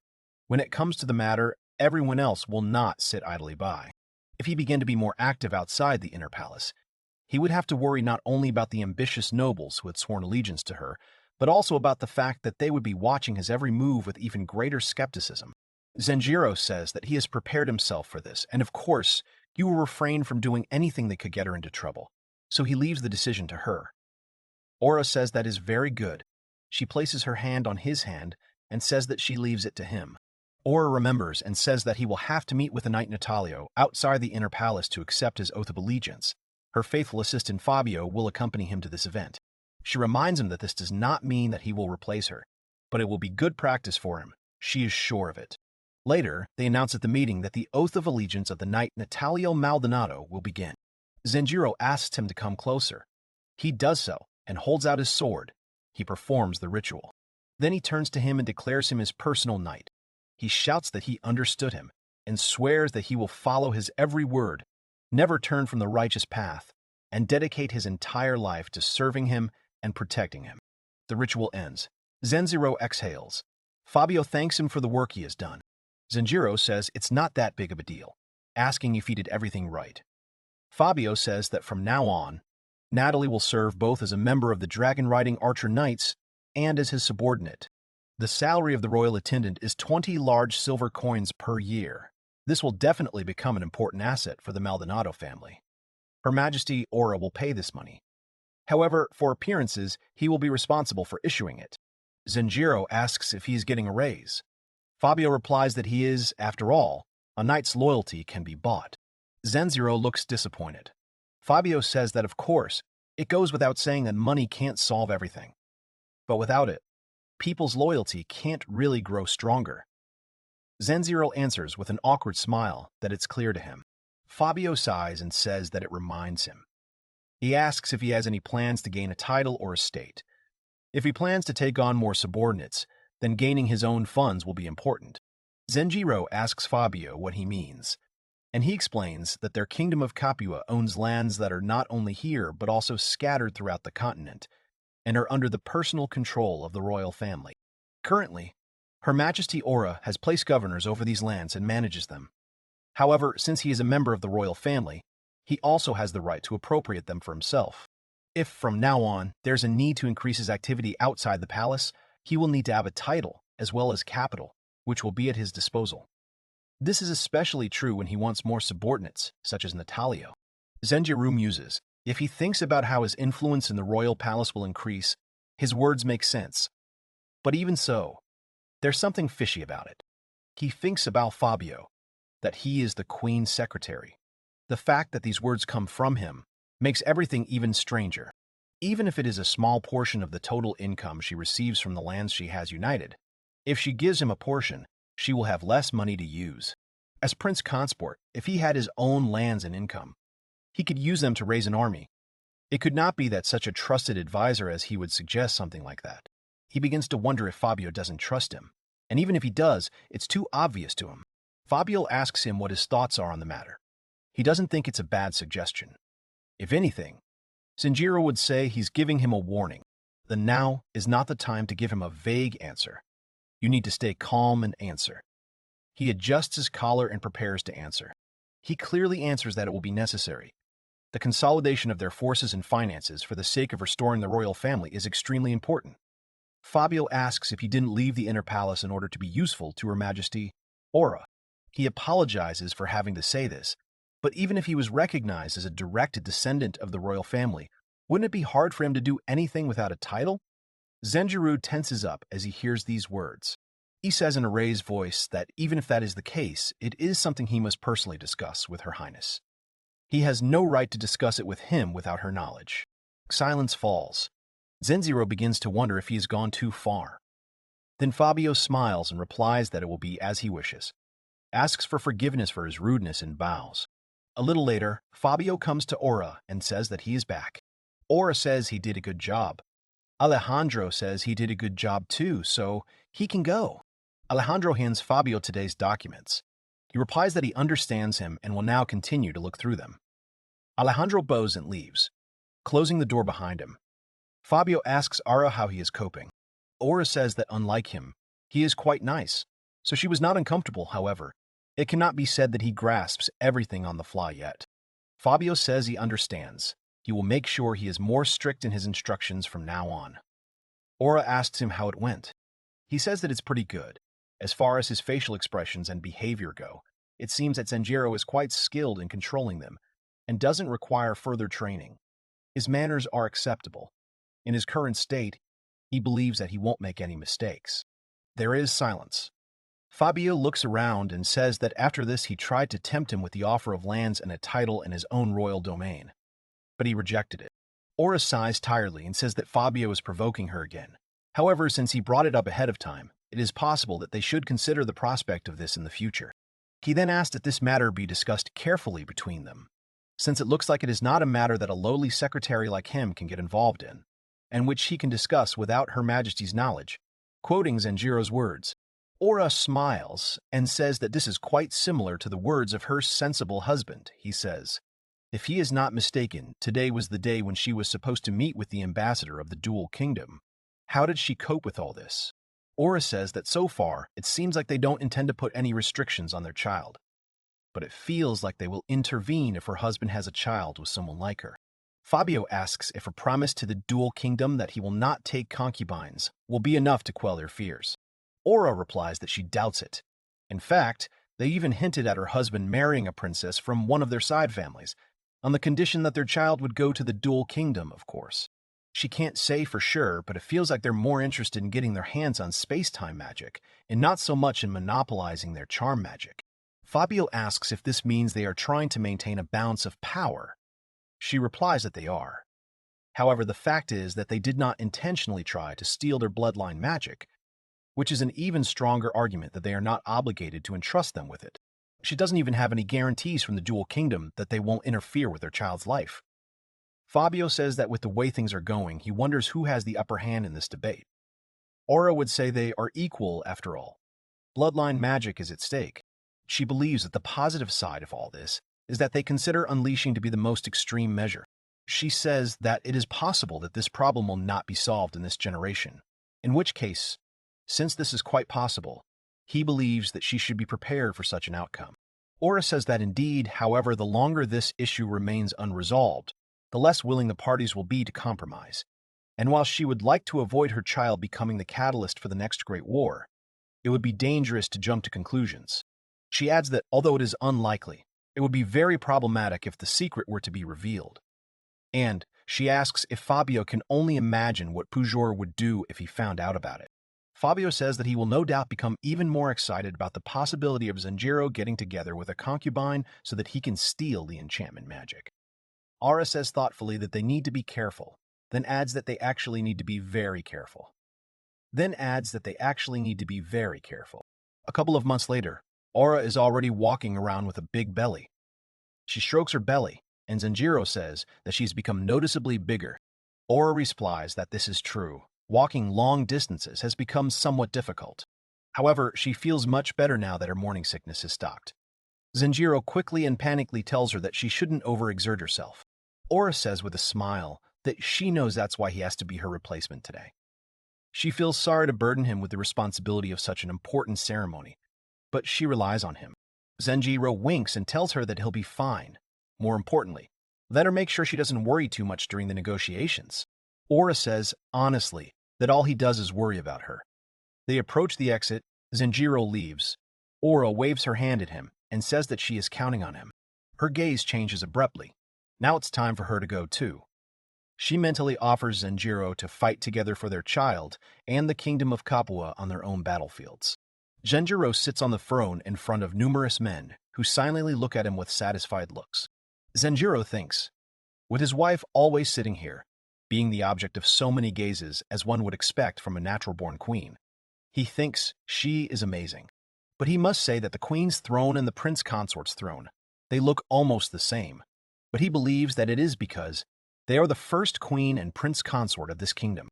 When it comes to the matter, everyone else will not sit idly by. If he began to be more active outside the inner palace, he would have to worry not only about the ambitious nobles who had sworn allegiance to her, but also about the fact that they would be watching his every move with even greater skepticism. Zenjiro says that he has prepared himself for this, and of course, you will refrain from doing anything that could get her into trouble, so he leaves the decision to her. Aura says that is very good. She places her hand on his hand and says that she leaves it to him. Aura remembers and says that he will have to meet with the knight Natalio outside the inner palace to accept his oath of allegiance. Her faithful assistant Fabio will accompany him to this event. She reminds him that this does not mean that he will replace her, but it will be good practice for him. She is sure of it. Later, they announce at the meeting that the oath of allegiance of the knight Natalio Maldonado will begin. Zenjiro asks him to come closer. He does so and holds out his sword. He performs the ritual. Then he turns to him and declares him his personal knight. He shouts that he understood him and swears that he will follow his every word, never turn from the righteous path, and dedicate his entire life to serving him and protecting him. The ritual ends. Zenjiro exhales. Fabio thanks him for the work he has done. Zenjiro says it's not that big of a deal, asking if he did everything right. Fabio says that from now on, Natalie will serve both as a member of the dragon-riding archer knights and as his subordinate. The salary of the royal attendant is 20 large silver coins per year. This will definitely become an important asset for the Maldonado family. Her Majesty Aura will pay this money. However, for appearances, he will be responsible for issuing it. Zenjiro asks if he is getting a raise. Fabio replies that he is, after all, a knight's loyalty can be bought. Zenjiro looks disappointed. Fabio says that, of course, it goes without saying that money can't solve everything. But without it, people's loyalty can't really grow stronger. Zenjiro answers with an awkward smile that it's clear to him. Fabio sighs and says that it reminds him. He asks if he has any plans to gain a title or estate. If he plans to take on more subordinates, then gaining his own funds will be important. Zenjiro asks Fabio what he means, and he explains that their kingdom of Capua owns lands that are not only here but also scattered throughout the continent, and are under the personal control of the royal family. Currently, Her Majesty Aura has placed governors over these lands and manages them. However, since he is a member of the royal family, he also has the right to appropriate them for himself. If, from now on, there's a need to increase his activity outside the palace, he will need to have a title as well as capital, which will be at his disposal. This is especially true when he wants more subordinates, such as Natalio. Zenjiro muses. If he thinks about how his influence in the royal palace will increase, his words make sense. But even so, there's something fishy about it. He thinks about Fabio, that he is the queen's secretary. The fact that these words come from him makes everything even stranger. Even if it is a small portion of the total income she receives from the lands she has united, if she gives him a portion, she will have less money to use. As Prince Consort, if he had his own lands and income, he could use them to raise an army. It could not be that such a trusted advisor as he would suggest something like that. He begins to wonder if Fabio doesn't trust him, and even if he does, it's too obvious to him. Fabio asks him what his thoughts are on the matter. He doesn't think it's a bad suggestion. If anything, Zenjiro would say he's giving him a warning. The now is not the time to give him a vague answer. You need to stay calm and answer. He adjusts his collar and prepares to answer. He clearly answers that it will be necessary. The consolidation of their forces and finances for the sake of restoring the royal family is extremely important. Fabio asks if he didn't leave the inner palace in order to be useful to Her Majesty Aura. He apologizes for having to say this, but even if he was recognized as a direct descendant of the royal family, wouldn't it be hard for him to do anything without a title? Zenjiro tenses up as he hears these words. He says in a raised voice that even if that is the case, it is something he must personally discuss with Her Highness. He has no right to discuss it with him without her knowledge. Silence falls. Zenjiro begins to wonder if he has gone too far. Then Fabio smiles and replies that it will be as he wishes, asks for forgiveness for his rudeness and bows. A little later, Fabio comes to Aura and says that he is back. Aura says he did a good job. Alejandro says he did a good job too, so he can go. Alejandro hands Fabio today's documents. He replies that he understands him and will now continue to look through them. Alejandro bows and leaves, closing the door behind him. Fabio asks Aura how he is coping. Aura says that unlike him, he is quite nice, so she was not uncomfortable, however. It cannot be said that he grasps everything on the fly yet. Fabio says he understands. He will make sure he is more strict in his instructions from now on. Aura asks him how it went. He says that it's pretty good. As far as his facial expressions and behavior go, it seems that Zenjiro is quite skilled in controlling them and doesn't require further training. His manners are acceptable. In his current state, He believes that he won't make any mistakes. There is silence. Fabio looks around and says that after this he tried to tempt him with the offer of lands and a title in his own royal domain, but he rejected it. Aura sighs tiredly and says that Fabio is provoking her again. However, since he brought it up ahead of time, it is possible that they should consider the prospect of this in the future. He then asked that this matter be discussed carefully between them, since it looks like it is not a matter that a lowly secretary like him can get involved in, and which he can discuss without Her Majesty's knowledge. Quoting Zenjiro's words, Aura smiles and says that this is quite similar to the words of her sensible husband. He says, if he is not mistaken, today was the day when she was supposed to meet with the ambassador of the Dual Kingdom. How did she cope with all this? Aura says that so far, it seems like they don't intend to put any restrictions on their child, but it feels like they will intervene if her husband has a child with someone like her. Fabio asks if a promise to the Dual Kingdom that he will not take concubines will be enough to quell their fears. Aura replies that she doubts it. In fact, they even hinted at her husband marrying a princess from one of their side families, on the condition that their child would go to the Dual Kingdom, of course. She can't say for sure, but it feels like they're more interested in getting their hands on space-time magic, and not so much in monopolizing their charm magic. Fabio asks if this means they are trying to maintain a balance of power. She replies that they are. However, the fact is that they did not intentionally try to steal their bloodline magic, which is an even stronger argument that they are not obligated to entrust them with it. She doesn't even have any guarantees from the Dual Kingdom that they won't interfere with their child's life. Fabio says that with the way things are going, he wonders who has the upper hand in this debate. Aura would say they are equal after all. Bloodline magic is at stake. She believes that the positive side of all this is that they consider unleashing to be the most extreme measure. She says that it is possible that this problem will not be solved in this generation, in which case, since this is quite possible, he believes that she should be prepared for such an outcome. Aura says that indeed, however, the longer this issue remains unresolved, the less willing the parties will be to compromise. And while she would like to avoid her child becoming the catalyst for the next great war, it would be dangerous to jump to conclusions. She adds that, although it is unlikely, it would be very problematic if the secret were to be revealed. And she asks if Fabio can only imagine what Pujor would do if he found out about it. Fabio says that he will no doubt become even more excited about the possibility of Zenjiro getting together with a concubine so that he can steal the enchantment magic. Aura says thoughtfully that they need to be careful, then adds that they actually need to be very careful. A couple of months later, Aura is already walking around with a big belly. She strokes her belly, and Zenjiro says that she's become noticeably bigger. Aura replies that this is true. Walking long distances has become somewhat difficult. However, she feels much better now that her morning sickness has stopped. Zenjiro quickly and panically tells her that she shouldn't overexert herself. Aura says with a smile that she knows that's why he has to be her replacement today. She feels sorry to burden him with the responsibility of such an important ceremony, but she relies on him. Zenjiro winks and tells her that he'll be fine. More importantly, let her make sure she doesn't worry too much during the negotiations. Aura says, honestly, that all he does is worry about her. They approach the exit. Zenjiro leaves. Aura waves her hand at him and says that she is counting on him. Her gaze changes abruptly. Now it's time for her to go too. She mentally offers Zenjiro to fight together for their child and the kingdom of Capua on their own battlefields. Zenjiro sits on the throne in front of numerous men who silently look at him with satisfied looks. Zenjiro thinks, with his wife always sitting here, being the object of so many gazes as one would expect from a natural-born queen, he thinks she is amazing. But he must say that the queen's throne and the prince consort's throne, they look almost the same. But he believes that it is because they are the first queen and prince consort of this kingdom.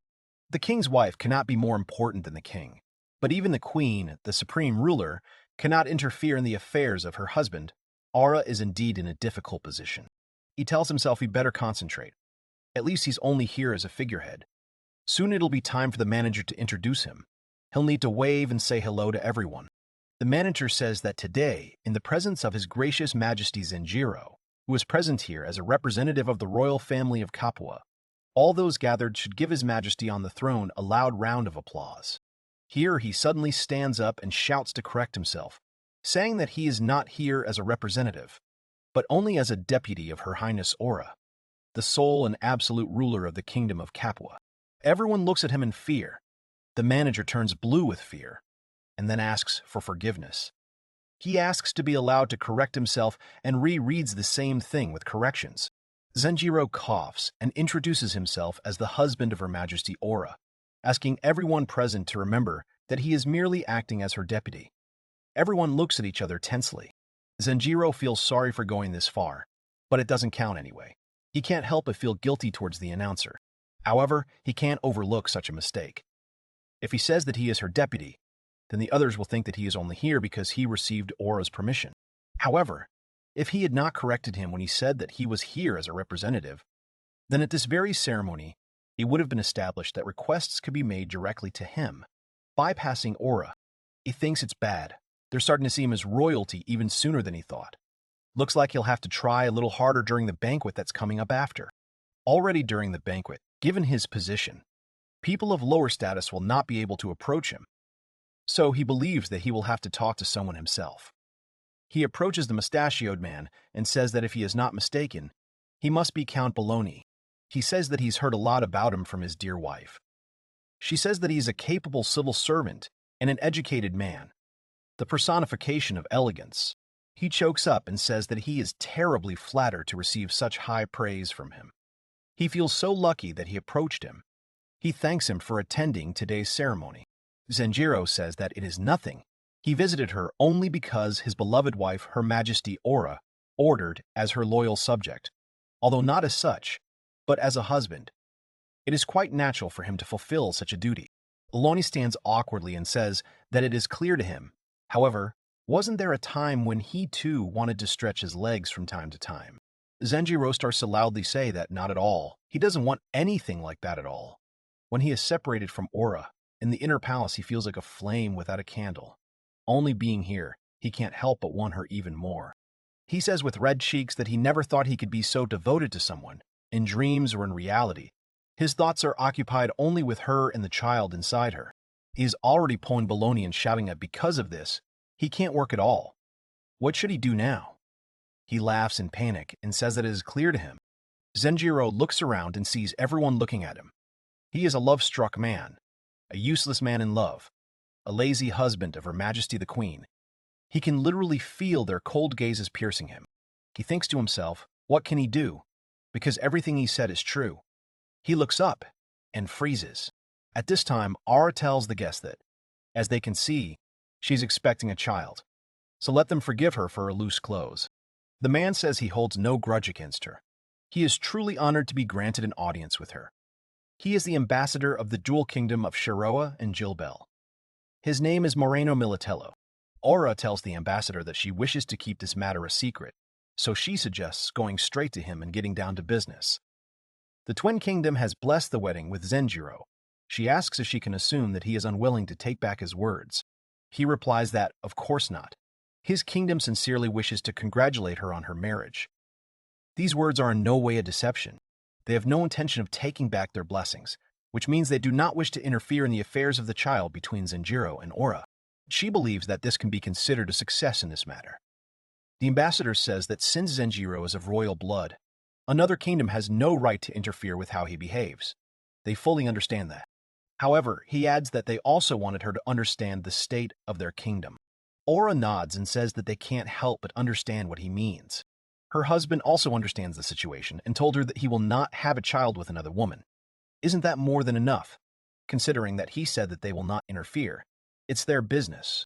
The king's wife cannot be more important than the king, but even the queen, the supreme ruler, cannot interfere in the affairs of her husband. Aura is indeed in a difficult position. He tells himself he better concentrate. At least he's only here as a figurehead. Soon it'll be time for the manager to introduce him. He'll need to wave and say hello to everyone. The manager says that today, in the presence of His Gracious Majesty Zenjiro, who is present here as a representative of the royal family of Capua, all those gathered should give His Majesty on the throne a loud round of applause. Here he suddenly stands up and shouts to correct himself, saying that he is not here as a representative, but only as a deputy of Her Highness Aura, the sole and absolute ruler of the kingdom of Capua. Everyone looks at him in fear. The manager turns blue with fear and then asks for forgiveness. He asks to be allowed to correct himself and rereads the same thing with corrections. Zenjiro coughs and introduces himself as the husband of Her Majesty Aura, asking everyone present to remember that he is merely acting as her deputy. Everyone looks at each other tensely. Zenjiro feels sorry for going this far, but it doesn't count anyway. He can't help but feel guilty towards the announcer. However, he can't overlook such a mistake. If he says that he is her deputy, then the others will think that he is only here because he received Aura's permission. However, if he had not corrected him when he said that he was here as a representative, then at this very ceremony, it would have been established that requests could be made directly to him, bypassing Aura. He thinks it's bad. They're starting to see him as royalty even sooner than he thought. Looks like he'll have to try a little harder during the banquet that's coming up after. Already during the banquet, given his position, people of lower status will not be able to approach him, so he believes that he will have to talk to someone himself. He approaches the mustachioed man and says that if he is not mistaken, he must be Count Bologna. He says that he's heard a lot about him from his dear wife. She says that he is a capable civil servant and an educated man, the personification of elegance. He chokes up and says that he is terribly flattered to receive such high praise from him. He feels so lucky that he approached him. He thanks him for attending today's ceremony. Zenjiro says that it is nothing. He visited her only because his beloved wife, Her Majesty Aura, ordered as her loyal subject, although not as such, but as a husband. It is quite natural for him to fulfill such a duty. Bologna stands awkwardly and says that it is clear to him. However, wasn't there a time when he too wanted to stretch his legs from time to time? Zenjiro starts to loudly say that not at all. He doesn't want anything like that at all. When he is separated from Aura, in the inner palace he feels like a flame without a candle. Only being here, he can't help but want her even more. He says with red cheeks that he never thought he could be so devoted to someone, in dreams or in reality. His thoughts are occupied only with her and the child inside her. He is already pulling Bologna and shouting that because of this, he can't work at all. What should he do now? He laughs in panic and says that it is clear to him. Zenjiro looks around and sees everyone looking at him. He is a love-struck man, a useless man in love, a lazy husband of Her Majesty the Queen. He can literally feel their cold gazes piercing him. He thinks to himself, what can he do? Because everything he said is true. He looks up and freezes. At this time, Aura tells the guest that, as they can see, she's expecting a child, so let them forgive her for her loose clothes. The man says he holds no grudge against her. He is truly honored to be granted an audience with her. He is the ambassador of the dual kingdom of Shiroa and Jilbel. His name is Moreno Militello. Aura tells the ambassador that she wishes to keep this matter a secret, so she suggests going straight to him and getting down to business. The Twin Kingdom has blessed the wedding with Zenjiro. She asks if she can assume that he is unwilling to take back his words. He replies that, of course not. His kingdom sincerely wishes to congratulate her on her marriage. These words are in no way a deception. They have no intention of taking back their blessings, which means they do not wish to interfere in the affairs of the child between Zenjiro and Aura. She believes that this can be considered a success in this matter. The ambassador says that since Zenjiro is of royal blood, another kingdom has no right to interfere with how he behaves. They fully understand that. However, he adds that they also wanted her to understand the state of their kingdom. Aura nods and says that they can't help but understand what he means. Her husband also understands the situation and told her that he will not have a child with another woman. Isn't that more than enough, considering that he said that they will not interfere? It's their business.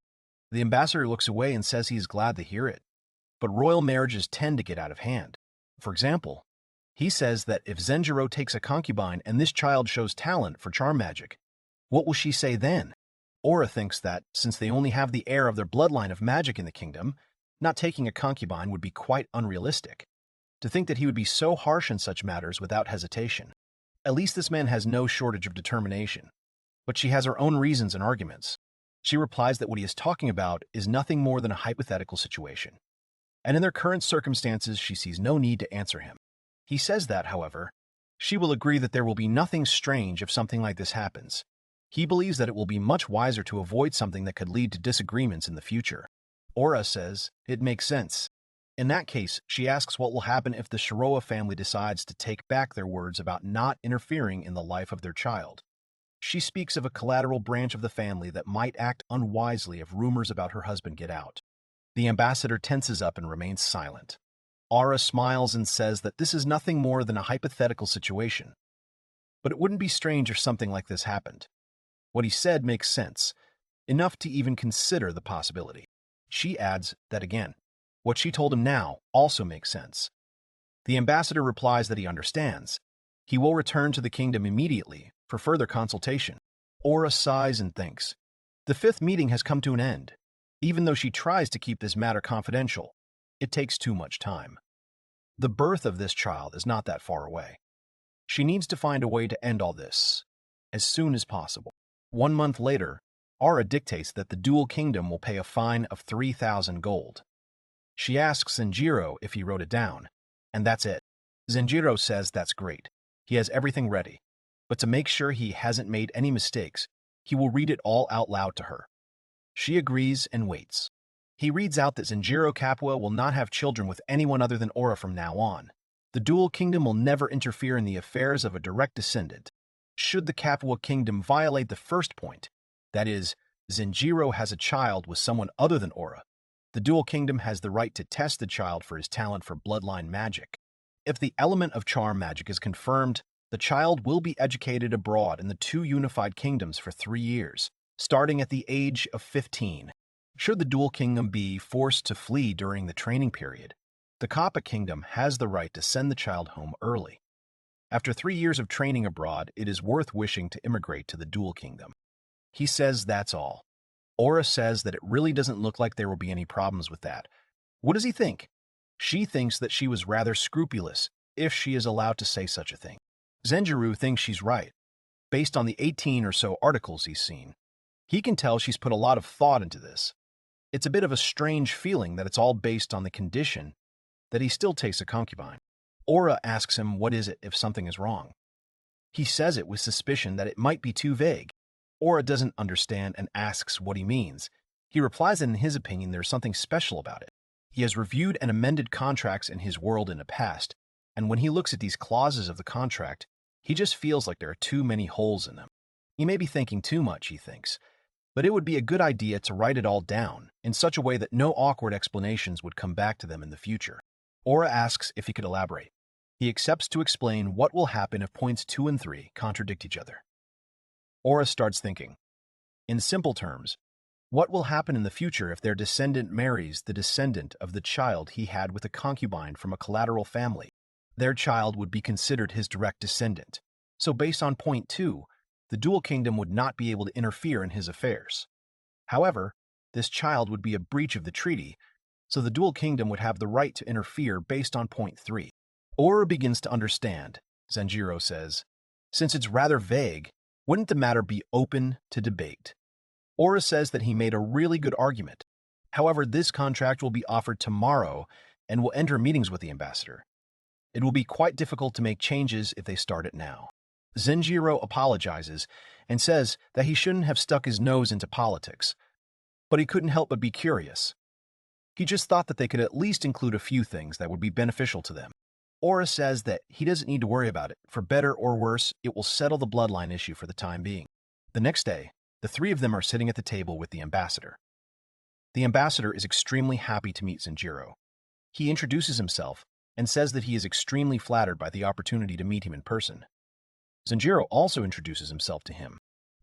The ambassador looks away and says he is glad to hear it. But royal marriages tend to get out of hand. For example, he says that if Zenjiro takes a concubine and this child shows talent for charm magic, what will she say then? Aura thinks that, since they only have the heir of their bloodline of magic in the kingdom, not taking a concubine would be quite unrealistic. To think that he would be so harsh in such matters without hesitation. At least this man has no shortage of determination. But she has her own reasons and arguments. She replies that what he is talking about is nothing more than a hypothetical situation. And in their current circumstances, she sees no need to answer him. He says that, however, she will agree that there will be nothing strange if something like this happens. He believes that it will be much wiser to avoid something that could lead to disagreements in the future. Aura says, it makes sense. In that case, she asks what will happen if the Shiroa family decides to take back their words about not interfering in the life of their child. She speaks of a collateral branch of the family that might act unwisely if rumors about her husband get out. The ambassador tenses up and remains silent. Aura smiles and says that this is nothing more than a hypothetical situation. But it wouldn't be strange if something like this happened. What he said makes sense, enough to even consider the possibility. She adds that again. What she told him now also makes sense. The ambassador replies that he understands. He will return to the kingdom immediately for further consultation. Aura sighs and thinks. The fifth meeting has come to an end. Even though she tries to keep this matter confidential, it takes too much time. The birth of this child is not that far away. She needs to find a way to end all this as soon as possible. 1 month later, Aura dictates that the dual kingdom will pay a fine of 3,000 gold. She asks Zenjiro if he wrote it down, and that's it. Zenjiro says that's great. He has everything ready. But to make sure he hasn't made any mistakes, he will read it all out loud to her. She agrees and waits. He reads out that Zenjiro Capua will not have children with anyone other than Aura from now on. The dual kingdom will never interfere in the affairs of a direct descendant. Should the Capua kingdom violate the first point, that is, Zenjiro has a child with someone other than Aura, the dual kingdom has the right to test the child for his talent for bloodline magic. If the element of charm magic is confirmed, the child will be educated abroad in the two unified kingdoms for 3 years, starting at the age of 15. Should the dual kingdom be forced to flee during the training period, the Kappa kingdom has the right to send the child home early. After 3 years of training abroad, it is worth wishing to immigrate to the dual kingdom. He says that's all. Aura says that it really doesn't look like there will be any problems with that. What does he think? She thinks that she was rather scrupulous, if she is allowed to say such a thing. Zenjiro thinks she's right. Based on the 18 or so articles he's seen, he can tell she's put a lot of thought into this. It's a bit of a strange feeling that it's all based on the condition that he still takes a concubine. Aura asks him what is it if something is wrong. He says it with suspicion that it might be too vague. Aura doesn't understand and asks what he means. He replies that in his opinion there's something special about it. He has reviewed and amended contracts in his world in the past, and when he looks at these clauses of the contract, he just feels like there are too many holes in them. He may be thinking too much, he thinks, but it would be a good idea to write it all down in such a way that no awkward explanations would come back to them in the future. Aura asks if he could elaborate. He accepts to explain what will happen if points 2 and 3 contradict each other. Aura starts thinking. In simple terms, what will happen in the future if their descendant marries the descendant of the child he had with a concubine from a collateral family? Their child would be considered his direct descendant. So based on point 2, the dual kingdom would not be able to interfere in his affairs. However, this child would be a breach of the treaty, so the dual kingdom would have the right to interfere based on point 3. Aura begins to understand, Zenjiro says. Since it's rather vague, wouldn't the matter be open to debate? Aura says that he made a really good argument. However, this contract will be offered tomorrow and will enter meetings with the ambassador. It will be quite difficult to make changes if they start it now. Zenjiro apologizes and says that he shouldn't have stuck his nose into politics, but he couldn't help but be curious. He just thought that they could at least include a few things that would be beneficial to them. Aura says that he doesn't need to worry about it. For better or worse, it will settle the bloodline issue for the time being. The next day, the 3 of them are sitting at the table with the ambassador. The ambassador is extremely happy to meet Zenjiro. He introduces himself and says that he is extremely flattered by the opportunity to meet him in person. Zenjiro also introduces himself to him.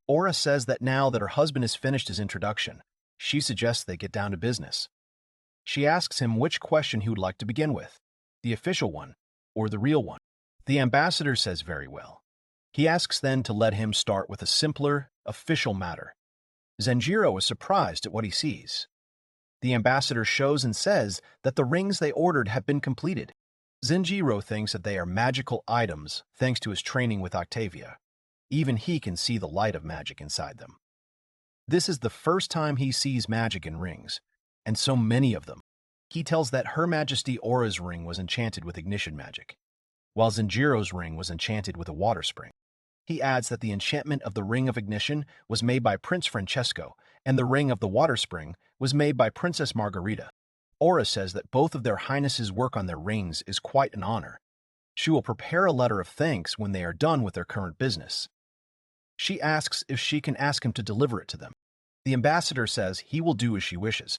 Aura says that now that her husband has finished his introduction, she suggests they get down to business. She asks him which question he would like to begin with, the official one or the real one. The ambassador says very well. He asks then to let him start with a simpler, official matter. Zenjiro is surprised at what he sees. The ambassador shows and says that the rings they ordered have been completed. Zenjiro thinks that they are magical items thanks to his training with Octavia. Even he can see the light of magic inside them. This is the first time he sees magic in rings, and so many of them. He tells that Her Majesty Aura's ring was enchanted with ignition magic, while Zenjiro's ring was enchanted with a water spring. He adds that the enchantment of the Ring of Ignition was made by Prince Francesco, and the Ring of the Water Spring was made by Princess Margarita. Aura says that both of their highnesses' work on their rings is quite an honor. She will prepare a letter of thanks when they are done with their current business. She asks if she can ask him to deliver it to them. The ambassador says he will do as she wishes.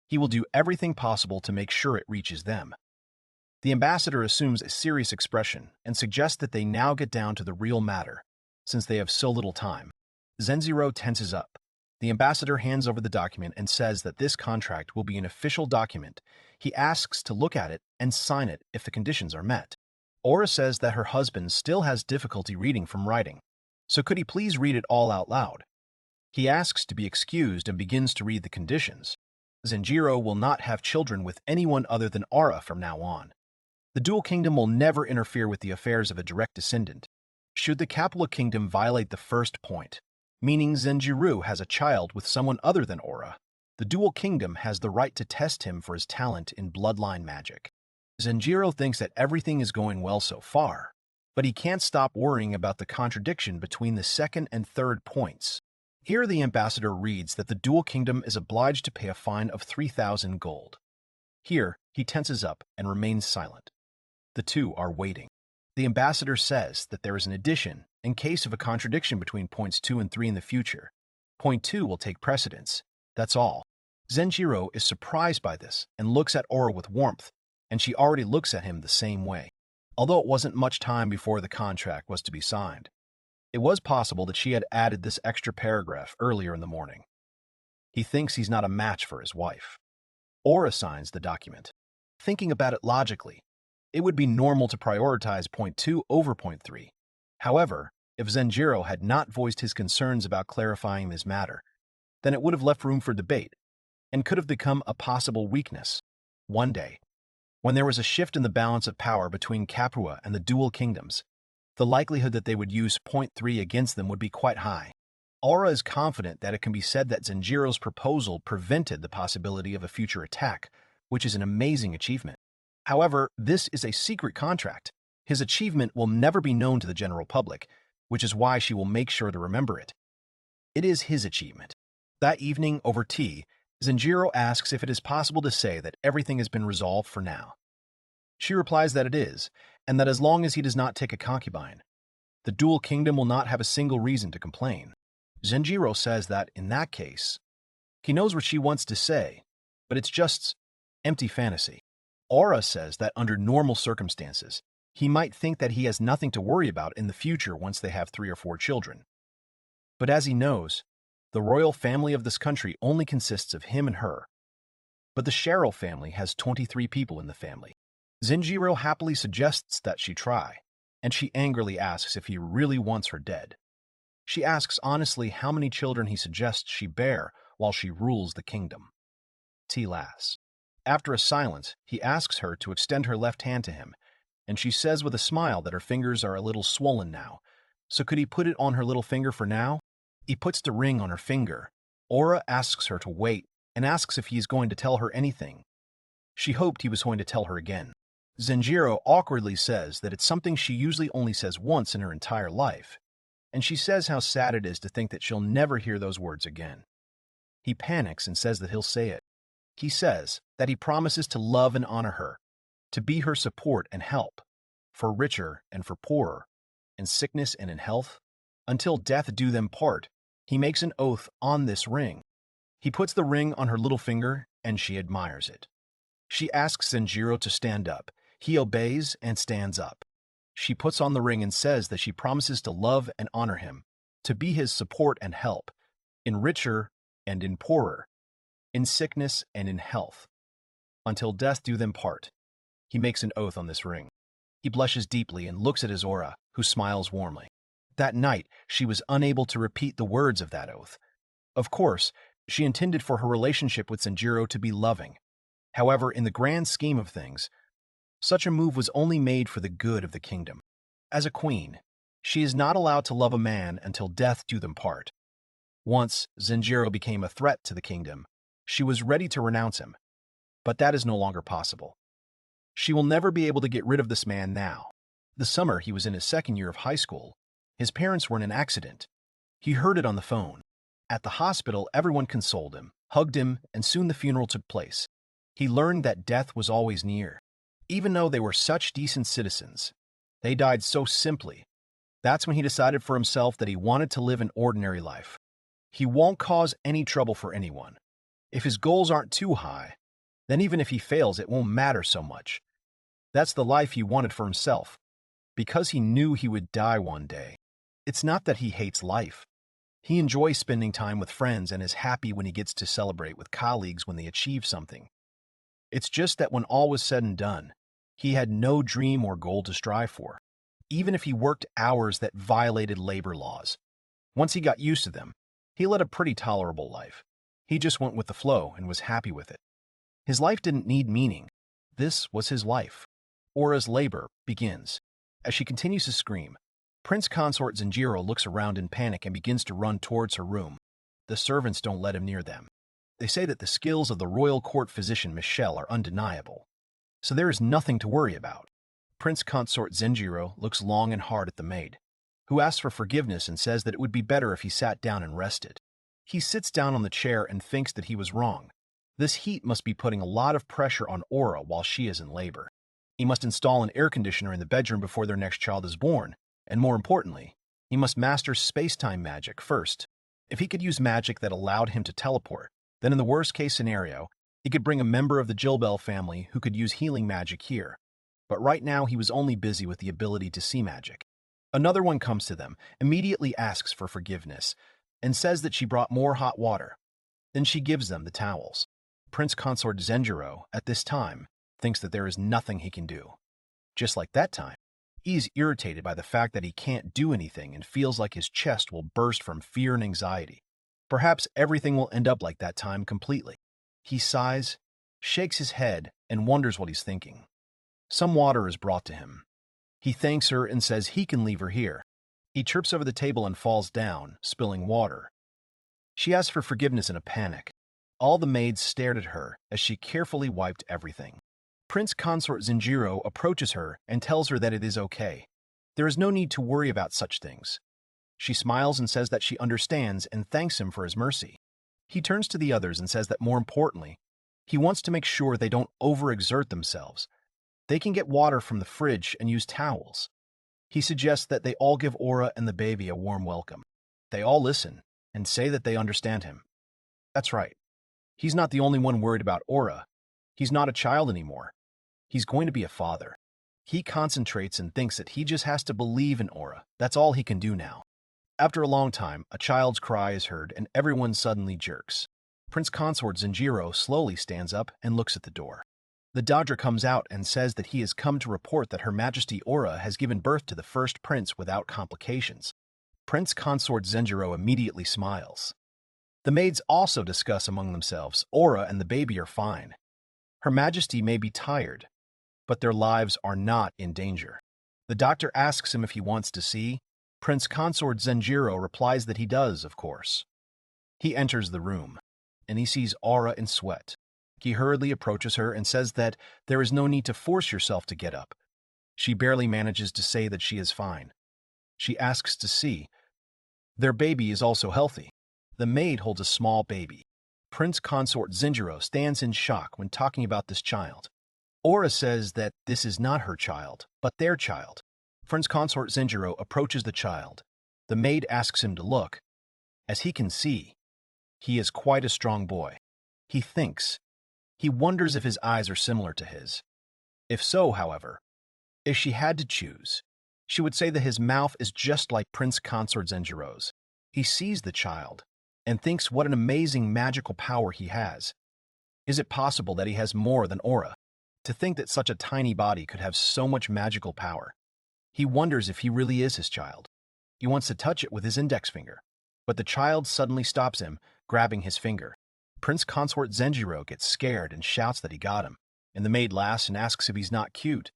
He will do everything possible to make sure it reaches them. The ambassador assumes a serious expression and suggests that they now get down to the real matter, since they have so little time. Zenjiro tenses up. The ambassador hands over the document and says that this contract will be an official document. He asks to look at it and sign it if the conditions are met. Aura says that her husband still has difficulty reading from writing, so could he please read it all out loud? He asks to be excused and begins to read the conditions. Zenjiro will not have children with anyone other than Aura from now on. The Dual Kingdom will never interfere with the affairs of a direct descendant. Should the Capua Kingdom violate the first point, meaning Zenjiro has a child with someone other than Aura, the Dual Kingdom has the right to test him for his talent in bloodline magic. Zenjiro thinks that everything is going well so far, but he can't stop worrying about the contradiction between the second and third points. Here the ambassador reads that the Dual Kingdom is obliged to pay a fine of 3,000 gold. Here, he tenses up and remains silent. The two are waiting. The ambassador says that there is an addition in case of a contradiction between points 2 and 3 in the future. Point 2 will take precedence. That's all. Zenjiro is surprised by this and looks at Aura with warmth, and she already looks at him the same way. Although it wasn't much time before the contract was to be signed, it was possible that she had added this extra paragraph earlier in the morning. He thinks he's not a match for his wife. Aura signs the document. Thinking about it logically, it would be normal to prioritize point 2 over point 3. However, if Zenjiro had not voiced his concerns about clarifying this matter, then it would have left room for debate and could have become a possible weakness. One day, when there was a shift in the balance of power between Capua and the Dual Kingdoms, the likelihood that they would use point 3 against them would be quite high. Aura is confident that it can be said that Zenjiro's proposal prevented the possibility of a future attack, which is an amazing achievement. However, this is a secret contract. His achievement will never be known to the general public, which is why she will make sure to remember it. It is his achievement. That evening, over tea, Zenjiro asks if it is possible to say that everything has been resolved for now. She replies that it is, and that as long as he does not take a concubine, the Dual Kingdom will not have a single reason to complain. Zenjiro says that, in that case, he knows what she wants to say, but it's just empty fantasy. Aura says that under normal circumstances, he might think that he has nothing to worry about in the future once they have 3 or 4 children. But as he knows, the royal family of this country only consists of him and her. But the Cheryl family has 23 people in the family. Zenjiro happily suggests that she try, and she angrily asks if he really wants her dead. She asks honestly how many children he suggests she bear while she rules the kingdom. Tea lasts. After a silence, he asks her to extend her left hand to him, and she says with a smile that her fingers are a little swollen now, so could he put it on her little finger for now? He puts the ring on her finger. Aura asks her to wait and asks if he is going to tell her anything. She hoped he was going to tell her again. Zenjiro awkwardly says that it's something she usually only says once in her entire life, and she says how sad it is to think that she'll never hear those words again. He panics and says that he'll say it. He says that he promises to love and honor her, to be her support and help, for richer and for poorer, in sickness and in health, until death do them part. He makes an oath on this ring. He puts the ring on her little finger, and she admires it. She asks Zenjiro to stand up. He obeys and stands up. She puts on the ring and says that she promises to love and honor him, to be his support and help, in richer and in poorer, in sickness and in health, until death do them part. He makes an oath on this ring. He blushes deeply and looks at his Aura, who smiles warmly. That night, she was unable to repeat the words of that oath. Of course, she intended for her relationship with Zenjiro to be loving. However, in the grand scheme of things, such a move was only made for the good of the kingdom. As a queen, she is not allowed to love a man until death do them part. Once Zenjiro became a threat to the kingdom, she was ready to renounce him, but that is no longer possible. She will never be able to get rid of this man now. The summer he was in his second year of high school, his parents were in an accident. He heard it on the phone. At the hospital, everyone consoled him, hugged him, and soon the funeral took place. He learned that death was always near. Even though they were such decent citizens, they died so simply. That's when he decided for himself that he wanted to live an ordinary life. He won't cause any trouble for anyone. If his goals aren't too high, then even if he fails, it won't matter so much. That's the life he wanted for himself, because he knew he would die one day. It's not that he hates life. He enjoys spending time with friends and is happy when he gets to celebrate with colleagues when they achieve something. It's just that when all was said and done, he had no dream or goal to strive for, even if he worked hours that violated labor laws. Once he got used to them, he led a pretty tolerable life. He just went with the flow and was happy with it. His life didn't need meaning. This was his life. Aura's labor begins. As she continues to scream, Prince Consort Zenjiro looks around in panic and begins to run towards her room. The servants don't let him near them. They say that the skills of the royal court physician Michelle are undeniable, so there is nothing to worry about. Prince Consort Zenjiro looks long and hard at the maid, who asks for forgiveness and says that it would be better if he sat down and rested. He sits down on the chair and thinks that he was wrong. This heat must be putting a lot of pressure on Aura while she is in labor. He must install an air conditioner in the bedroom before their next child is born, and more importantly, he must master space-time magic first. If he could use magic that allowed him to teleport, then in the worst-case scenario, he could bring a member of the Jilbel family who could use healing magic here. But right now he was only busy with the ability to see magic. Another one comes to them, immediately asks for forgiveness, and says that she brought more hot water. Then she gives them the towels. Prince Consort Zenjiro, at this time, thinks that there is nothing he can do. Just like that time, he is irritated by the fact that he can't do anything and feels like his chest will burst from fear and anxiety. Perhaps everything will end up like that time completely. He sighs, shakes his head, and wonders what he's thinking. Some water is brought to him. He thanks her and says he can leave her here. He trips over the table and falls down, spilling water. She asks for forgiveness in a panic. All the maids stared at her as she carefully wiped everything. Prince Consort Zenjiro approaches her and tells her that it is okay. There is no need to worry about such things. She smiles and says that she understands and thanks him for his mercy. He turns to the others and says that more importantly, he wants to make sure they don't overexert themselves. They can get water from the fridge and use towels. He suggests that they all give Aura and the baby a warm welcome. They all listen and say that they understand him. That's right. He's not the only one worried about Aura. He's not a child anymore. He's going to be a father. He concentrates and thinks that he just has to believe in Aura. That's all he can do now. After a long time, a child's cry is heard and everyone suddenly jerks. Prince Consort Zenjiro slowly stands up and looks at the door. The doctor comes out and says that he has come to report that Her Majesty Aura has given birth to the first prince without complications. Prince Consort Zenjiro immediately smiles. The maids also discuss among themselves. Aura and the baby are fine. Her Majesty may be tired, but their lives are not in danger. The doctor asks him if he wants to see. Prince Consort Zenjiro replies that he does, of course. He enters the room, and he sees Aura in sweat. He hurriedly approaches her and says that there is no need to force yourself to get up. She barely manages to say that she is fine. She asks to see. Their baby is also healthy. The maid holds a small baby. Prince Consort Zenjiro stands in shock when talking about this child. Aura says that this is not her child, but their child. Prince Consort Zenjiro approaches the child. The maid asks him to look. As he can see, he is quite a strong boy. He thinks. He wonders if his eyes are similar to his. If so, however, if she had to choose, she would say that his mouth is just like Prince Consort Zenjiro's. He sees the child and thinks what an amazing magical power he has. Is it possible that he has more than Aura? To think that such a tiny body could have so much magical power. He wonders if he really is his child. He wants to touch it with his index finger, but the child suddenly stops him, grabbing his finger. Prince Consort Zenjiro gets scared and shouts that he got him, and the maid laughs and asks if he's not cute.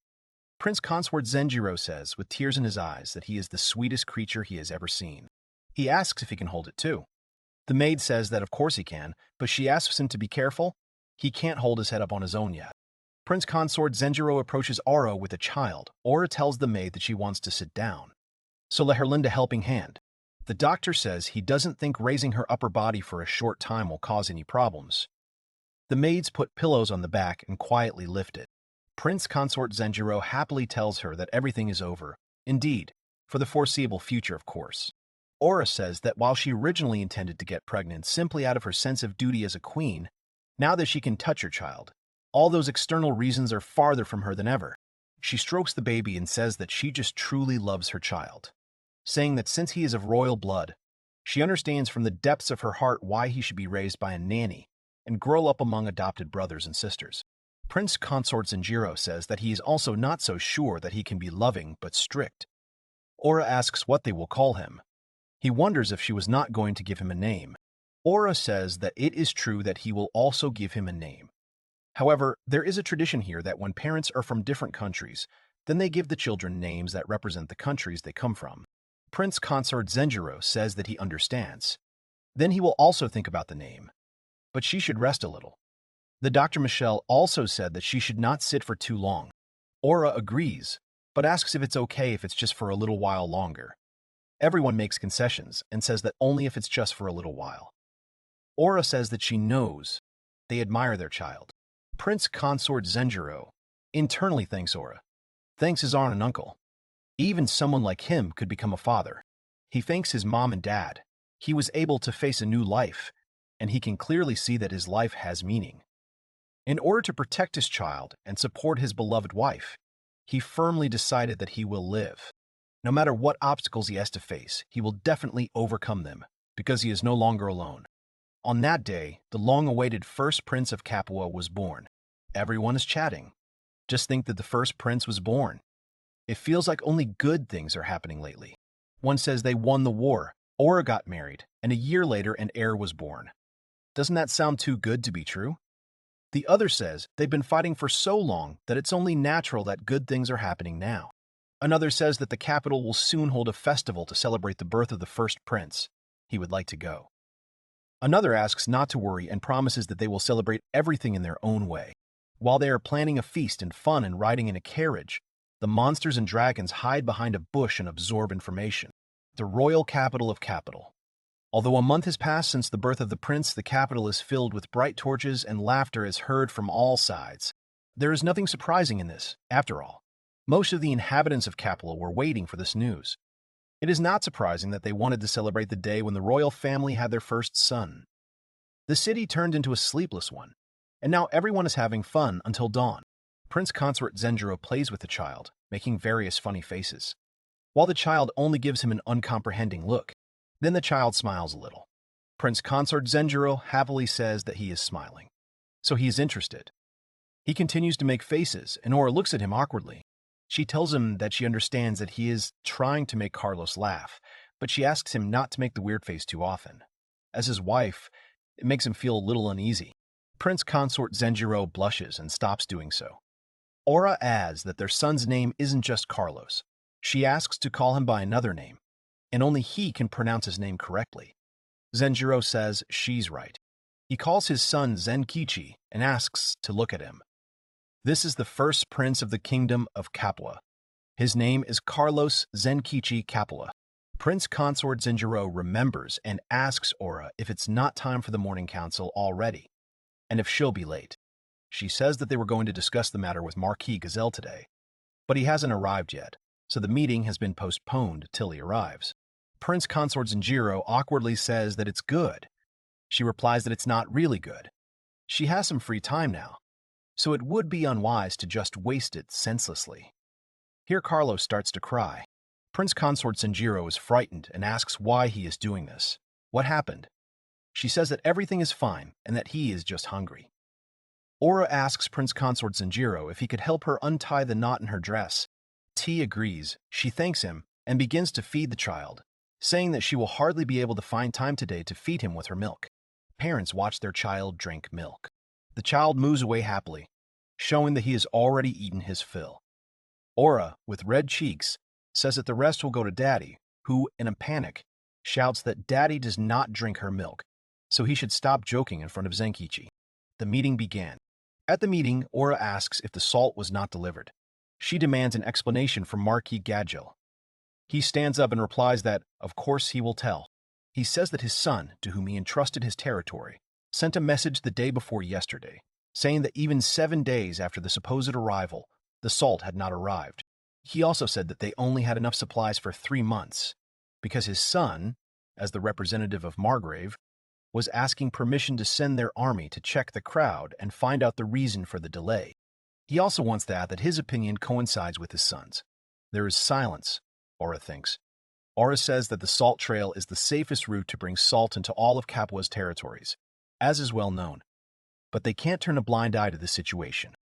Prince Consort Zenjiro says, with tears in his eyes, that he is the sweetest creature he has ever seen. He asks if he can hold it too. The maid says that of course he can, but she asks him to be careful. He can't hold his head up on his own yet. Prince Consort Zenjiro approaches Aura with a child. Aura tells the maid that she wants to sit down, so let her lend a helping hand. The doctor says he doesn't think raising her upper body for a short time will cause any problems. The maids put pillows on the back and quietly lift it. Prince Consort Zenjiro happily tells her that everything is over. Indeed, for the foreseeable future, of course. Aura says that while she originally intended to get pregnant simply out of her sense of duty as a queen, now that she can touch her child, all those external reasons are farther from her than ever. She strokes the baby and says that she just truly loves her child, saying that since he is of royal blood, she understands from the depths of her heart why he should be raised by a nanny and grow up among adopted brothers and sisters. Prince Consort Zenjiro says that he is also not so sure that he can be loving but strict. Aura asks what they will call him. He wonders if she was not going to give him a name. Aura says that it is true that he will also give him a name. However, there is a tradition here that when parents are from different countries, then they give the children names that represent the countries they come from. Prince Consort Zenjiro says that he understands. Then he will also think about the name. But she should rest a little. The Dr. Michelle also said that she should not sit for too long. Aura agrees, but asks if it's okay if it's just for a little while longer. Everyone makes concessions and says that only if it's just for a little while. Aura says that she knows they admire their child. Prince Consort Zenjiro internally thanks Aura, thanks his aunt and uncle. Even someone like him could become a father. He thanks his mom and dad. He was able to face a new life, and he can clearly see that his life has meaning. In order to protect his child and support his beloved wife, he firmly decided that he will live. No matter what obstacles he has to face, he will definitely overcome them, because he is no longer alone. On that day, the long-awaited first prince of Capua was born. Everyone is chatting. Just think that the first prince was born. It feels like only good things are happening lately. One says they won the war, Aura got married, and a year later an heir was born. Doesn't that sound too good to be true? The other says they've been fighting for so long that it's only natural that good things are happening now. Another says that the capital will soon hold a festival to celebrate the birth of the first prince. He would like to go. Another asks not to worry and promises that they will celebrate everything in their own way. While they are planning a feast and fun and riding in a carriage, the monsters and dragons hide behind a bush and absorb information. The royal capital of capital. Although a month has passed since the birth of the prince, the capital is filled with bright torches and laughter is heard from all sides. There is nothing surprising in this, after all. Most of the inhabitants of Capua were waiting for this news. It is not surprising that they wanted to celebrate the day when the royal family had their first son. The city turned into a sleepless one, and now everyone is having fun until dawn. Prince Consort Zenjiro plays with the child, making various funny faces, while the child only gives him an uncomprehending look. Then the child smiles a little. Prince Consort Zenjiro happily says that he is smiling, so he is interested. He continues to make faces, and Aura looks at him awkwardly. She tells him that she understands that he is trying to make Carlos laugh, but she asks him not to make the weird face too often. As his wife, it makes him feel a little uneasy. Prince Consort Zenjiro blushes and stops doing so. Aura adds that their son's name isn't just Carlos. She asks to call him by another name, and only he can pronounce his name correctly. Zenjiro says she's right. He calls his son Zenkichi and asks to look at him. This is the first prince of the kingdom of Capua. His name is Carlos Zenkichi Capua. Prince Consort Zenjiro remembers and asks Aura if it's not time for the morning council already, and if she'll be late. She says that they were going to discuss the matter with Marquis Gazelle today, but he hasn't arrived yet, so the meeting has been postponed till he arrives. Prince Consort Zenjiro awkwardly says that it's good. She replies that it's not really good. She has some free time now, so it would be unwise to just waste it senselessly. Here Carlos starts to cry. Prince Consort Zenjiro is frightened and asks why he is doing this. What happened? She says that everything is fine and that he is just hungry. Aura asks Prince Consort Zenjiro if he could help her untie the knot in her dress. T agrees. She thanks him and begins to feed the child, saying that she will hardly be able to find time today to feed him with her milk. Parents watch their child drink milk. The child moves away happily, showing that he has already eaten his fill. Aura, with red cheeks, says that the rest will go to Daddy, who, in a panic, shouts that Daddy does not drink her milk, so he should stop joking in front of Zenkichi. The meeting began. At the meeting, Aura asks if the salt was not delivered. She demands an explanation from Marquis Gadgil. He stands up and replies that, of course, he will tell. He says that his son, to whom he entrusted his territory, sent a message the day before yesterday, saying that even 7 days after the supposed arrival, the salt had not arrived. He also said that they only had enough supplies for 3 months, because his son, as the representative of Margrave, was asking permission to send their army to check the crowd and find out the reason for the delay. He also wants to add that his opinion coincides with his son's. There is silence, Aura thinks. Aura says that the salt trail is the safest route to bring salt into all of Capua's territories, as is well known. But they can't turn a blind eye to the situation.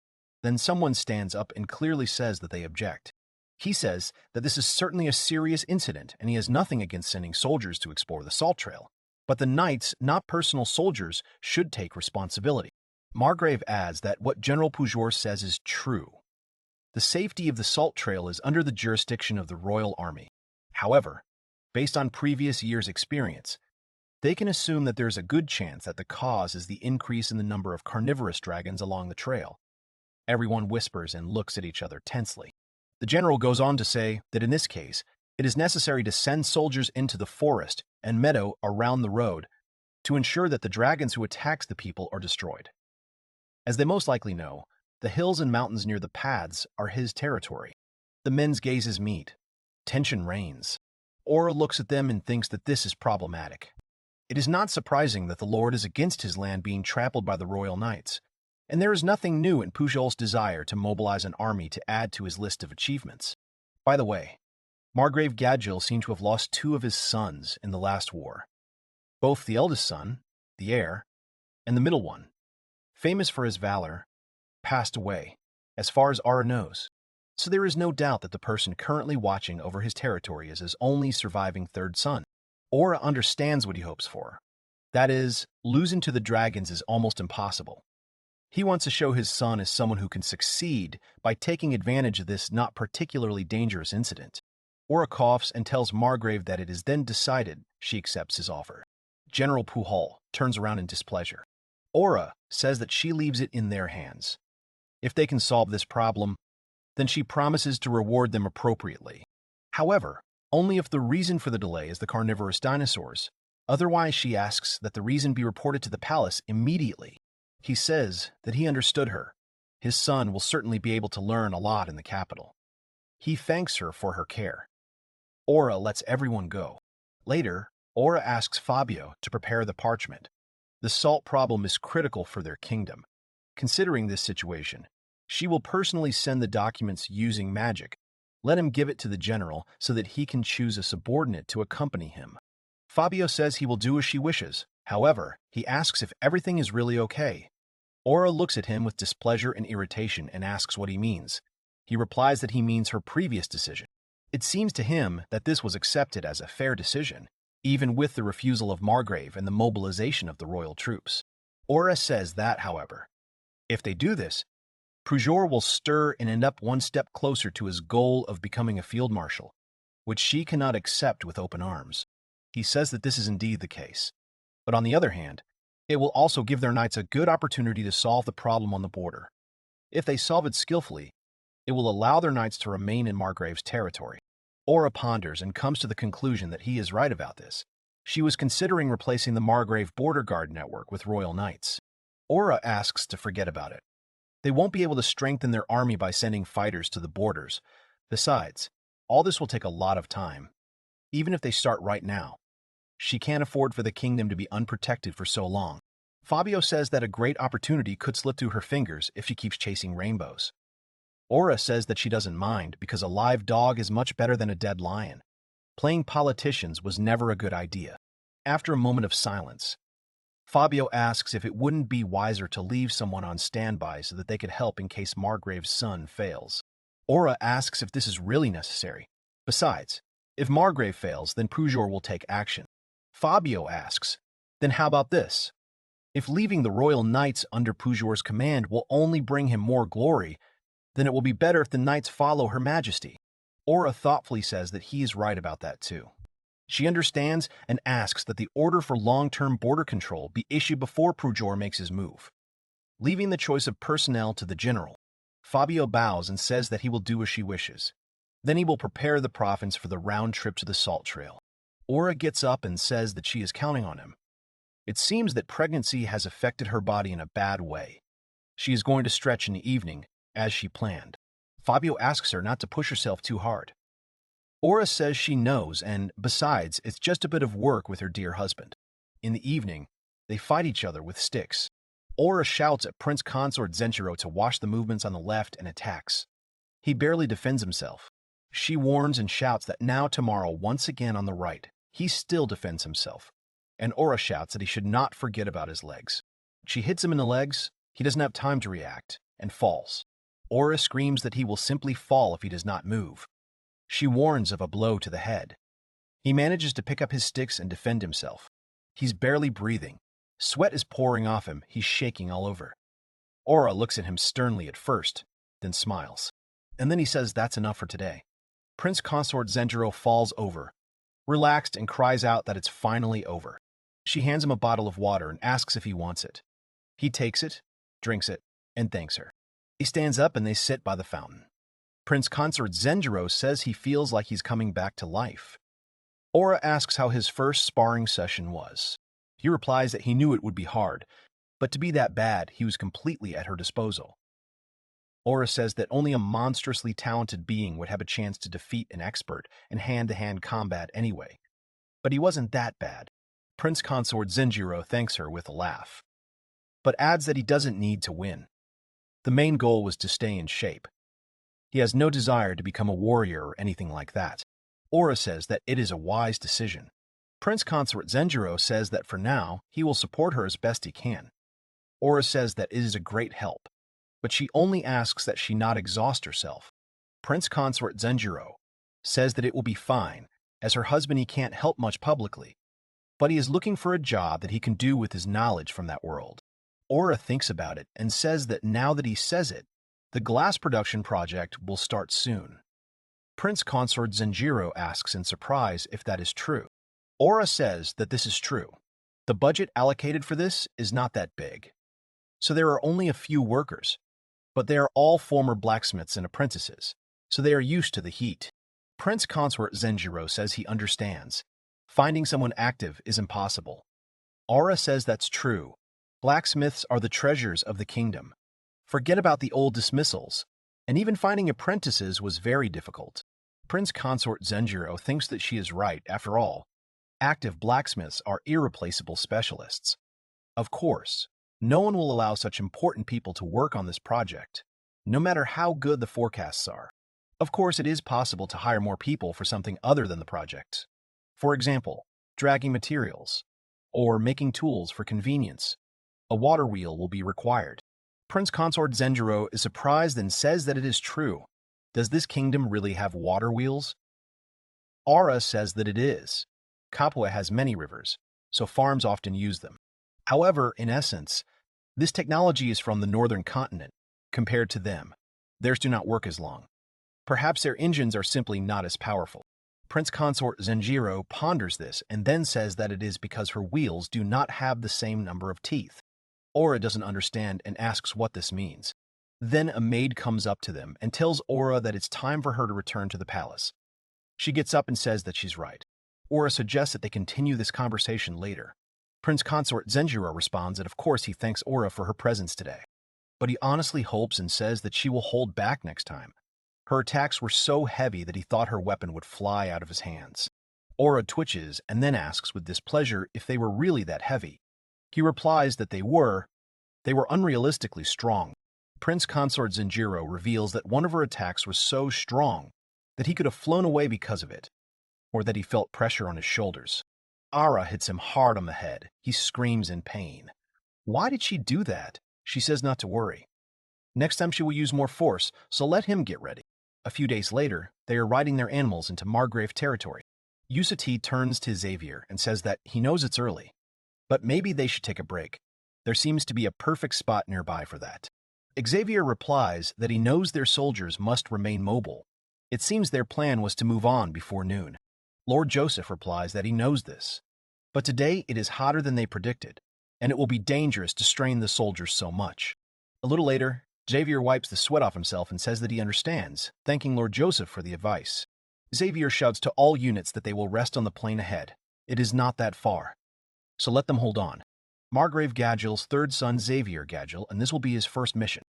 Then someone stands up and clearly says that they object. He says that this is certainly a serious incident and he has nothing against sending soldiers to explore the salt trail. But the knights, not personal soldiers, should take responsibility. Margrave adds that what General Pujor says is true. The safety of the salt trail is under the jurisdiction of the royal army. However, based on previous years' experience, they can assume that there is a good chance that the cause is the increase in the number of carnivorous dragons along the trail. Everyone whispers and looks at each other tensely. The general goes on to say that in this case, it is necessary to send soldiers into the forest and meadow around the road to ensure that the dragons who attack the people are destroyed. As they most likely know, the hills and mountains near the paths are his territory. The men's gazes meet. Tension reigns. Aura looks at them and thinks that this is problematic. It is not surprising that the Lord is against his land being trampled by the royal knights, and there is nothing new in Pujol's desire to mobilize an army to add to his list of achievements. By the way, Margrave Gadgil seemed to have lost 2 of his sons in the last war. Both the eldest son, the heir, and the middle one, famous for his valor, passed away, as far as Aura knows. So there is no doubt that the person currently watching over his territory is his only surviving third son. Aura understands what he hopes for. That is, losing to the dragons is almost impossible. He wants to show his son as someone who can succeed by taking advantage of this not particularly dangerous incident. Aura coughs and tells Margrave that it is then decided she accepts his offer. General Pujol turns around in displeasure. Aura says that she leaves it in their hands. If they can solve this problem, then she promises to reward them appropriately. However, only if the reason for the delay is the carnivorous dinosaurs. Otherwise, she asks that the reason be reported to the palace immediately. He says that he understood her. His son will certainly be able to learn a lot in the capital. He thanks her for her care. Aura lets everyone go. Later, Aura asks Fabio to prepare the parchment. The salt problem is critical for their kingdom. Considering this situation, she will personally send the documents using magic. Let him give it to the general so that he can choose a subordinate to accompany him. Fabio says he will do as she wishes. However, he asks if everything is really okay. Aura looks at him with displeasure and irritation and asks what he means. He replies that he means her previous decision. It seems to him that this was accepted as a fair decision, even with the refusal of Margrave and the mobilization of the royal troops. Aura says that, however, if they do this, Pujor will stir and end up one step closer to his goal of becoming a field marshal, which she cannot accept with open arms. He says that this is indeed the case. But on the other hand, it will also give their knights a good opportunity to solve the problem on the border. If they solve it skillfully, it will allow their knights to remain in Margrave's territory. Aura ponders and comes to the conclusion that he is right about this. She was considering replacing the Margrave border guard network with royal knights. Aura asks to forget about it. They won't be able to strengthen their army by sending fighters to the borders. Besides, all this will take a lot of time. Even if they start right now, she can't afford for the kingdom to be unprotected for so long. Fabio says that a great opportunity could slip through her fingers if she keeps chasing rainbows. Aura says that she doesn't mind because a live dog is much better than a dead lion. Playing politicians was never a good idea. After a moment of silence, Fabio asks if it wouldn't be wiser to leave someone on standby so that they could help in case Margrave's son fails. Aura asks if this is really necessary. Besides, if Margrave fails, then Pujor will take action. Fabio asks, then how about this? If leaving the royal knights under Pujor's command will only bring him more glory, then it will be better if the knights follow Her Majesty. Aura thoughtfully says that he is right about that too. She understands and asks that the order for long-term border control be issued before Pujor makes his move. Leaving the choice of personnel to the general, Fabio bows and says that he will do as she wishes. Then he will prepare the province for the round trip to the salt trail. Aura gets up and says that she is counting on him. It seems that pregnancy has affected her body in a bad way. She is going to stretch in the evening, as she planned. Fabio asks her not to push herself too hard. Aura says she knows, and besides, it's just a bit of work with her dear husband. In the evening, they fight each other with sticks. Aura shouts at Prince Consort Zenjiro to watch the movements on the left and attacks. He barely defends himself. She warns and shouts that now tomorrow once again on the right. He still defends himself. And Aura shouts that he should not forget about his legs. She hits him in the legs, he doesn't have time to react, and falls. Aura screams that he will simply fall if he does not move. She warns of a blow to the head. He manages to pick up his sticks and defend himself. He's barely breathing. Sweat is pouring off him, he's shaking all over. Aura looks at him sternly at first, then smiles. And then he says that's enough for today. Prince Consort Zenjiro falls over, relaxed, and cries out that it's finally over. She hands him a bottle of water and asks if he wants it. He takes it, drinks it, and thanks her. He stands up and they sit by the fountain. Prince Consort Zenjiro says he feels like he's coming back to life. Aura asks how his first sparring session was. He replies that he knew it would be hard, but to be that bad, he was completely at her disposal. Aura says that only a monstrously talented being would have a chance to defeat an expert in hand-to-hand combat anyway. But he wasn't that bad. Prince Consort Zenjiro thanks her with a laugh, but adds that he doesn't need to win. The main goal was to stay in shape. He has no desire to become a warrior or anything like that. Aura says that it is a wise decision. Prince Consort Zenjiro says that for now, he will support her as best he can. Aura says that it is a great help, but she only asks that she not exhaust herself. Prince Consort Zenjiro says that it will be fine, as her husband he can't help much publicly, but he is looking for a job that he can do with his knowledge from that world. Aura thinks about it and says that now that he says it, the glass production project will start soon. Prince Consort Zenjiro asks in surprise if that is true. Aura says that this is true. The budget allocated for this is not that big, so there are only a few workers, but they are all former blacksmiths and apprentices, so they are used to the heat. Prince Consort Zenjiro says he understands. Finding someone active is impossible. Aura says that's true. Blacksmiths are the treasures of the kingdom. Forget about the old dismissals, and even finding apprentices was very difficult. Prince Consort Zenjiro thinks that she is right. After all, active blacksmiths are irreplaceable specialists. Of course, no one will allow such important people to work on this project, no matter how good the forecasts are. Of course, it is possible to hire more people for something other than the project. For example, dragging materials, or making tools for convenience. A water wheel will be required. Prince Consort Zenjiro is surprised and says that it is true. Does this kingdom really have water wheels? Aura says that it is. Capua has many rivers, so farms often use them. However, in essence, this technology is from the northern continent. Compared to them, theirs do not work as long. Perhaps their engines are simply not as powerful. Prince Consort Zenjiro ponders this and then says that it is because her wheels do not have the same number of teeth. Aura doesn't understand and asks what this means. Then a maid comes up to them and tells Aura that it's time for her to return to the palace. She gets up and says that she's right. Aura suggests that they continue this conversation later. Prince Consort Zenjiro responds that of course he thanks Aura for her presence today, but he honestly hopes and says that she will hold back next time. Her attacks were so heavy that he thought her weapon would fly out of his hands. Aura twitches and then asks with displeasure if they were really that heavy. He replies that they were unrealistically strong. Prince Consort Zenjiro reveals that one of her attacks was so strong that he could have flown away because of it, or that he felt pressure on his shoulders. Aura hits him hard on the head. He screams in pain. Why did she do that? She says not to worry. Next time she will use more force, so let him get ready. A few days later, they are riding their animals into Margrave territory. Yusati turns to Xavier and says that he knows it's early, but maybe they should take a break. There seems to be a perfect spot nearby for that. Xavier replies that he knows their soldiers must remain mobile. It seems their plan was to move on before noon. Lord Joseph replies that he knows this, but today it is hotter than they predicted, and it will be dangerous to strain the soldiers so much. A little later, Xavier wipes the sweat off himself and says that he understands, thanking Lord Joseph for the advice. Xavier shouts to all units that they will rest on the plain ahead. It is not that far, so let them hold on. Margrave Gadgel's third son Xavier Gadgel, and this will be his first mission.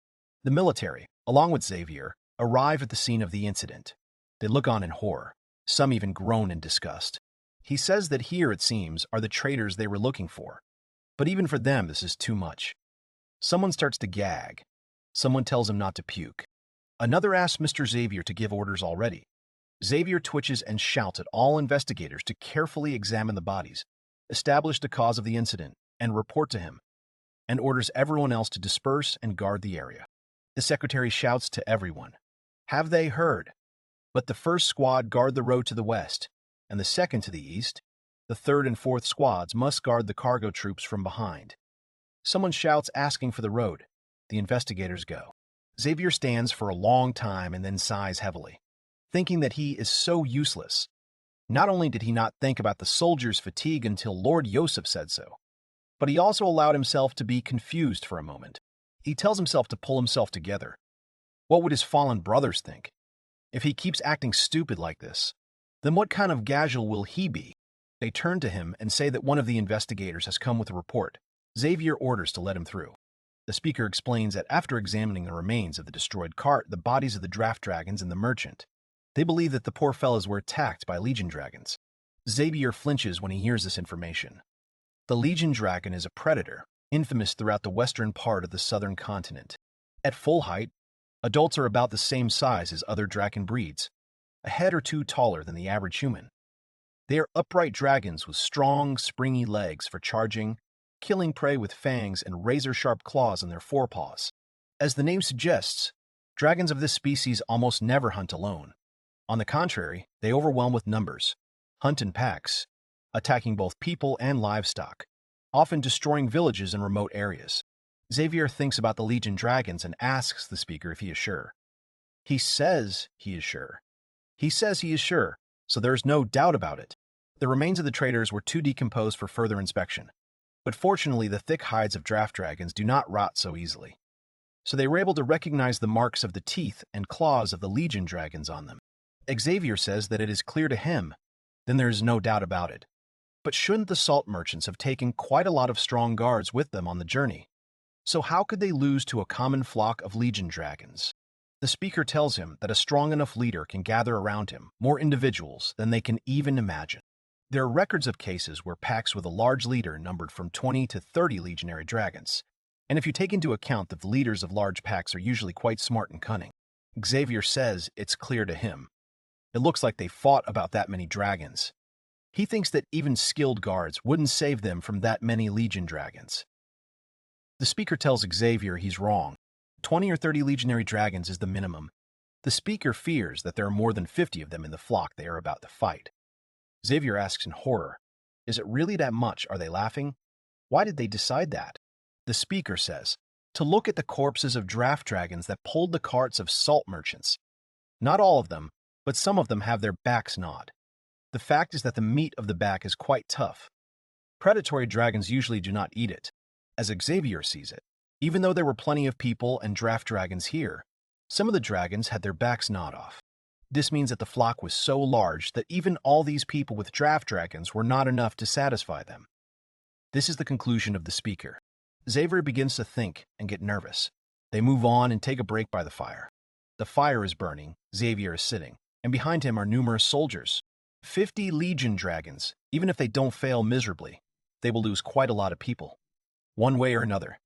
The military, along with Xavier, arrive at the scene of the incident. They look on in horror. Some even groan in disgust. He says that here, it seems, are the traitors they were looking for. But even for them, this is too much. Someone starts to gag. Someone tells him not to puke. Another asks Mr. Xavier to give orders already. Xavier twitches and shouts at all investigators to carefully examine the bodies, establish the cause of the incident, and report to him, and orders everyone else to disperse and guard the area. The secretary shouts to everyone, "Have they heard?" But the first squad guard the road to the west, and the second to the east. The third and fourth squads must guard the cargo troops from behind. Someone shouts asking for the road. The investigators go. Xavier stands for a long time and then sighs heavily, thinking that he is so useless. Not only did he not think about the soldiers' fatigue until Lord Yosef said so, but he also allowed himself to be confused for a moment. He tells himself to pull himself together. What would his fallen brothers think? If he keeps acting stupid like this, then what kind of Gadgel will he be? They turn to him and say that one of the investigators has come with a report. Xavier orders to let him through. The speaker explains that after examining the remains of the destroyed cart, the bodies of the draft dragons and the merchant, they believe that the poor fellows were attacked by legion dragons. Xavier flinches when he hears this information. The legion dragon is a predator, infamous throughout the western part of the southern continent. At full height, adults are about the same size as other dragon breeds, a head or two taller than the average human. They are upright dragons with strong, springy legs for charging, killing prey with fangs and razor-sharp claws on their forepaws. As the name suggests, dragons of this species almost never hunt alone. On the contrary, they overwhelm with numbers, hunt in packs, attacking both people and livestock, often destroying villages in remote areas. Xavier thinks about the legion dragons and asks the speaker if he is sure. He says he is sure. He says he is sure, so there is no doubt about it. The remains of the traitors were too decomposed for further inspection. But fortunately, the thick hides of draft dragons do not rot so easily. So they were able to recognize the marks of the teeth and claws of the legion dragons on them. Xavier says that it is clear to him, then there is no doubt about it. But shouldn't the salt merchants have taken quite a lot of strong guards with them on the journey? So how could they lose to a common flock of legion dragons? The speaker tells him that a strong enough leader can gather around him more individuals than they can even imagine. There are records of cases where packs with a large leader numbered from 20 to 30 legionary dragons, and if you take into account that the leaders of large packs are usually quite smart and cunning, Xavier says it's clear to him. It looks like they fought about that many dragons. He thinks that even skilled guards wouldn't save them from that many legion dragons. The speaker tells Xavier he's wrong. 20 or 30 legionary dragons is the minimum. The speaker fears that there are more than 50 of them in the flock they are about to fight. Xavier asks in horror, "Is it really that much? Are they laughing? Why did they decide that?" The speaker says, "To look at the corpses of draft dragons that pulled the carts of salt merchants. Not all of them, but some of them have their backs gnawed. The fact is that the meat of the back is quite tough. Predatory dragons usually do not eat it, as Xavier sees it. Even though there were plenty of people and draft dragons here, some of the dragons had their backs gnawed off. This means that the flock was so large that even all these people with draft dragons were not enough to satisfy them." This is the conclusion of the speaker. Xavier begins to think and get nervous. They move on and take a break by the fire. The fire is burning, Xavier is sitting, and behind him are numerous soldiers. 50 legion dragons. Even if they don't fail miserably, they will lose quite a lot of people. One way or another.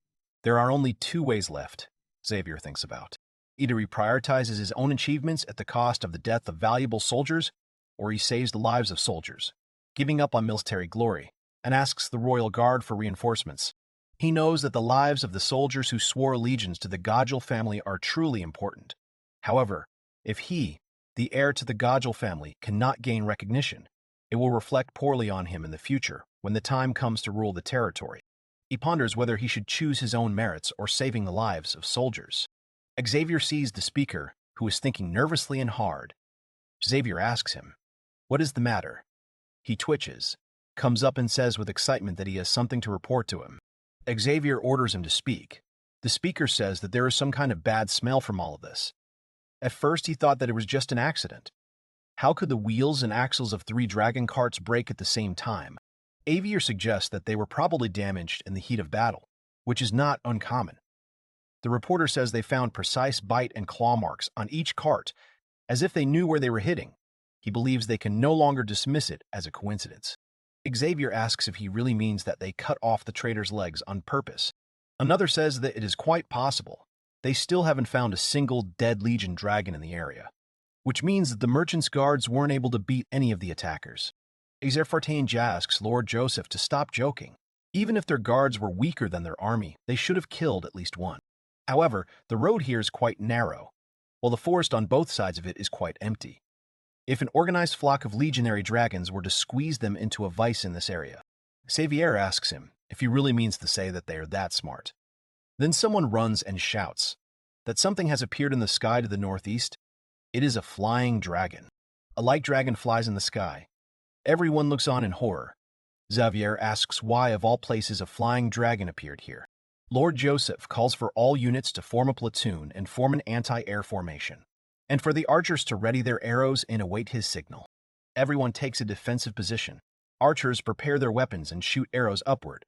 There are only two ways left, Xavier thinks about. Either he prioritizes his own achievements at the cost of the death of valuable soldiers, or he saves the lives of soldiers, giving up on military glory, and asks the royal guard for reinforcements. He knows that the lives of the soldiers who swore allegiance to the Gadgel family are truly important. However, if he, the heir to the Gadgel family, cannot gain recognition, it will reflect poorly on him in the future when the time comes to rule the territory. He ponders whether he should choose his own merits or saving the lives of soldiers. Xavier sees the speaker, who is thinking nervously and hard. Xavier asks him, "What is the matter?" He twitches, comes up and says with excitement that he has something to report to him. Xavier orders him to speak. The speaker says that there is some kind of bad smell from all of this. At first he thought that it was just an accident. How could the wheels and axles of 3 dragon carts break at the same time? Xavier suggests that they were probably damaged in the heat of battle, which is not uncommon. The reporter says they found precise bite and claw marks on each cart, as if they knew where they were hitting. He believes they can no longer dismiss it as a coincidence. Xavier asks if he really means that they cut off the trader's legs on purpose. Another says that it is quite possible. They still haven't found a single dead Legion dragon in the area, which means that the merchant's guards weren't able to beat any of the attackers. Xavier asks Lord Joseph to stop joking. Even if their guards were weaker than their army, they should have killed at least one. However, the road here is quite narrow, while the forest on both sides of it is quite empty. If an organized flock of legionary dragons were to squeeze them into a vice in this area, Xavier asks him if he really means to say that they are that smart. Then someone runs and shouts that something has appeared in the sky to the northeast. It is a flying dragon. A light dragon flies in the sky. Everyone looks on in horror. Xavier asks why of all places a flying dragon appeared here. Lord Joseph calls for all units to form a platoon and form an anti-air formation, and for the archers to ready their arrows and await his signal. Everyone takes a defensive position. Archers prepare their weapons and shoot arrows upward.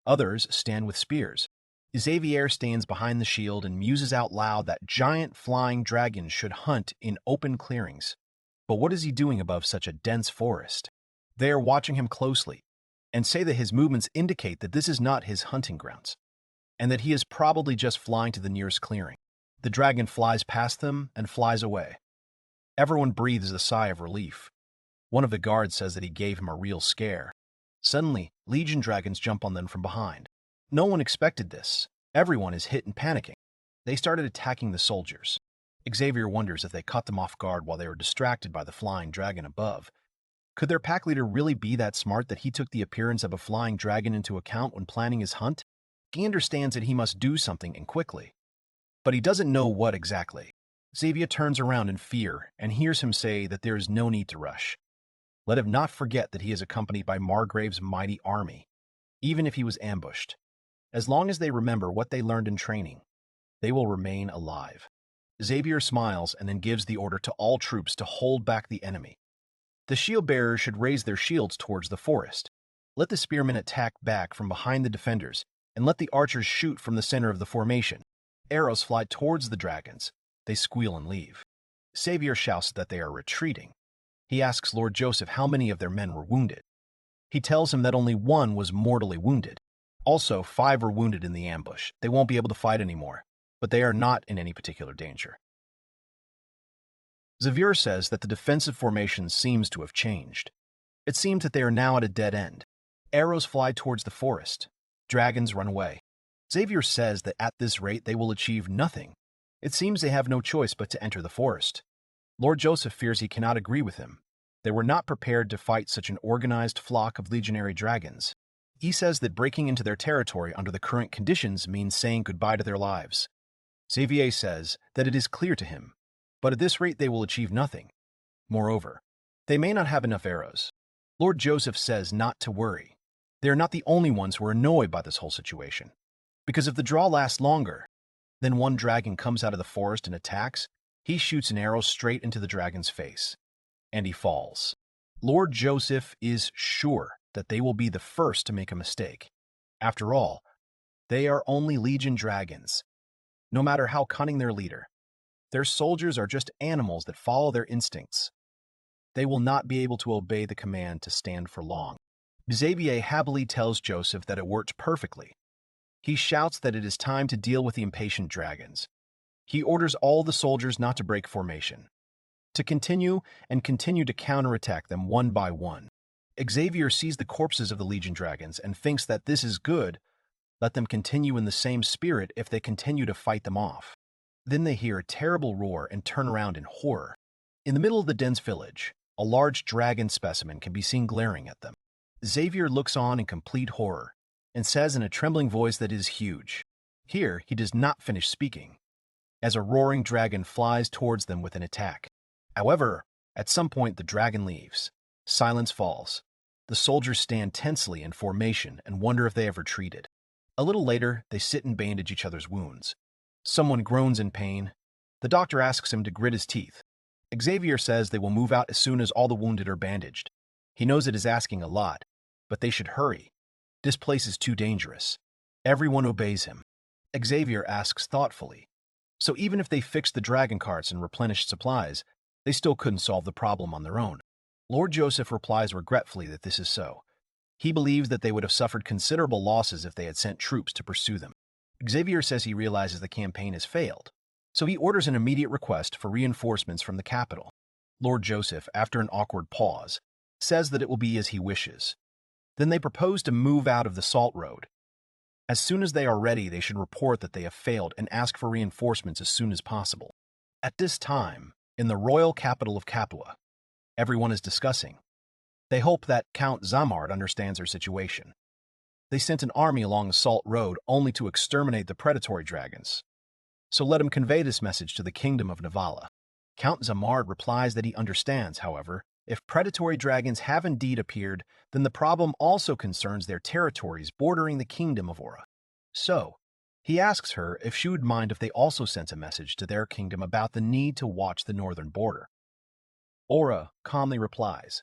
Others stand with spears. Xavier stands behind the shield and muses out loud that giant flying dragons should hunt in open clearings. But what is he doing above such a dense forest? They are watching him closely and say that his movements indicate that this is not his hunting grounds, and that he is probably just flying to the nearest clearing. The dragon flies past them and flies away. Everyone breathes a sigh of relief. One of the guards says that he gave him a real scare. Suddenly, Legion dragons jump on them from behind. No one expected this. Everyone is hit and panicking. They started attacking the soldiers. Xavier wonders if they caught them off guard while they were distracted by the flying dragon above. Could their pack leader really be that smart that he took the appearance of a flying dragon into account when planning his hunt? He understands that he must do something and quickly, but he doesn't know what exactly. Xavier turns around in fear and hears him say that there is no need to rush. Let him not forget that he is accompanied by Margrave's mighty army, even if he was ambushed. As long as they remember what they learned in training, they will remain alive. Xavier smiles and then gives the order to all troops to hold back the enemy. The shield bearers should raise their shields towards the forest. Let the spearmen attack back from behind the defenders, and let the archers shoot from the center of the formation. Arrows fly towards the dragons. They squeal and leave. Xavier shouts that they are retreating. He asks Lord Joseph how many of their men were wounded. He tells him that only one was mortally wounded. Also, 5 were wounded in the ambush. They won't be able to fight anymore, but they are not in any particular danger. Xavier says that the defensive formation seems to have changed. It seems that they are now at a dead end. Arrows fly towards the forest. Dragons run away. Xavier says that at this rate they will achieve nothing. It seems they have no choice but to enter the forest. Lord Joseph fears he cannot agree with him. They were not prepared to fight such an organized flock of legionary dragons. He says that breaking into their territory under the current conditions means saying goodbye to their lives. Xavier says that it is clear to him, but at this rate they will achieve nothing. Moreover, they may not have enough arrows. Lord Joseph says not to worry. They are not the only ones who are annoyed by this whole situation, because if the draw lasts longer, then one dragon comes out of the forest and attacks, he shoots an arrow straight into the dragon's face, and he falls. Lord Joseph is sure that they will be the first to make a mistake. After all, they are only Legion dragons. No matter how cunning their leader, their soldiers are just animals that follow their instincts. They will not be able to obey the command to stand for long. Xavier happily tells Joseph that it worked perfectly. He shouts that it is time to deal with the impatient dragons. He orders all the soldiers not to break formation, to continue to counterattack them one by one. Xavier sees the corpses of the Legion dragons and thinks that this is good. Let them continue in the same spirit if they continue to fight them off. Then they hear a terrible roar and turn around in horror. In the middle of the dense village, a large dragon specimen can be seen glaring at them. Xavier looks on in complete horror and says in a trembling voice that it is huge. Here, he does not finish speaking, as a roaring dragon flies towards them with an attack. However, at some point the dragon leaves. Silence falls. The soldiers stand tensely in formation and wonder if they have retreated. A little later, they sit and bandage each other's wounds. Someone groans in pain. The doctor asks him to grit his teeth. Xavier says they will move out as soon as all the wounded are bandaged. He knows it is asking a lot, but they should hurry. This place is too dangerous. Everyone obeys him. Xavier asks thoughtfully. So even if they fixed the dragon carts and replenished supplies, they still couldn't solve the problem on their own. Lord Joseph replies regretfully that this is so. He believes that they would have suffered considerable losses if they had sent troops to pursue them. Xavier says he realizes the campaign has failed, so he orders an immediate request for reinforcements from the capital. Lord Joseph, after an awkward pause, says that it will be as he wishes. Then they propose to move out of the Salt Road. As soon as they are ready, they should report that they have failed and ask for reinforcements as soon as possible. At this time, in the royal capital of Capua, everyone is discussing. They hope that Count Zamard understands their situation. They sent an army along the Salt Road only to exterminate the predatory dragons. So let him convey this message to the kingdom of Navala. Count Zamard replies that he understands, however, if predatory dragons have indeed appeared, then the problem also concerns their territories bordering the kingdom of Aura. So, he asks her if she would mind if they also sent a message to their kingdom about the need to watch the northern border. Aura calmly replies,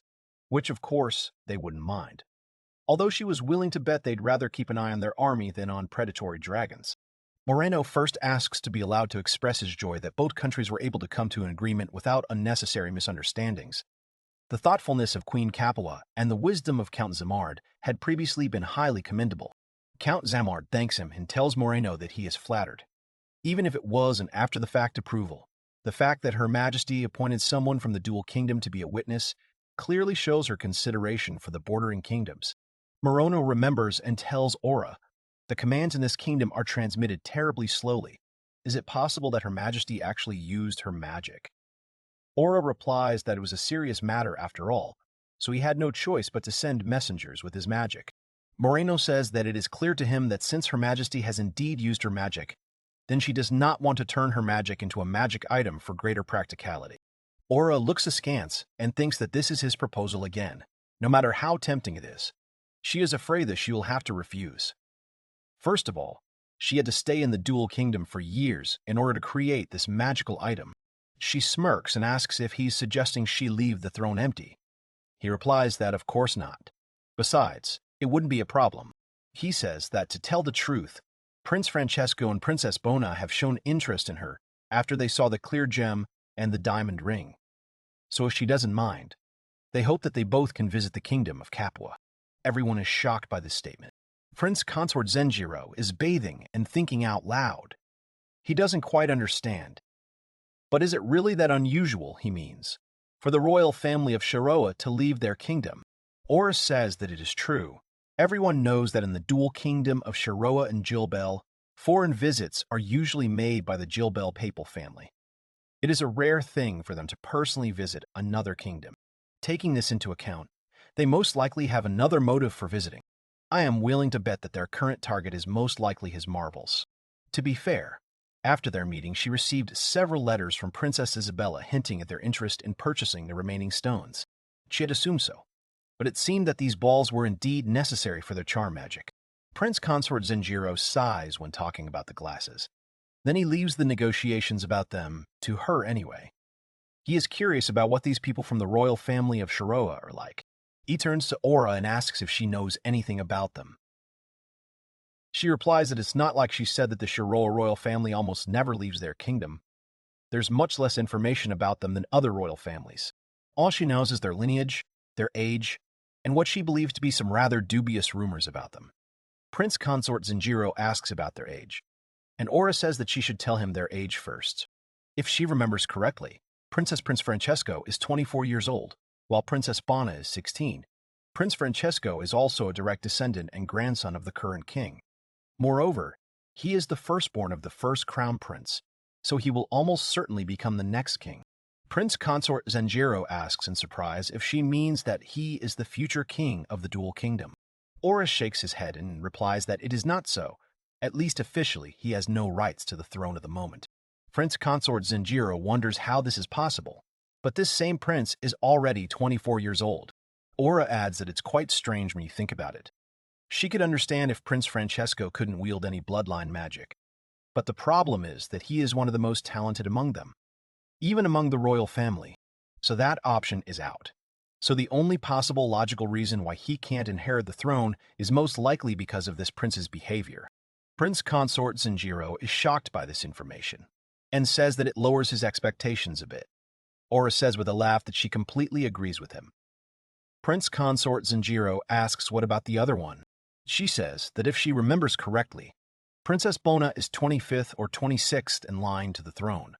which of course they wouldn't mind, although she was willing to bet they'd rather keep an eye on their army than on predatory dragons. Moreno first asks to be allowed to express his joy that both countries were able to come to an agreement without unnecessary misunderstandings. The thoughtfulness of Queen Capua and the wisdom of Count Zamard had previously been highly commendable. Count Zamard thanks him and tells Moreno that he is flattered. Even if it was an after-the-fact approval, the fact that Her Majesty appointed someone from the Dual Kingdom to be a witness clearly shows her consideration for the bordering kingdoms. Moreno remembers and tells Aura, the commands in this kingdom are transmitted terribly slowly. Is it possible that Her Majesty actually used her magic? Aura replies that it was a serious matter after all, so he had no choice but to send messengers with his magic. Moreno says that it is clear to him that since Her Majesty has indeed used her magic, then she does not want to turn her magic into a magic item for greater practicality. Aura looks askance and thinks that this is his proposal again, no matter how tempting it is. She is afraid that she will have to refuse. First of all, she had to stay in the Dual Kingdom for years in order to create this magical item. She smirks and asks if he's suggesting she leave the throne empty. He replies that of course not. Besides, it wouldn't be a problem. He says that to tell the truth, Prince Francesco and Princess Bona have shown interest in her after they saw the clear gem and the diamond ring. So if she doesn't mind, they hope that they both can visit the kingdom of Capua. Everyone is shocked by this statement. Prince Consort Zenjiro is bathing and thinking out loud. He doesn't quite understand. But is it really that unusual, he means, for the royal family of Shiroa to leave their kingdom? Aura says that it is true. Everyone knows that in the dual kingdom of Shiroa and Jilbel, foreign visits are usually made by the Jilbel papal family. It is a rare thing for them to personally visit another kingdom. Taking this into account, they most likely have another motive for visiting. I am willing to bet that their current target is most likely his marbles. To be fair, after their meeting, she received several letters from Princess Isabella hinting at their interest in purchasing the remaining stones. She had assumed so, but it seemed that these balls were indeed necessary for their charm magic. Prince Consort Zenjiro sighs when talking about the glasses. Then he leaves the negotiations about them to her anyway. He is curious about what these people from the royal family of Shiroa are like. He turns to Aura and asks if she knows anything about them. She replies that it's not like she said that the Shiroa royal family almost never leaves their kingdom. There's much less information about them than other royal families. All she knows is their lineage, their age, and what she believes to be some rather dubious rumors about them. Prince Consort Zenjiro asks about their age, and Aura says that she should tell him their age first. If she remembers correctly, Prince Francesco is 24 years old, while Princess Bona is 16. Prince Francesco is also a direct descendant and grandson of the current king. Moreover, he is the firstborn of the first crown prince, so he will almost certainly become the next king. Prince Consort Zenjiro asks in surprise if she means that he is the future king of the Dual Kingdom. Aura shakes his head and replies that it is not so. At least officially, he has no rights to the throne at the moment. Prince Consort Zenjiro wonders how this is possible, but this same prince is already 24 years old. Aura adds that it's quite strange when you think about it. She could understand if Prince Francesco couldn't wield any bloodline magic. But the problem is that he is one of the most talented among them, even among the royal family. So that option is out. So the only possible logical reason why he can't inherit the throne is most likely because of this prince's behavior. Prince Consort Zenjiro is shocked by this information and says that it lowers his expectations a bit. Aura says with a laugh that she completely agrees with him. Prince Consort Zenjiro asks what about the other one. She says that if she remembers correctly, Princess Bona is 25th or 26th in line to the throne.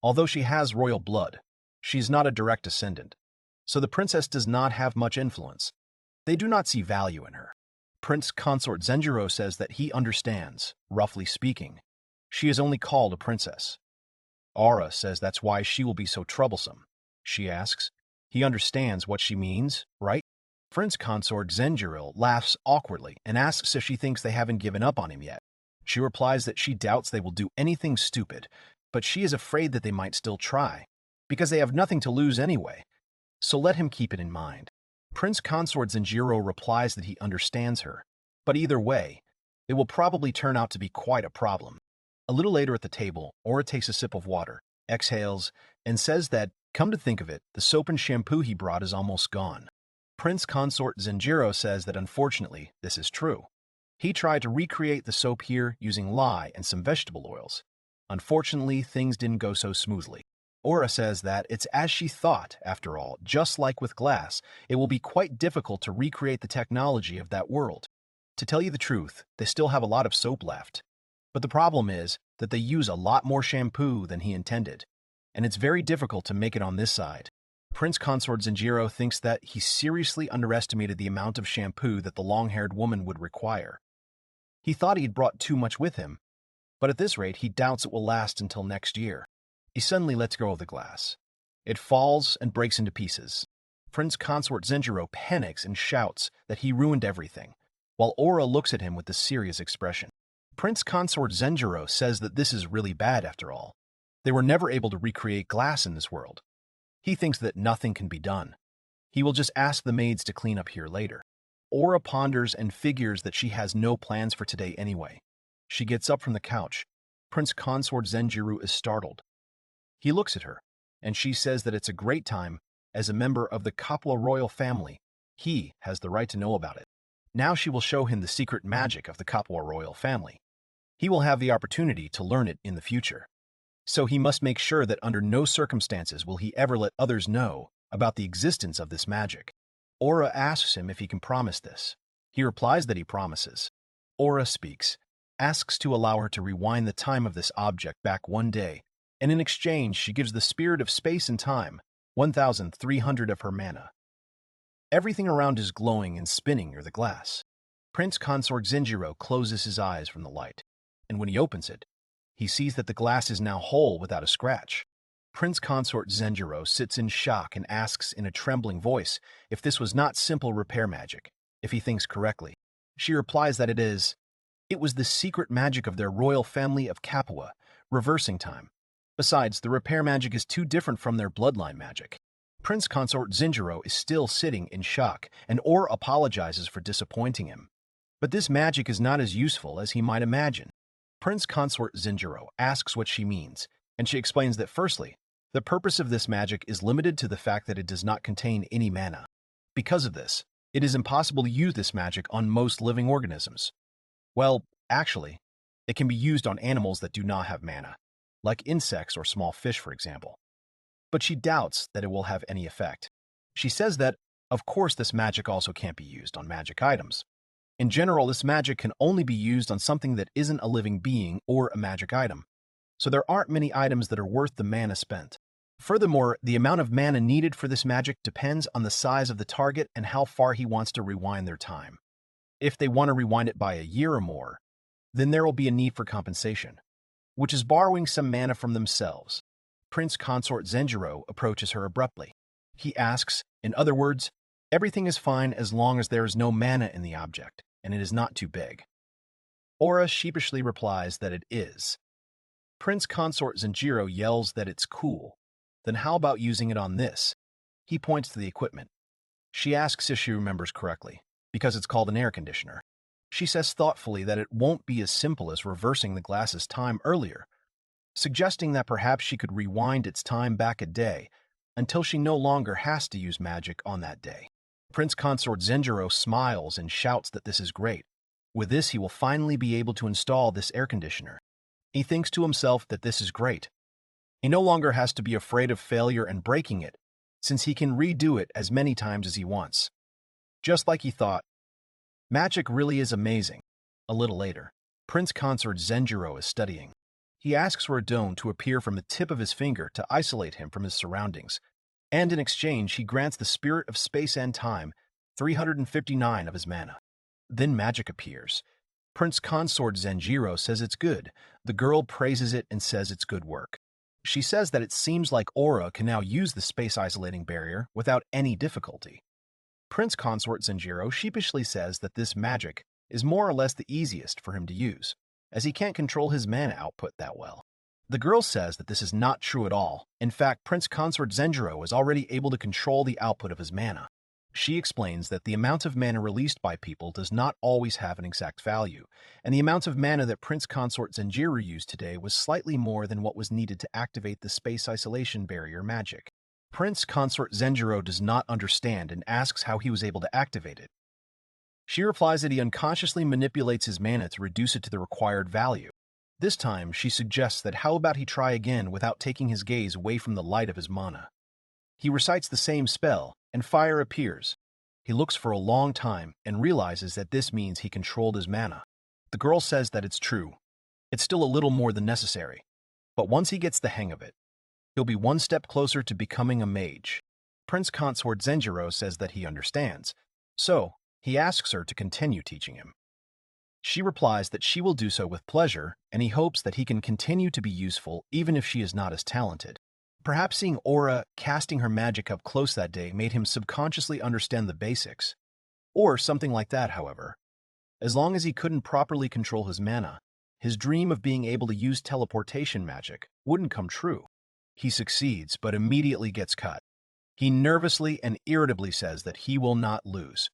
Although she has royal blood, she is not a direct descendant, so the princess does not have much influence. They do not see value in her. Prince Consort Zenjiro says that he understands, roughly speaking. She is only called a princess. Aura says that's why she will be so troublesome. She asks, he understands what she means, right? Prince Consort Zenjiro laughs awkwardly and asks if she thinks they haven't given up on him yet. She replies that she doubts they will do anything stupid, but she is afraid that they might still try, because they have nothing to lose anyway. So let him keep it in mind. Prince Consort Zenjiro replies that he understands her, but either way, it will probably turn out to be quite a problem. A little later at the table, Aura takes a sip of water, exhales, and says that, come to think of it, the soap and shampoo he brought is almost gone. Prince Consort Zenjiro says that unfortunately, this is true. He tried to recreate the soap here using lye and some vegetable oils. Unfortunately, things didn't go so smoothly. Aura says that it's as she thought, after all, just like with glass, it will be quite difficult to recreate the technology of that world. To tell you the truth, they still have a lot of soap left. But the problem is that they use a lot more shampoo than he intended, and it's very difficult to make it on this side. Prince Consort Zenjiro thinks that he seriously underestimated the amount of shampoo that the long-haired woman would require. He thought he had brought too much with him, but at this rate he doubts it will last until next year. He suddenly lets go of the glass. It falls and breaks into pieces. Prince Consort Zenjiro panics and shouts that he ruined everything, while Aura looks at him with a serious expression. Prince Consort Zenjiro says that this is really bad after all. They were never able to recreate glass in this world. He thinks that nothing can be done. He will just ask the maids to clean up here later. Aura ponders and figures that she has no plans for today anyway. She gets up from the couch. Prince Consort Zenjiro is startled. He looks at her, and she says that it's a great time. As a member of the Kapwa royal family, he has the right to know about it. Now she will show him the secret magic of the Kapwa royal family. He will have the opportunity to learn it in the future. So he must make sure that under no circumstances will he ever let others know about the existence of this magic. Aura asks him if he can promise this. He replies that he promises. Aura speaks, asks to allow her to rewind the time of this object back one day, and in exchange she gives the spirit of space and time 1,300 of her mana. Everything around is glowing and spinning near the glass. Prince Consort Zenjiro closes his eyes from the light, and when he opens it, he sees that the glass is now whole without a scratch. Prince Consort Zenjiro sits in shock and asks in a trembling voice if this was not simple repair magic, if he thinks correctly. She replies that it is. It was the secret magic of their royal family of Kapwa, reversing time. Besides, the repair magic is too different from their bloodline magic. Prince Consort Zenjiro is still sitting in shock, and Aura apologizes for disappointing him. But this magic is not as useful as he might imagine. Prince Consort Zenjiro asks what she means, and she explains that firstly, the purpose of this magic is limited to the fact that it does not contain any mana. Because of this, it is impossible to use this magic on most living organisms. Well, actually, it can be used on animals that do not have mana, like insects or small fish, for example. But she doubts that it will have any effect. She says that, of course, this magic also can't be used on magic items. In general, this magic can only be used on something that isn't a living being or a magic item, so there aren't many items that are worth the mana spent. Furthermore, the amount of mana needed for this magic depends on the size of the target and how far he wants to rewind their time. If they want to rewind it by a year or more, then there will be a need for compensation, which is borrowing some mana from themselves. Prince Consort Zenjiro approaches her abruptly. He asks, in other words, everything is fine as long as there is no mana in the object, and it is not too big. Aura sheepishly replies that it is. Prince Consort Zenjiro yells that it's cool. Then how about using it on this? He points to the equipment. She asks if she remembers correctly, because it's called an air conditioner. She says thoughtfully that it won't be as simple as reversing the glass's time earlier, suggesting that perhaps she could rewind its time back a day, until she no longer has to use magic on that day. Prince Consort Zenjiro smiles and shouts that this is great. With this, he will finally be able to install this air conditioner. He thinks to himself that this is great. He no longer has to be afraid of failure and breaking it, since he can redo it as many times as he wants. Just like he thought, magic really is amazing. A little later, Prince Consort Zenjiro is studying. He asks for a dome to appear from the tip of his finger to isolate him from his surroundings, and in exchange he grants the spirit of space and time 359 of his mana. Then magic appears. Prince Consort Zenjiro says it's good. The girl praises it and says it's good work. She says that it seems like Aura can now use the space-isolating barrier without any difficulty. Prince Consort Zenjiro sheepishly says that this magic is more or less the easiest for him to use, as he can't control his mana output that well. The girl says that this is not true at all. In fact, Prince Consort Zenjiro is already able to control the output of his mana. She explains that the amount of mana released by people does not always have an exact value, and the amount of mana that Prince Consort Zenjiro used today was slightly more than what was needed to activate the space isolation barrier magic. Prince Consort Zenjiro does not understand and asks how he was able to activate it. She replies that he unconsciously manipulates his mana to reduce it to the required value. This time, she suggests that how about he try again without taking his gaze away from the light of his mana. He recites the same spell, and fire appears. He looks for a long time and realizes that this means he controlled his mana. The girl says that it's true. It's still a little more than necessary, but once he gets the hang of it, he'll be one step closer to becoming a mage. Prince Consort Zenjiro says that he understands, so he asks her to continue teaching him. She replies that she will do so with pleasure, and he hopes that he can continue to be useful even if she is not as talented. Perhaps seeing Aura casting her magic up close that day made him subconsciously understand the basics. Or something like that, however. As long as he couldn't properly control his mana, his dream of being able to use teleportation magic wouldn't come true. He succeeds, but immediately gets cut. He nervously and irritably says that he will not lose.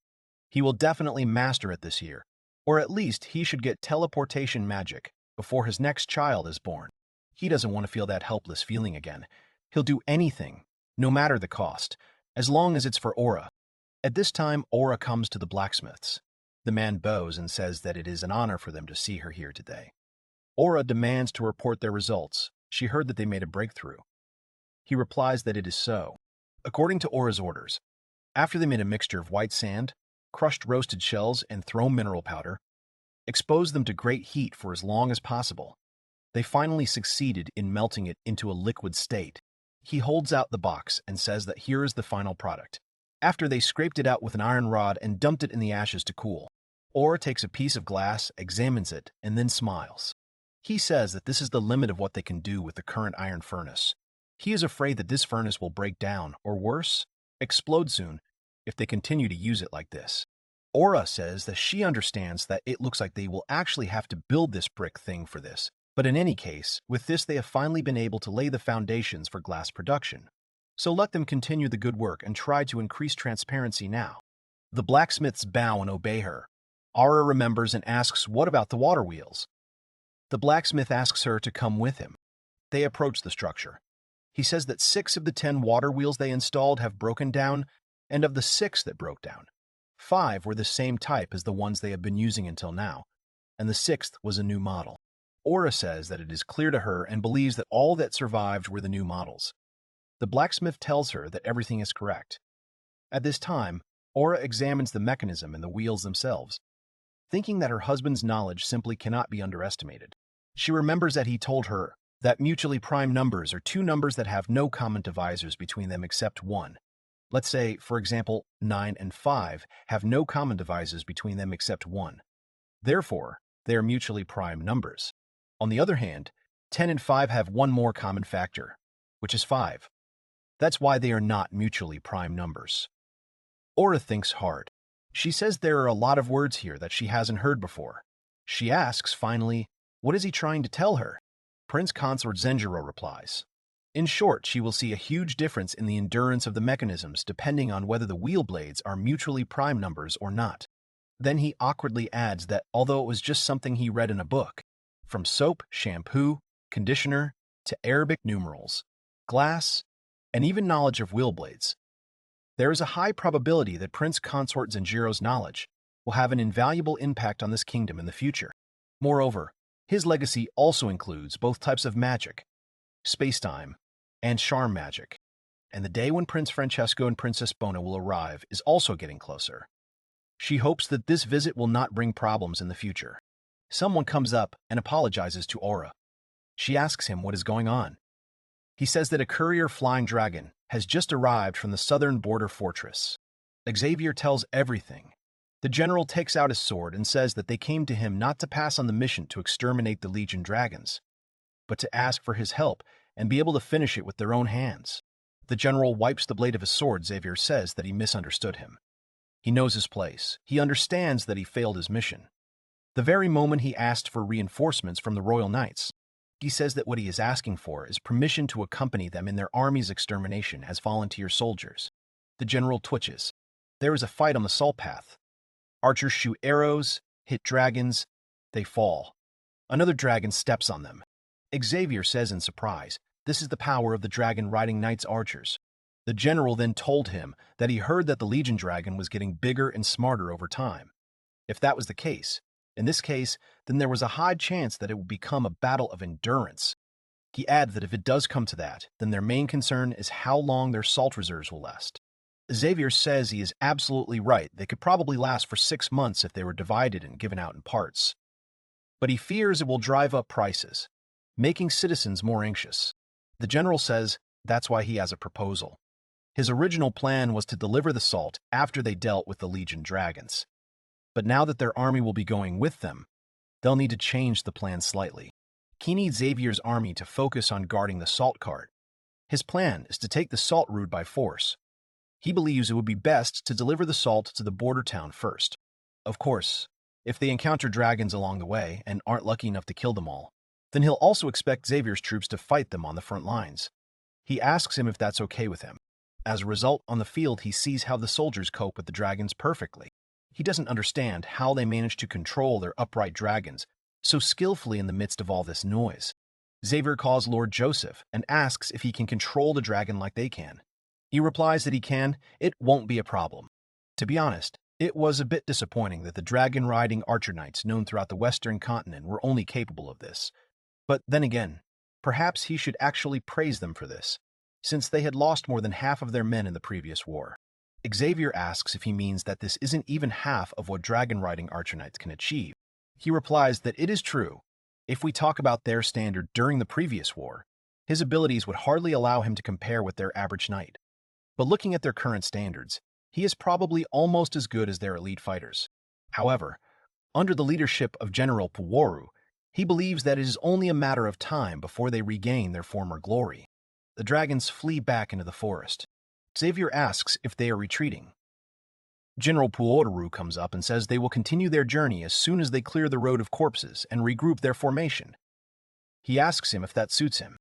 He will definitely master it this year, or at least he should get teleportation magic before his next child is born. He doesn't want to feel that helpless feeling again. He'll do anything, no matter the cost, as long as it's for Aura. At this time, Aura comes to the blacksmiths. The man bows and says that it is an honor for them to see her here today. Aura demands to report their results. She heard that they made a breakthrough. He replies that it is so. According to Aura's orders, after they made a mixture of white sand, crushed roasted shells, and thrown mineral powder, exposed them to great heat for as long as possible, they finally succeeded in melting it into a liquid state. He holds out the box and says that here is the final product. After they scraped it out with an iron rod and dumped it in the ashes to cool, Aura takes a piece of glass, examines it, and then smiles. He says that this is the limit of what they can do with the current iron furnace. He is afraid that this furnace will break down, or worse, explode soon, if they continue to use it like this. Aura says that she understands that it looks like they will actually have to build this brick thing for this, but in any case, with this they have finally been able to lay the foundations for glass production. So let them continue the good work and try to increase transparency now. The blacksmiths bow and obey her. Aura remembers and asks what about the water wheels. The blacksmith asks her to come with him. They approach the structure. He says that 6 of the 10 water wheels they installed have broken down, and of the 6 that broke down, 5 were the same type as the ones they have been using until now, and the 6th was a new model. Aura says that it is clear to her and believes that all that survived were the new models. The blacksmith tells her that everything is correct. At this time, Aura examines the mechanism and the wheels themselves, thinking that her husband's knowledge simply cannot be underestimated. She remembers that he told her that mutually prime numbers are 2 numbers that have no common divisors between them except 1. Let's say, for example, 9 and 5 have no common divisors between them except 1. Therefore, they are mutually prime numbers. On the other hand, 10 and 5 have one more common factor, which is 5. That's why they are not mutually prime numbers. Aura thinks hard. She says there are a lot of words here that she hasn't heard before. She asks, finally, what is he trying to tell her? Prince Consort Zenjiro replies. In short, she will see a huge difference in the endurance of the mechanisms depending on whether the wheel blades are mutually prime numbers or not. Then he awkwardly adds that although it was just something he read in a book, from soap, shampoo, conditioner, to Arabic numerals, glass, and even knowledge of wheel blades. There is a high probability that Prince Consort Zenjiro's knowledge will have an invaluable impact on this kingdom in the future. Moreover, his legacy also includes both types of magic, space-time, and charm magic, and the day when Prince Francesco and Princess Bona will arrive is also getting closer. She hopes that this visit will not bring problems in the future. Someone comes up and apologizes to Aura. She asks him what is going on. He says that a courier flying dragon has just arrived from the southern border fortress. Xavier tells everything. The general takes out his sword and says that they came to him not to pass on the mission to exterminate the Legion dragons, but to ask for his help and be able to finish it with their own hands. The general wipes the blade of his sword. Xavier says that he misunderstood him. He knows his place. He understands that he failed his mission. The very moment he asked for reinforcements from the Royal Knights, he says that what he is asking for is permission to accompany them in their army's extermination as volunteer soldiers. The general twitches. There is a fight on the salt path. Archers shoot arrows, hit dragons, they fall. Another dragon steps on them. Xavier says in surprise, this is the power of the dragon-riding knights archers. The general then told him that he heard that the Legion dragon was getting bigger and smarter over time. If that was the case, in this case, then there was a high chance that it would become a battle of endurance. He adds that if it does come to that, then their main concern is how long their salt reserves will last. Xavier says he is absolutely right. They could probably last for 6 months if they were divided and given out in parts. But he fears it will drive up prices, making citizens more anxious. The general says that's why he has a proposal. His original plan was to deliver the salt after they dealt with the Legion dragons. But now that their army will be going with them, they'll need to change the plan slightly. He needs Xavier's army to focus on guarding the salt cart. His plan is to take the salt route by force. He believes it would be best to deliver the salt to the border town first. Of course, if they encounter dragons along the way and aren't lucky enough to kill them all, then he'll also expect Xavier's troops to fight them on the front lines. He asks him if that's okay with him. As a result, on the field, he sees how the soldiers cope with the dragons perfectly. He doesn't understand how they manage to control their upright dragons so skillfully in the midst of all this noise. Xavier calls Lord Joseph and asks if he can control the dragon like they can. He replies that he can. It won't be a problem. To be honest, it was a bit disappointing that the dragon-riding archer knights known throughout the western continent were only capable of this. But then again, perhaps he should actually praise them for this, since they had lost more than half of their men in the previous war. Xavier asks if he means that this isn't even half of what dragon-riding archer knights can achieve. He replies that it is true. If we talk about their standard during the previous war, his abilities would hardly allow him to compare with their average knight. But looking at their current standards, he is probably almost as good as their elite fighters. However, under the leadership of General Puworu, he believes that it is only a matter of time before they regain their former glory. The dragons flee back into the forest. Xavier asks if they are retreating. General Puworu comes up and says they will continue their journey as soon as they clear the road of corpses and regroup their formation. He asks him if that suits him.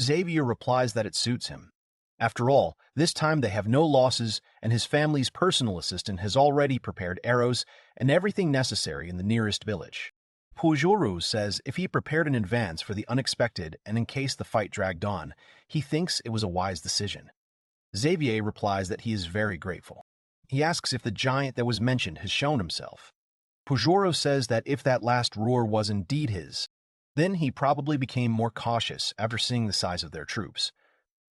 Xavier replies that it suits him. After all, this time they have no losses, and his family's personal assistant has already prepared arrows and everything necessary in the nearest village. Pujoru says if he prepared in advance for the unexpected and in case the fight dragged on, he thinks it was a wise decision. Xavier replies that he is very grateful. He asks if the giant that was mentioned has shown himself. Pujoru says that if that last roar was indeed his, then he probably became more cautious after seeing the size of their troops.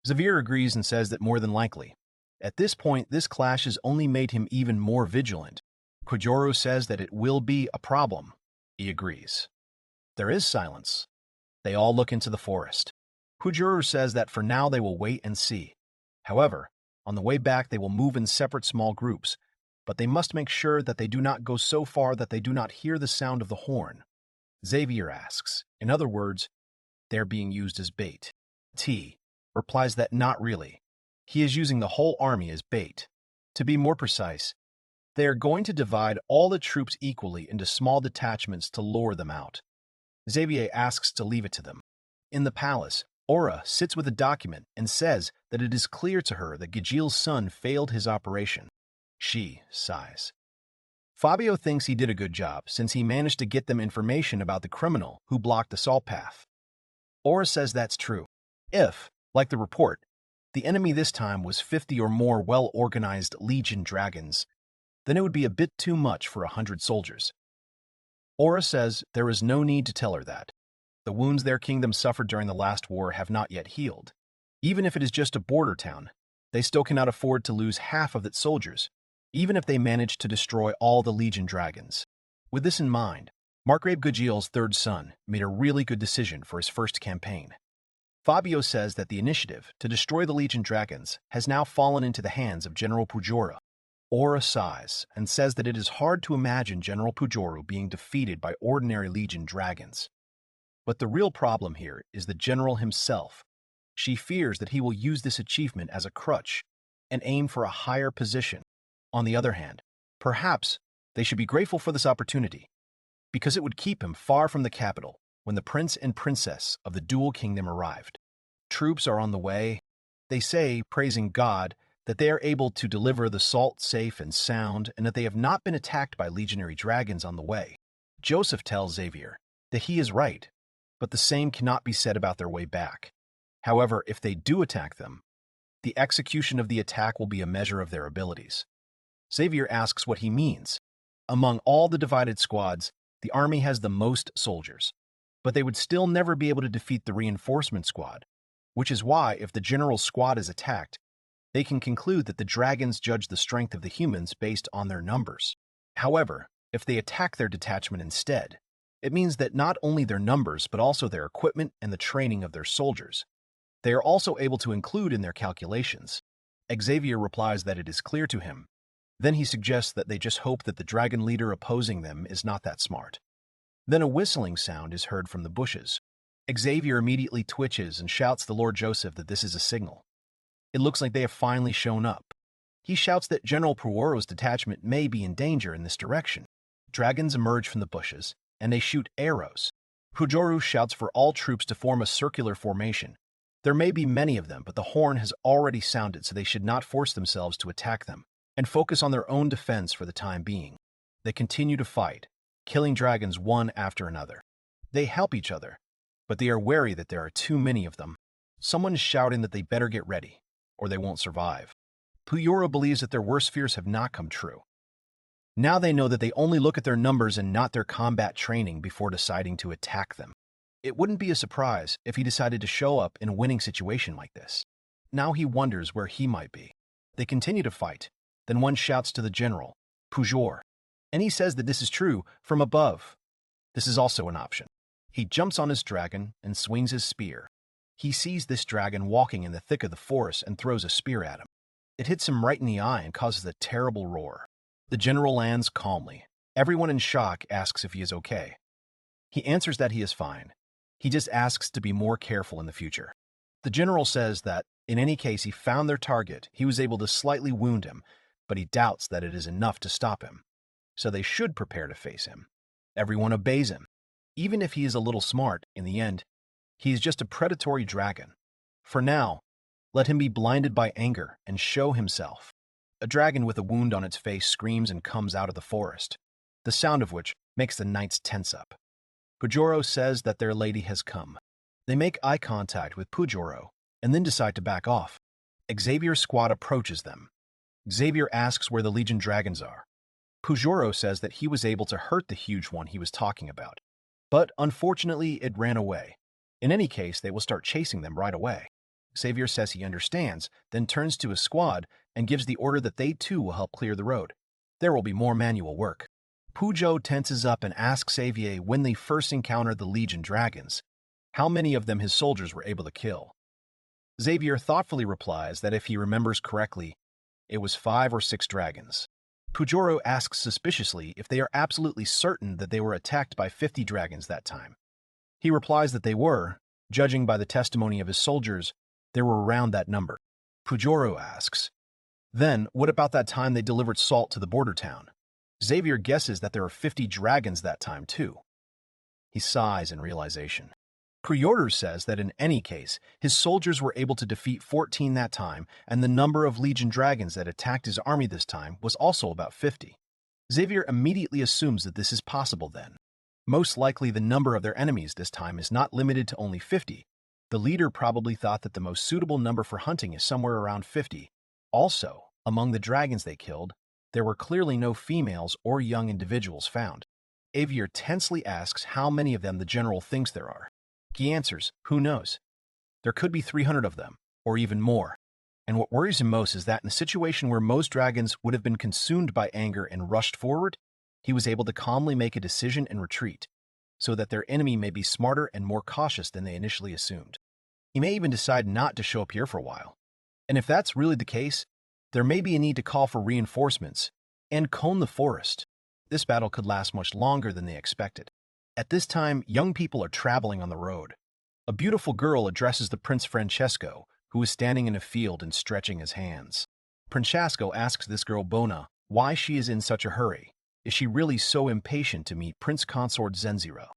Xavier agrees and says that more than likely. At this point, this clash has only made him even more vigilant. Pujoru says that it will be a problem. He agrees. There is silence. They all look into the forest. Pujoru says that for now they will wait and see. However, on the way back they will move in separate small groups, but they must make sure that they do not go so far that they do not hear the sound of the horn. Xavier asks, in other words, they're being used as bait. T replies that not really. He is using the whole army as bait. To be more precise, they are going to divide all the troops equally into small detachments to lure them out. Xavier asks to leave it to them. In the palace, Aura sits with a document and says that it is clear to her that Gijil's son failed his operation. She sighs. Fabio thinks he did a good job since he managed to get them information about the criminal who blocked the salt path. Aura says that's true. If, like the report, the enemy this time was 50 or more well-organized legion dragons, then it would be a bit too much for 100 soldiers. Aura says there is no need to tell her that. The wounds their kingdom suffered during the last war have not yet healed. Even if it is just a border town, they still cannot afford to lose half of its soldiers, even if they manage to destroy all the legion dragons. With this in mind, Margrave Gugiel's third son made a really good decision for his first campaign. Fabio says that the initiative to destroy the legion dragons has now fallen into the hands of General Pujoro. Aura sighs and says that it is hard to imagine General Pujoro being defeated by ordinary legion dragons. But the real problem here is the general himself. She fears that he will use this achievement as a crutch and aim for a higher position. On the other hand, perhaps they should be grateful for this opportunity, because it would keep him far from the capital when the prince and princess of the dual kingdom arrived. Troops are on the way. They say, praising God, that they are able to deliver the salt safe and sound and that they have not been attacked by legionary dragons on the way. Joseph tells Xavier that he is right, but the same cannot be said about their way back. However, if they do attack them, the execution of the attack will be a measure of their abilities. Xavier asks what he means. Among all the divided squads, the army has the most soldiers, but they would still never be able to defeat the reinforcement squad, which is why, if the general's squad is attacked, they can conclude that the dragons judge the strength of the humans based on their numbers. However, if they attack their detachment instead, it means that not only their numbers but also their equipment and the training of their soldiers, they are also able to include in their calculations. Xavier replies that it is clear to him. Then he suggests that they just hope that the dragon leader opposing them is not that smart. Then a whistling sound is heard from the bushes. Xavier immediately twitches and shouts to Lord Joseph that this is a signal. It looks like they have finally shown up. He shouts that General Puoro's detachment may be in danger in this direction. Dragons emerge from the bushes, and they shoot arrows. Pujoro shouts for all troops to form a circular formation. There may be many of them, but the horn has already sounded, so they should not force themselves to attack them, and focus on their own defense for the time being. They continue to fight, killing dragons one after another. They help each other, but they are wary that there are too many of them. Someone is shouting that they better get ready, or they won't survive. Puyoro believes that their worst fears have not come true. Now they know that they only look at their numbers and not their combat training before deciding to attack them. It wouldn't be a surprise if he decided to show up in a winning situation like this. Now he wonders where he might be. They continue to fight. Then one shouts to the general, Pujor, and he says that this is true from above. This is also an option. He jumps on his dragon and swings his spear. He sees this dragon walking in the thick of the forest and throws a spear at him. It hits him right in the eye and causes a terrible roar. The general lands calmly. Everyone in shock asks if he is okay. He answers that he is fine. He just asks to be more careful in the future. The general says that, in any case he found their target, he was able to slightly wound him, but he doubts that it is enough to stop him. So they should prepare to face him. Everyone obeys him. Even if he is a little smart, in the end, he is just a predatory dragon. For now, let him be blinded by anger and show himself. A dragon with a wound on its face screams and comes out of the forest, the sound of which makes the knights tense up. Pujoro says that their lady has come. They make eye contact with Pujoro and then decide to back off. Xavier's squad approaches them. Xavier asks where the Legion dragons are. Pujoro says that he was able to hurt the huge one he was talking about, but unfortunately it ran away. In any case, they will start chasing them right away. Xavier says he understands, then turns to his squad and gives the order that they too will help clear the road. There will be more manual work. Pujo tenses up and asks Xavier when they first encountered the Legion dragons, how many of them his soldiers were able to kill. Xavier thoughtfully replies that if he remembers correctly, it was 5 or 6 dragons. Pujoro asks suspiciously if they are absolutely certain that they were attacked by 50 dragons that time. He replies that they were. Judging by the testimony of his soldiers, there were around that number. Pujoro asks, then what about that time they delivered salt to the border town? Xavier guesses that there are 50 dragons that time too. He sighs in realization. Preorder says that in any case, his soldiers were able to defeat 14 that time, and the number of Legion dragons that attacked his army this time was also about 50. Xavier immediately assumes that this is possible then. Most likely the number of their enemies this time is not limited to only 50, The leader probably thought that the most suitable number for hunting is somewhere around 50. Also, among the dragons they killed, there were clearly no females or young individuals found. Avier tensely asks how many of them the general thinks there are. He answers, who knows? There could be 300 of them, or even more. And what worries him most is that in a situation where most dragons would have been consumed by anger and rushed forward, he was able to calmly make a decision and retreat, so that their enemy may be smarter and more cautious than they initially assumed. He may even decide not to show up here for a while. And if that's really the case, there may be a need to call for reinforcements and comb the forest. This battle could last much longer than they expected. At this time, young people are traveling on the road. A beautiful girl addresses the Prince Francesco, who is standing in a field and stretching his hands. Francesco asks this girl Bona why she is in such a hurry. Is she really so impatient to meet Prince Consort Zenjiro?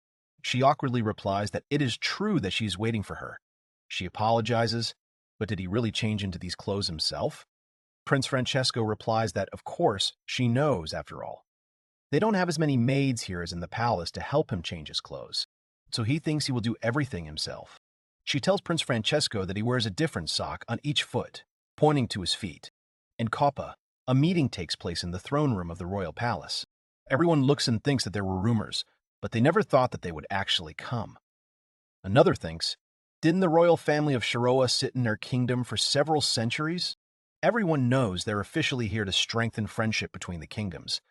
She awkwardly replies that it is true that she is waiting for her. She apologizes, but did he really change into these clothes himself? Prince Francesco replies that, of course, she knows after all. They don't have as many maids here as in the palace to help him change his clothes, so he thinks he will do everything himself. She tells Prince Francesco that he wears a different sock on each foot, pointing to his feet. In Coppa, a meeting takes place in the throne room of the royal palace. Everyone looks and thinks that there were rumors, but they never thought that they would actually come. Another thinks, didn't the royal family of Shiroa sit in their kingdom for several centuries? Everyone knows they're officially here to strengthen friendship between the kingdoms,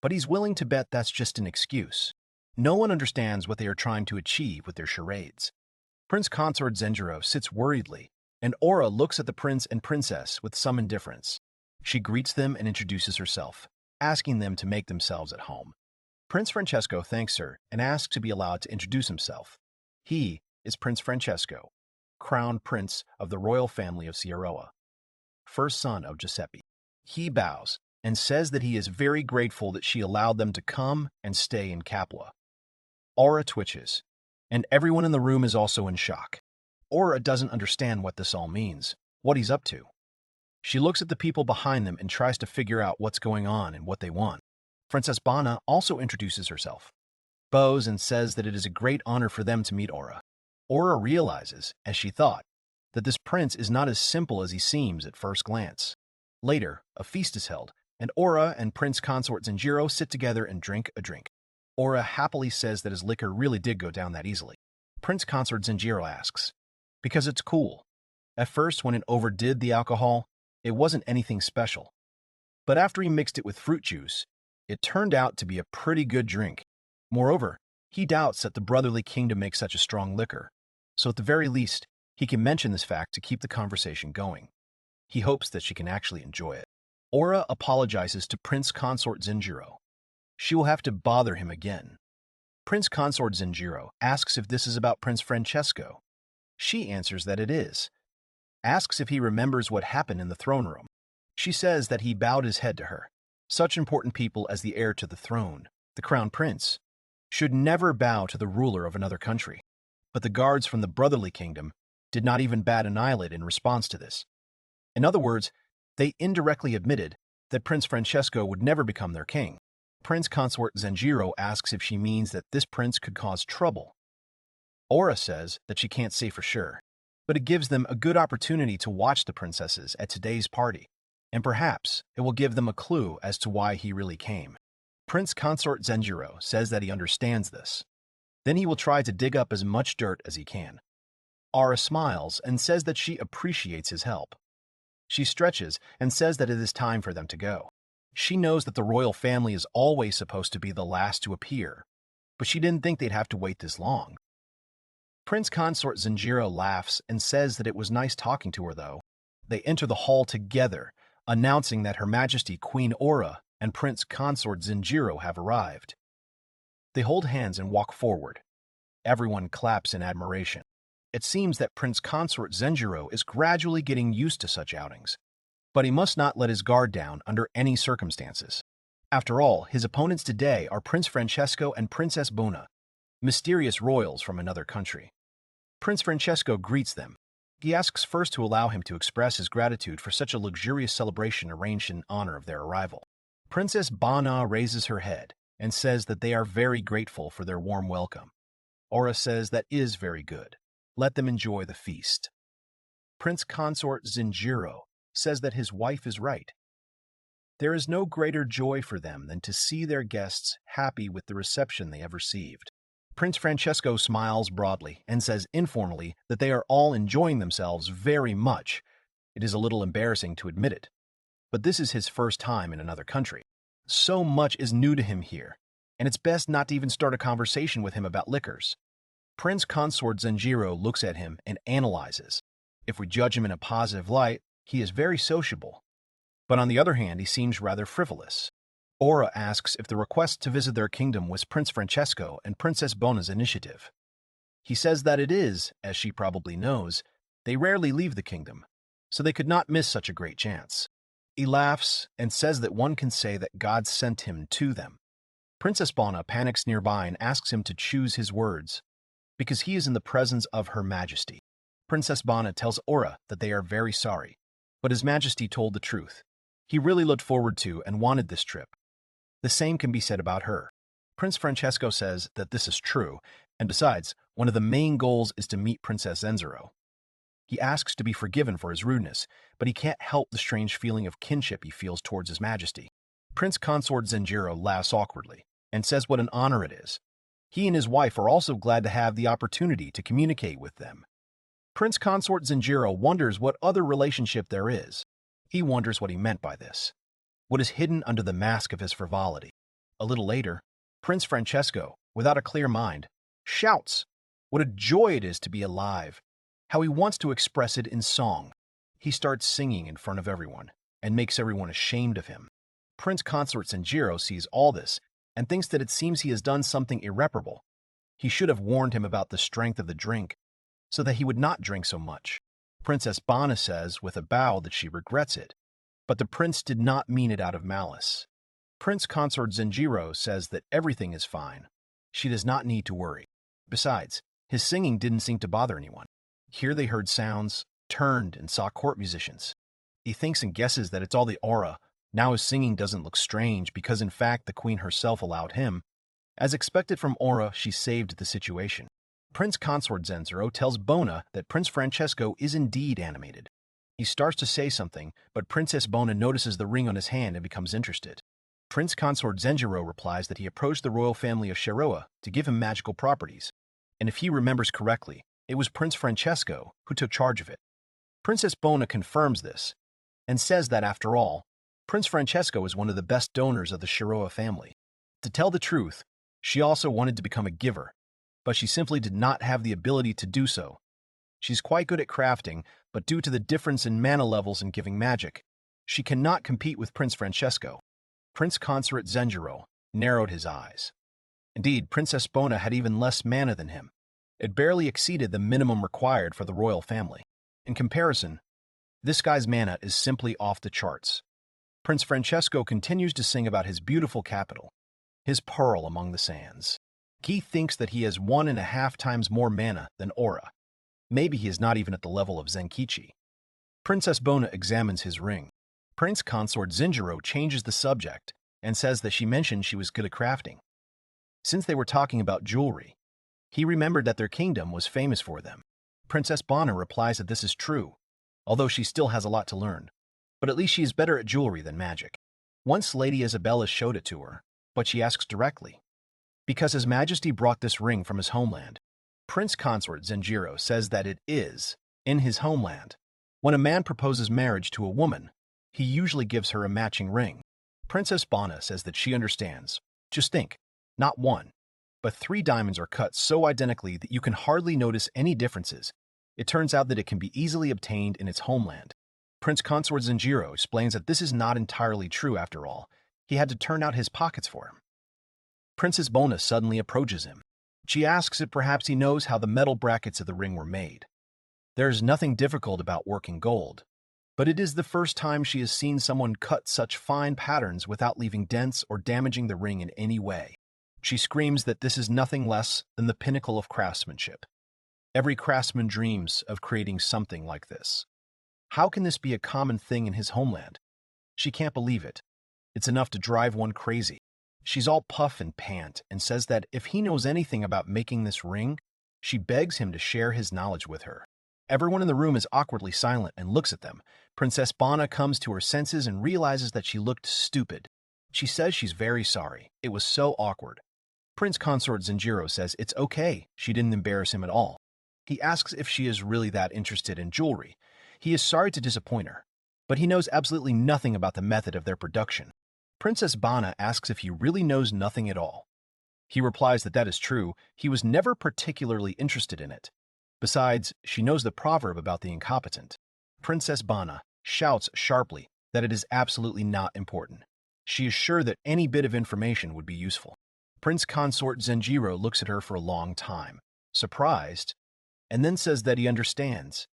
but he's willing to bet that's just an excuse. No one understands what they are trying to achieve with their charades. Prince Consort Zenjiro sits worriedly, and Aura looks at the prince and princess with some indifference. She greets them and introduces herself, asking them to make themselves at home. Prince Francesco thanks her and asks to be allowed to introduce himself. He is Prince Francesco, crown prince of the royal family of Sierra, first son of Giuseppe. He bows and says that he is very grateful that she allowed them to come and stay in Capua. Aura twitches, and everyone in the room is also in shock. Aura doesn't understand what this all means, what he's up to. She looks at the people behind them and tries to figure out what's going on and what they want. Princess Bana also introduces herself, bows and says that it is a great honor for them to meet Aura. Aura realizes, as she thought, that this prince is not as simple as he seems at first glance. Later, a feast is held, and Aura and Prince Consort Zenjiro sit together and drink a drink. Aura happily says that his liquor really did go down that easily. Prince Consort Zenjiro asks, because it's cool. At first, when it overdid the alcohol, it wasn't anything special. But after he mixed it with fruit juice, it turned out to be a pretty good drink. Moreover, he doubts that the brotherly kingdom makes such a strong liquor, so at the very least, he can mention this fact to keep the conversation going. He hopes that she can actually enjoy it. Aura apologizes to Prince Consort Zenjiro. She will have to bother him again. Prince Consort Zenjiro asks if this is about Prince Francesco. She answers that it is. Asks if he remembers what happened in the throne room. She says that he bowed his head to her. Such important people as the heir to the throne, the crown prince, should never bow to the ruler of another country. But the guards from the brotherly kingdom did not even bat an eyelid in response to this. In other words, they indirectly admitted that Prince Francesco would never become their king. Prince Consort Zenjiro asks if she means that this prince could cause trouble. Aura says that she can't say for sure, but it gives them a good opportunity to watch the princesses at today's party, and perhaps it will give them a clue as to why he really came. Prince Consort Zenjiro says that he understands this. Then he will try to dig up as much dirt as he can. Aura smiles and says that she appreciates his help. She stretches and says that it is time for them to go. She knows that the royal family is always supposed to be the last to appear, but she didn't think they'd have to wait this long. Prince Consort Zenjiro laughs and says that it was nice talking to her, though. They enter the hall together, announcing that Her Majesty Queen Aura and Prince Consort Zenjiro have arrived. They hold hands and walk forward. Everyone claps in admiration. It seems that Prince Consort Zenjiro is gradually getting used to such outings, but he must not let his guard down under any circumstances. After all, his opponents today are Prince Francesco and Princess Bona, mysterious royals from another country. Prince Francesco greets them. He asks first to allow him to express his gratitude for such a luxurious celebration arranged in honor of their arrival. Princess Bana raises her head and says that they are very grateful for their warm welcome. Aura says that is very good. Let them enjoy the feast. Prince Consort Zenjiro says that his wife is right. There is no greater joy for them than to see their guests happy with the reception they have received. Prince Francesco smiles broadly and says informally that they are all enjoying themselves very much. It is a little embarrassing to admit it, but this is his first time in another country. So much is new to him here, and it's best not to even start a conversation with him about liquors. Prince Consort Zenjiro looks at him and analyzes. If we judge him in a positive light, he is very sociable. But on the other hand, he seems rather frivolous. Aura asks if the request to visit their kingdom was Prince Francesco and Princess Bona's initiative. He says that it is, as she probably knows, they rarely leave the kingdom, so they could not miss such a great chance. He laughs and says that one can say that God sent him to them. Princess Bona panics nearby and asks him to choose his words, because he is in the presence of Her Majesty. Princess Bona tells Aura that they are very sorry, but His Majesty told the truth. He really looked forward to and wanted this trip. The same can be said about her. Prince Francesco says that this is true, and besides, one of the main goals is to meet Princess Zenjiro. He asks to be forgiven for his rudeness, but he can't help the strange feeling of kinship he feels towards His Majesty. Prince Consort Zenjiro laughs awkwardly and says what an honor it is. He and his wife are also glad to have the opportunity to communicate with them. Prince Consort Zenjiro wonders what other relationship there is. He wonders what he meant by this. What is hidden under the mask of his frivolity. A little later, Prince Francesco, without a clear mind, shouts what a joy it is to be alive, how he wants to express it in song. He starts singing in front of everyone and makes everyone ashamed of him. Prince Consort Zenjiro sees all this and thinks that it seems he has done something irreparable. He should have warned him about the strength of the drink so that he would not drink so much. Princess Bona says with a bow that she regrets it, but the prince did not mean it out of malice. Prince Consort Zenjiro says that everything is fine. She does not need to worry. Besides, his singing didn't seem to bother anyone. Here they heard sounds, turned, and saw court musicians. He thinks and guesses that it's all the aura. Now his singing doesn't look strange because in fact the queen herself allowed him. As expected from Aura, she saved the situation. Prince Consort Zenjiro tells Bona that Prince Francesco is indeed animated. He starts to say something, but Princess Bona notices the ring on his hand and becomes interested. Prince Consort Zenjiro replies that he approached the royal family of Shiroa to give him magical properties, and if he remembers correctly, it was Prince Francesco who took charge of it. Princess Bona confirms this, and says that after all, Prince Francesco is one of the best donors of the Shiroa family. To tell the truth, she also wanted to become a giver, but she simply did not have the ability to do so. She's quite good at crafting, but due to the difference in mana levels and giving magic, she cannot compete with Prince Francesco. Prince Consort Zenjiro narrowed his eyes. Indeed, Princess Bona had even less mana than him. It barely exceeded the minimum required for the royal family. In comparison, this guy's mana is simply off the charts. Prince Francesco continues to sing about his beautiful capital, his pearl among the sands. He thinks that he has 1.5 times more mana than Aura. Maybe he is not even at the level of Zenkichi. Princess Bona examines his ring. Prince Consort Zenjiro changes the subject and says that she mentioned she was good at crafting. Since they were talking about jewelry, he remembered that their kingdom was famous for them. Princess Bona replies that this is true, although she still has a lot to learn. But at least she is better at jewelry than magic. Once Lady Isabella showed it to her, but she asks directly, because His Majesty brought this ring from his homeland. Prince Consort Zenjiro says that it is in his homeland. When a man proposes marriage to a woman, he usually gives her a matching ring. Princess Bona says that she understands. Just think, not one, but 3 diamonds are cut so identically that you can hardly notice any differences. It turns out that it can be easily obtained in its homeland. Prince Consort Zenjiro explains that this is not entirely true after all. He had to turn out his pockets for him. Princess Bona suddenly approaches him. She asks if perhaps he knows how the metal brackets of the ring were made. There is nothing difficult about working gold, but it is the first time she has seen someone cut such fine patterns without leaving dents or damaging the ring in any way. She screams that this is nothing less than the pinnacle of craftsmanship. Every craftsman dreams of creating something like this. How can this be a common thing in his homeland? She can't believe it. It's enough to drive one crazy. She's all puff and pant and says that if he knows anything about making this ring, She begs him to share his knowledge with her. Everyone in the room is awkwardly silent and looks at them. Princess Bana comes to her senses and realizes that she looked stupid. She says she's very sorry. It was so awkward. Prince Consort Zenjiro says it's okay. She didn't embarrass him at all. He asks if she is really that interested in jewelry. He is sorry to disappoint her, but he knows absolutely nothing about the method of their production. Princess Bana asks if he really knows nothing at all. He replies that is true. He was never particularly interested in it. Besides, she knows the proverb about the incompetent. Princess Bana shouts sharply that it is absolutely not important. She is sure that any bit of information would be useful. Prince Consort Zenjiro looks at her for a long time, surprised, and then says that he understands.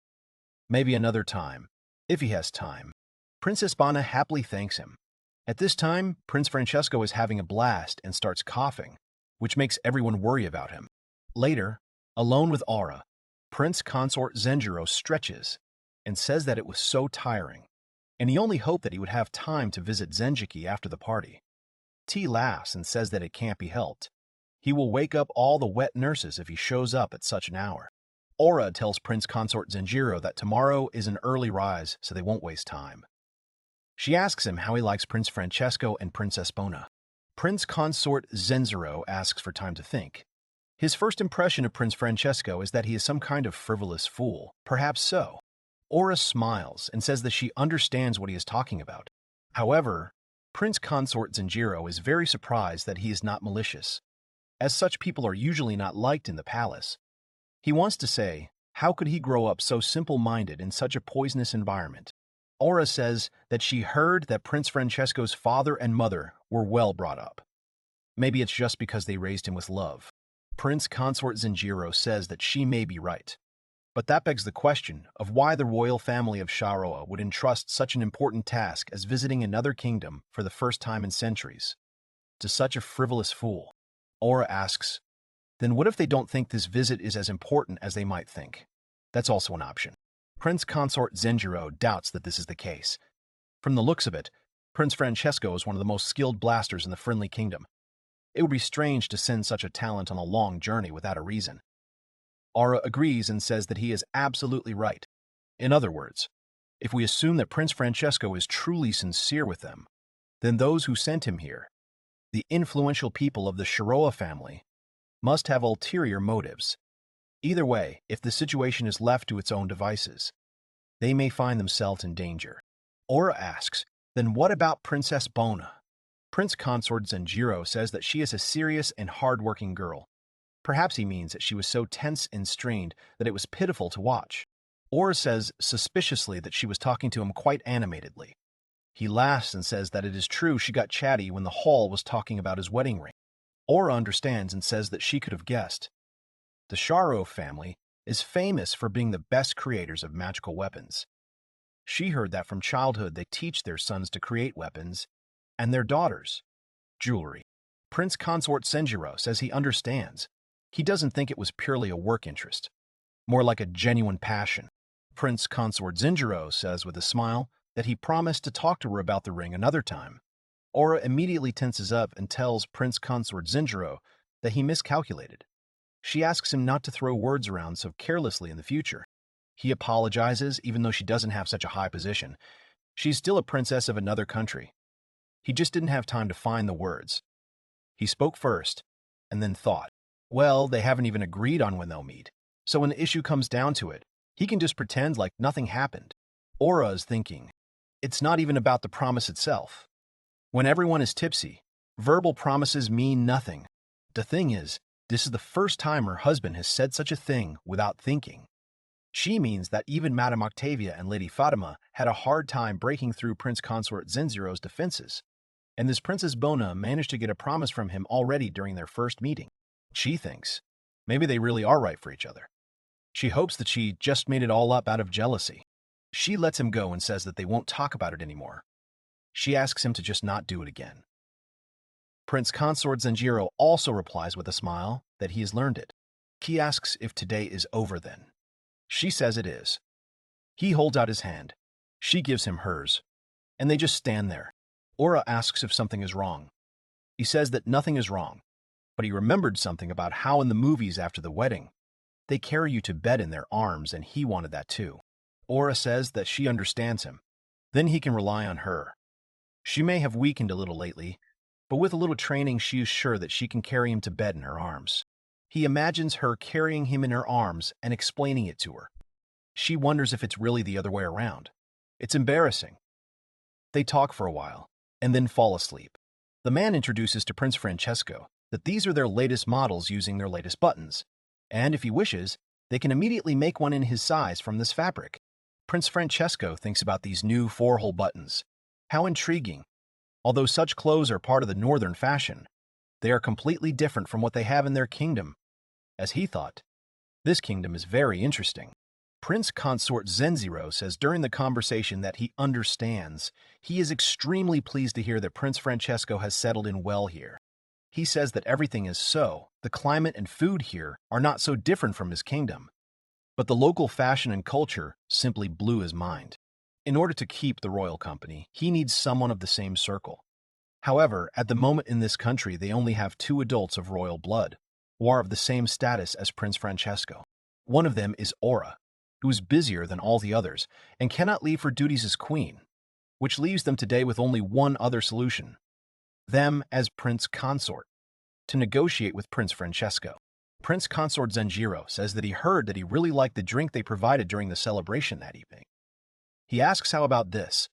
Maybe another time, if he has time. Princess Bana happily thanks him. At this time, Prince Francesco is having a blast and starts coughing, which makes everyone worry about him. Later, alone with Aura, Prince Consort Zenjiro stretches and says that it was so tiring, and he only hoped that he would have time to visit Zenjiki after the party. T laughs and says that it can't be helped. He will wake up all the wet nurses if he shows up at such an hour. Aura tells Prince Consort Zenjiro that tomorrow is an early rise, so they won't waste time. She asks him how he likes Prince Francesco and Princess Bona. Prince Consort Zenjiro asks for time to think. His first impression of Prince Francesco is that he is some kind of frivolous fool. Perhaps so. Aura smiles and says that she understands what he is talking about. However, Prince Consort Zenjiro is very surprised that he is not malicious, as such people are usually not liked in the palace. He wants to say, how could he grow up so simple-minded in such a poisonous environment? Aura says that she heard that Prince Francesco's father and mother were well brought up. Maybe it's just because they raised him with love. Prince Consort Zenjiro says that she may be right. But that begs the question of why the royal family of Sharoa would entrust such an important task as visiting another kingdom for the first time in centuries to such a frivolous fool. Aura asks, then what if they don't think this visit is as important as they might think? That's also an option. Prince Consort Zenjiro doubts that this is the case. From the looks of it, Prince Francesco is one of the most skilled blasters in the Friendly Kingdom. It would be strange to send such a talent on a long journey without a reason. Aura agrees and says that he is absolutely right. In other words, if we assume that Prince Francesco is truly sincere with them, then those who sent him here, the influential people of the Shiroa family, must have ulterior motives. Either way, if the situation is left to its own devices, they may find themselves in danger. Aura asks, then what about Princess Bona? Prince Consort Zenjiro says that she is a serious and hard-working girl. Perhaps he means that she was so tense and strained that it was pitiful to watch. Aura says suspiciously that she was talking to him quite animatedly. He laughs and says that it is true she got chatty when the hall was talking about his wedding ring. Aura understands and says that she could have guessed. The Sharo family is famous for being the best creators of magical weapons. She heard that from childhood they teach their sons to create weapons, and their daughters, jewelry. Prince Consort Zenjiro says he understands. He doesn't think it was purely a work interest, more like a genuine passion. Prince Consort Zenjiro says with a smile that he promised to talk to her about the ring another time. Aura immediately tenses up and tells Prince Consort Zenjiro that he miscalculated. She asks him not to throw words around so carelessly in the future. He apologizes, even though she doesn't have such a high position. She's still a princess of another country. He just didn't have time to find the words. He spoke first, and then thought, well, they haven't even agreed on when they'll meet. So when the issue comes down to it, he can just pretend like nothing happened. Aura is thinking, it's not even about the promise itself. When everyone is tipsy, verbal promises mean nothing. The thing is, this is the first time her husband has said such a thing without thinking. She means that even Madame Octavia and Lady Fatima had a hard time breaking through Prince Consort Zenjiro's defenses, and this Princess Bona managed to get a promise from him already during their first meeting. She thinks, maybe they really are right for each other. She hopes that she just made it all up out of jealousy. She lets him go and says that they won't talk about it anymore. She asks him to just not do it again. Prince Consort Zenjiro also replies with a smile that he has learned it. He asks if today is over then. She says it is. He holds out his hand. She gives him hers, and they just stand there. Aura asks if something is wrong. He says that nothing is wrong, but he remembered something about how in the movies after the wedding, They carry you to bed in their arms, and he wanted that too. Aura says that she understands him. Then he can rely on her. She may have weakened a little lately, but with a little training she is sure that she can carry him to bed in her arms. He imagines her carrying him in her arms and explaining it to her. She wonders if it's really the other way around. It's embarrassing. They talk for a while, and then fall asleep. The man introduces to Prince Francesco that these are their latest models using their latest buttons, and if he wishes, they can immediately make one in his size from this fabric. Prince Francesco thinks about these new 4-hole buttons. How intriguing. Although such clothes are part of the northern fashion, they are completely different from what they have in their kingdom. As he thought, this kingdom is very interesting. Prince Consort Zenjiro says during the conversation that he understands. He is extremely pleased to hear that Prince Francesco has settled in well here. He says that everything is so. The climate and food here are not so different from his kingdom. But the local fashion and culture simply blew his mind. In order to keep the royal company, he needs someone of the same circle. However, at the moment in this country, they only have 2 adults of royal blood, who are of the same status as Prince Francesco. One of them is Aura, who is busier than all the others and cannot leave her duties as queen, which leaves them today with only one other solution: them as Prince Consort, to negotiate with Prince Francesco. Prince Consort Zenjiro says that he heard that he really liked the drink they provided during the celebration that evening. He asks how about this,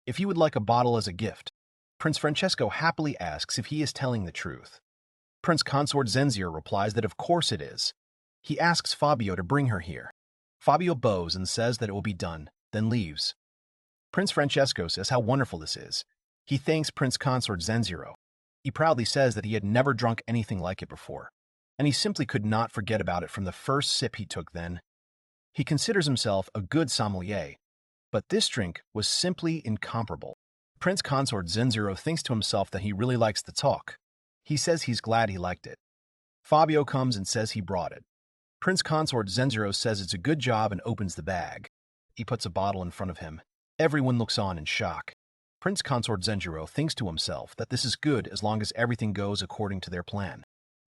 if he would like a bottle as a gift. Prince Francesco happily asks if he is telling the truth. Prince Consort Zenjiro replies that of course it is. He asks Fabio to bring her here. Fabio bows and says that it will be done, then leaves. Prince Francesco says how wonderful this is. He thanks Prince Consort Zenjiro. He proudly says that he had never drunk anything like it before, and he simply could not forget about it from the first sip he took then. He considers himself a good sommelier, but this drink was simply incomparable. Prince Consort Zenjiro thinks to himself that he really likes the talk. He says he's glad he liked it. Fabio comes and says he brought it. Prince Consort Zenjiro says it's a good job and opens the bag. He puts a bottle in front of him. Everyone looks on in shock. Prince Consort Zenjiro thinks to himself that this is good as long as everything goes according to their plan.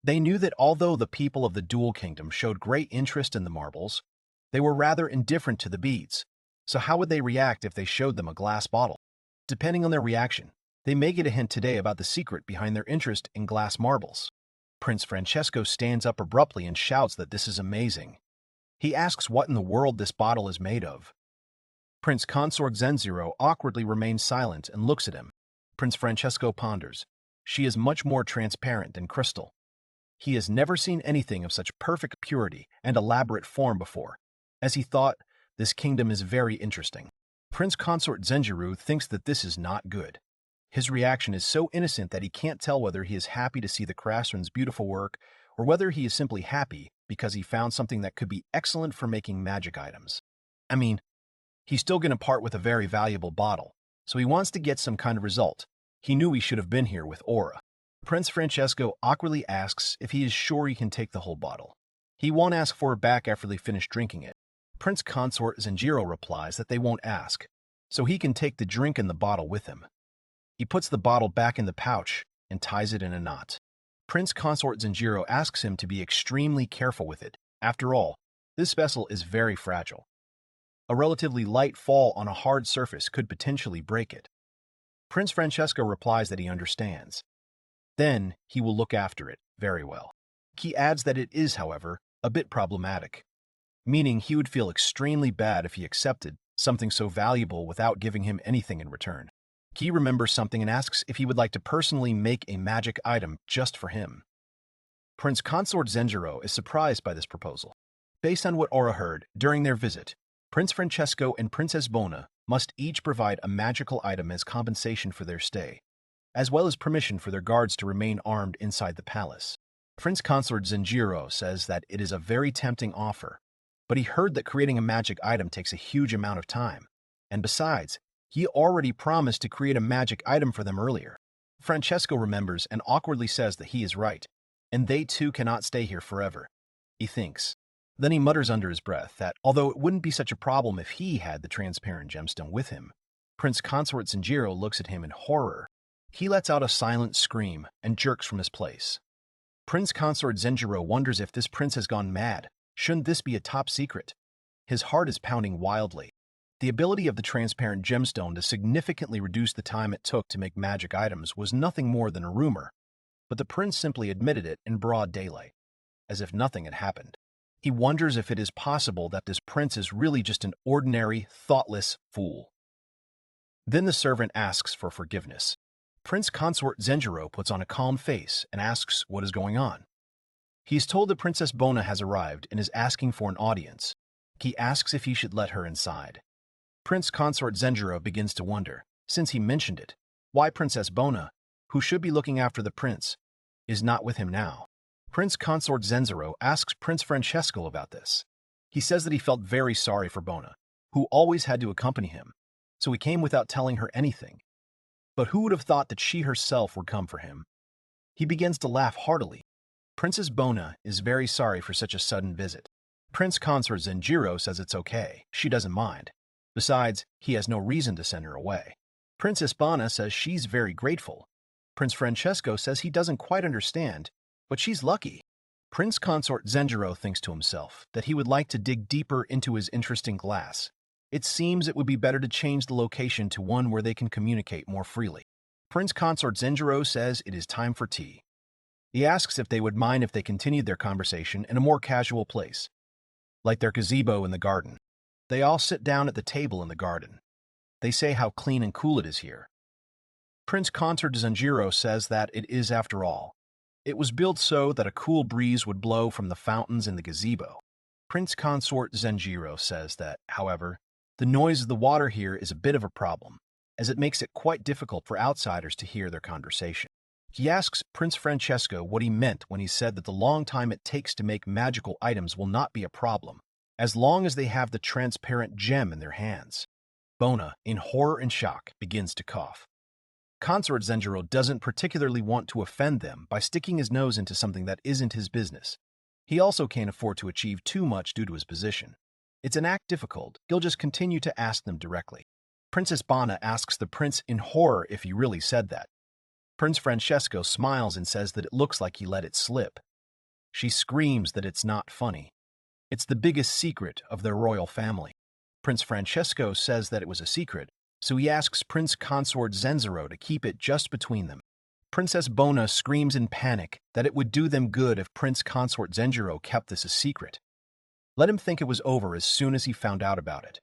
They knew that although the people of the Dual Kingdom showed great interest in the marbles, they were rather indifferent to the beads. So how would they react if they showed them a glass bottle? Depending on their reaction, they may get a hint today about the secret behind their interest in glass marbles. Prince Francesco stands up abruptly and shouts that this is amazing. He asks what in the world this bottle is made of. Prince Consort Zenjiro awkwardly remains silent and looks at him. Prince Francesco ponders. She is much more transparent than crystal. He has never seen anything of such perfect purity and elaborate form before. As he thought, this kingdom is very interesting. Prince Consort Zenjiro thinks that this is not good. His reaction is so innocent that he can't tell whether he is happy to see the craftsman's beautiful work or whether he is simply happy because he found something that could be excellent for making magic items. I mean, he's still going to part with a very valuable bottle, so he wants to get some kind of result. He knew he should have been here with Aura. Prince Francesco awkwardly asks if he is sure he can take the whole bottle. He won't ask for it back after they finish drinking it. Prince Consort Zenjiro replies that they won't ask, so he can take the drink and the bottle with him. He puts the bottle back in the pouch and ties it in a knot. Prince Consort Zenjiro asks him to be extremely careful with it. After all, this vessel is very fragile. A relatively light fall on a hard surface could potentially break it. Prince Francesco replies that he understands. Then he will look after it very well. He adds that it is, however, a bit problematic, meaning he would feel extremely bad if he accepted something so valuable without giving him anything in return. He remembers something and asks if he would like to personally make a magic item just for him. Prince Consort Zenjiro is surprised by this proposal. Based on what Aura heard during their visit, Prince Francesco and Princess Bona must each provide a magical item as compensation for their stay, as well as permission for their guards to remain armed inside the palace. Prince Consort Zenjiro says that it is a very tempting offer, but he heard that creating a magic item takes a huge amount of time, and besides, he already promised to create a magic item for them earlier. Francesco remembers and awkwardly says that he is right, and they too cannot stay here forever. He thinks. Then he mutters under his breath that, although it wouldn't be such a problem if he had the transparent gemstone with him, Prince Consort Zenjiro looks at him in horror. He lets out a silent scream and jerks from his place. Prince Consort Zenjiro wonders if this prince has gone mad, Shouldn't this be a top secret? His heart is pounding wildly. The ability of the transparent gemstone to significantly reduce the time it took to make magic items was nothing more than a rumor, but the prince simply admitted it in broad daylight, as if nothing had happened. He wonders if it is possible that this prince is really just an ordinary, thoughtless fool. Then the servant asks for forgiveness. Prince Consort Zenjiro puts on a calm face and asks what is going on. He is told that Princess Bona has arrived and is asking for an audience. He asks if he should let her inside. Prince Consort Zenjiro begins to wonder, since he mentioned it, why Princess Bona, who should be looking after the prince, is not with him now. Prince Consort Zenjiro asks Prince Francesco about this. He says that he felt very sorry for Bona, who always had to accompany him, so he came without telling her anything. But who would have thought that she herself would come for him? He begins to laugh heartily. Princess Bona is very sorry for such a sudden visit. Prince Consort Zenjiro says it's okay, she doesn't mind. Besides, he has no reason to send her away. Princess Bona says she's very grateful. Prince Francesco says he doesn't quite understand, but she's lucky. Prince Consort Zenjiro thinks to himself that he would like to dig deeper into his interesting glass. It seems it would be better to change the location to one where they can communicate more freely. Prince Consort Zenjiro says it is time for tea. He asks if they would mind if they continued their conversation in a more casual place, like their gazebo in the garden. They all sit down at the table in the garden. They say how clean and cool it is here. Prince Consort Zenjiro says that it is after all. It was built so that a cool breeze would blow from the fountains in the gazebo. Prince Consort Zenjiro says that, however, the noise of the water here is a bit of a problem, as it makes it quite difficult for outsiders to hear their conversation. He asks Prince Francesco what he meant when he said that the long time it takes to make magical items will not be a problem, as long as they have the transparent gem in their hands. Bona, in horror and shock, begins to cough. Consort Zenjiro doesn't particularly want to offend them by sticking his nose into something that isn't his business. He also can't afford to achieve too much due to his position. It's an act difficult, he'll just continue to ask them directly. Princess Bona asks the prince in horror if he really said that. Prince Francesco smiles and says that it looks like he let it slip. She screams that it's not funny. It's the biggest secret of their royal family. Prince Francesco says that it was a secret, so he asks Prince Consort Zenjiro to keep it just between them. Princess Bona screams in panic that it would do them good if Prince Consort Zenjiro kept this a secret. Let him think it was over as soon as he found out about it.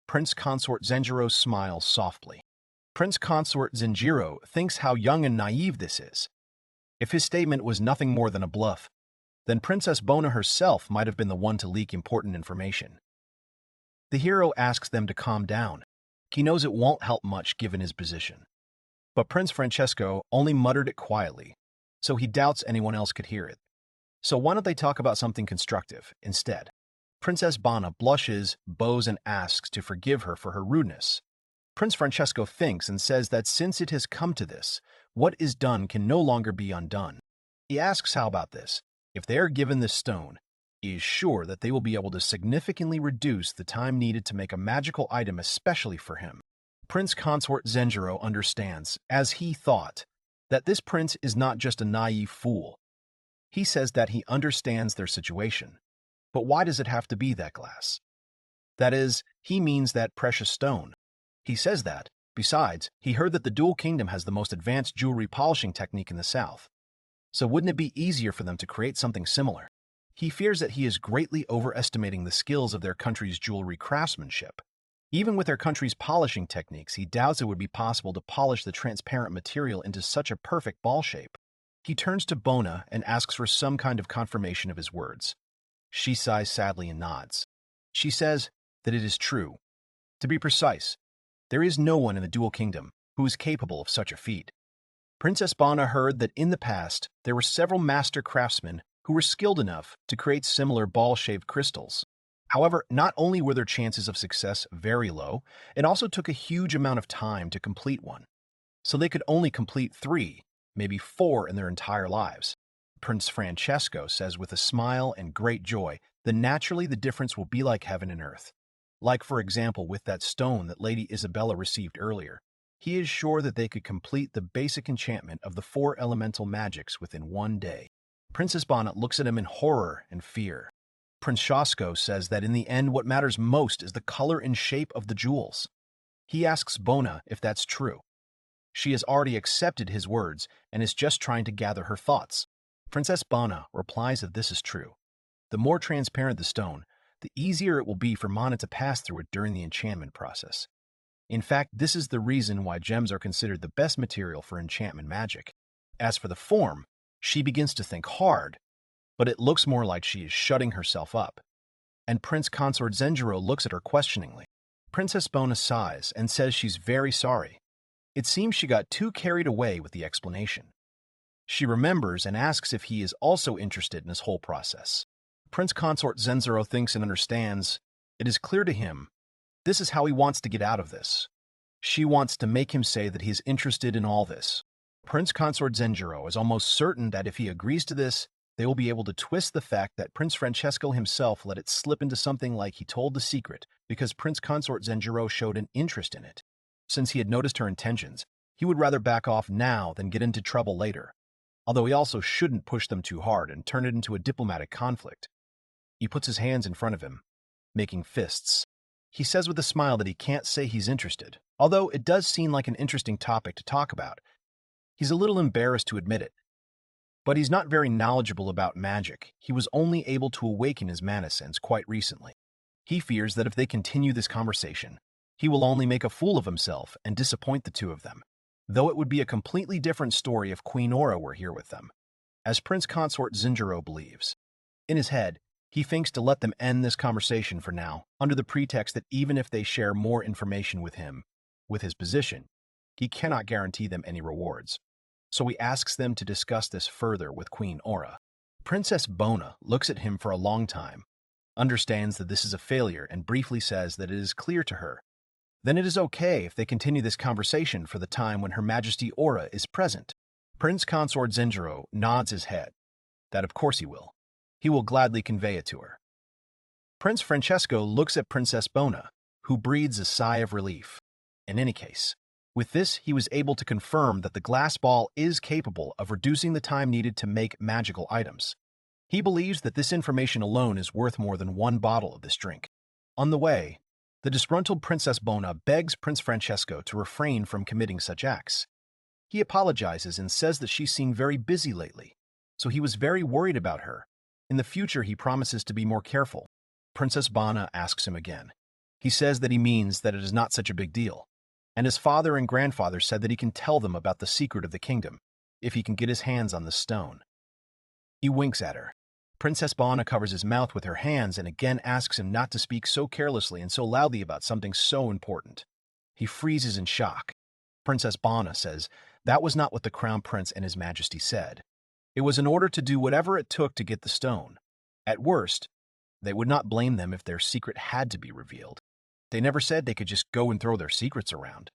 Prince Consort Zenjiro smiles softly. Prince Consort Zenjiro thinks how young and naive this is. If his statement was nothing more than a bluff, then Princess Bona herself might have been the one to leak important information. The hero asks them to calm down. He knows it won't help much given his position. But Prince Francesco only muttered it quietly, so he doubts anyone else could hear it. So why don't they talk about something constructive instead? Princess Bona blushes, bows, and asks to forgive her for her rudeness. Prince Francesco thinks and says that since it has come to this, what is done can no longer be undone. He asks how about this. If they are given this stone, he is sure that they will be able to significantly reduce the time needed to make a magical item especially for him. Prince Consort Zenjiro understands, as he thought, that this prince is not just a naive fool. He says that he understands their situation. But why does it have to be that glass? That is, he means that precious stone. He says that. Besides, he heard that the Dual Kingdom has the most advanced jewelry polishing technique in the south. So wouldn't it be easier for them to create something similar? He fears that he is greatly overestimating the skills of their country's jewelry craftsmanship. Even with their country's polishing techniques, he doubts it would be possible to polish the transparent material into such a perfect ball shape. He turns to Bona and asks for some kind of confirmation of his words. She sighs sadly and nods. She says that it is true. To be precise, there is no one in the Dual Kingdom who is capable of such a feat. Princess Bona heard that in the past there were several master craftsmen who were skilled enough to create similar ball-shaped crystals. However, not only were their chances of success very low, it also took a huge amount of time to complete one. So they could only complete 3, maybe 4 in their entire lives. Prince Francesco says with a smile and great joy that naturally the difference will be like heaven and earth. Like, for example, with that stone that Lady Isabella received earlier. He is sure that they could complete the basic enchantment of the 4 elemental magics within one day. Princess Bonnet looks at him in horror and fear. Prince Shasko says that in the end what matters most is the color and shape of the jewels. He asks Bona if that's true. She has already accepted his words and is just trying to gather her thoughts. Princess Bona replies that this is true. The more transparent the stone, the easier it will be for Mana to pass through it during the enchantment process. In fact, this is the reason why gems are considered the best material for enchantment magic. As for the form, she begins to think hard, but it looks more like she is shutting herself up. And Prince Consort Zenjiro looks at her questioningly. Princess Bona sighs and says she's very sorry. It seems she got too carried away with the explanation. She remembers and asks if he is also interested in this whole process. Prince Consort Zenjiro thinks and understands. It is clear to him. This is how he wants to get out of this. She wants to make him say that he is interested in all this. Prince Consort Zenjiro is almost certain that if he agrees to this, they will be able to twist the fact that Prince Francesco himself let it slip into something like he told the secret because Prince Consort Zenjiro showed an interest in it. Since he had noticed her intentions, he would rather back off now than get into trouble later, although he also shouldn't push them too hard and turn it into a diplomatic conflict. He puts his hands in front of him, making fists. He says with a smile that he can't say he's interested, although it does seem like an interesting topic to talk about. He's a little embarrassed to admit it. But he's not very knowledgeable about magic. He was only able to awaken his mana sense quite recently. He fears that if they continue this conversation, he will only make a fool of himself and disappoint the two of them, though it would be a completely different story if Queen Aura were here with them, as Prince Consort Zenjiro believes. In his head, he thinks to let them end this conversation for now, under the pretext that even if they share more information with him, with his position, he cannot guarantee them any rewards. So he asks them to discuss this further with Queen Aura. Princess Bona looks at him for a long time, understands that this is a failure, and briefly says that it is clear to her. Then it is okay if they continue this conversation for the time when Her Majesty Aura is present. Prince Consort Zenjiro nods his head. That of course he will. He will gladly convey it to her. Prince Francesco looks at Princess Bona, who breathes a sigh of relief. In any case, with this, he was able to confirm that the glass ball is capable of reducing the time needed to make magical items. He believes that this information alone is worth more than one bottle of this drink. On the way, the disgruntled Princess Bona begs Prince Francesco to refrain from committing such acts. He apologizes and says that she seemed very busy lately, so he was very worried about her. In the future, he promises to be more careful. Princess Bona asks him again. He says that he means that it is not such a big deal, and his father and grandfather said that he can tell them about the secret of the kingdom, if he can get his hands on the stone. He winks at her. Princess Bona covers his mouth with her hands and again asks him not to speak so carelessly and so loudly about something so important. He freezes in shock. Princess Bona says that was not what the Crown Prince and His Majesty said. It was in order to do whatever it took to get the stone. At worst, they would not blame them if their secret had to be revealed. They never said they could just go and throw their secrets around.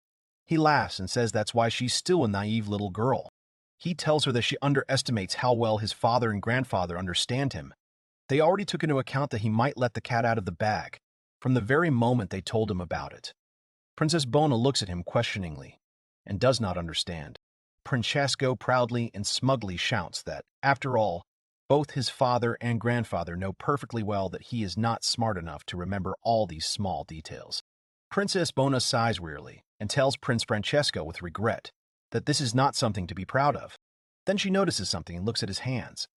He laughs and says that's why she's still a naive little girl. He tells her that she underestimates how well his father and grandfather understand him. They already took into account that he might let the cat out of the bag, from the very moment they told him about it. Princess Bona looks at him questioningly, and does not understand. Francesco proudly and smugly shouts that, after all, both his father and grandfather know perfectly well that he is not smart enough to remember all these small details. Princess Bona sighs wearily and tells Prince Francesco with regret that this is not something to be proud of. Then she notices something and looks at his hands.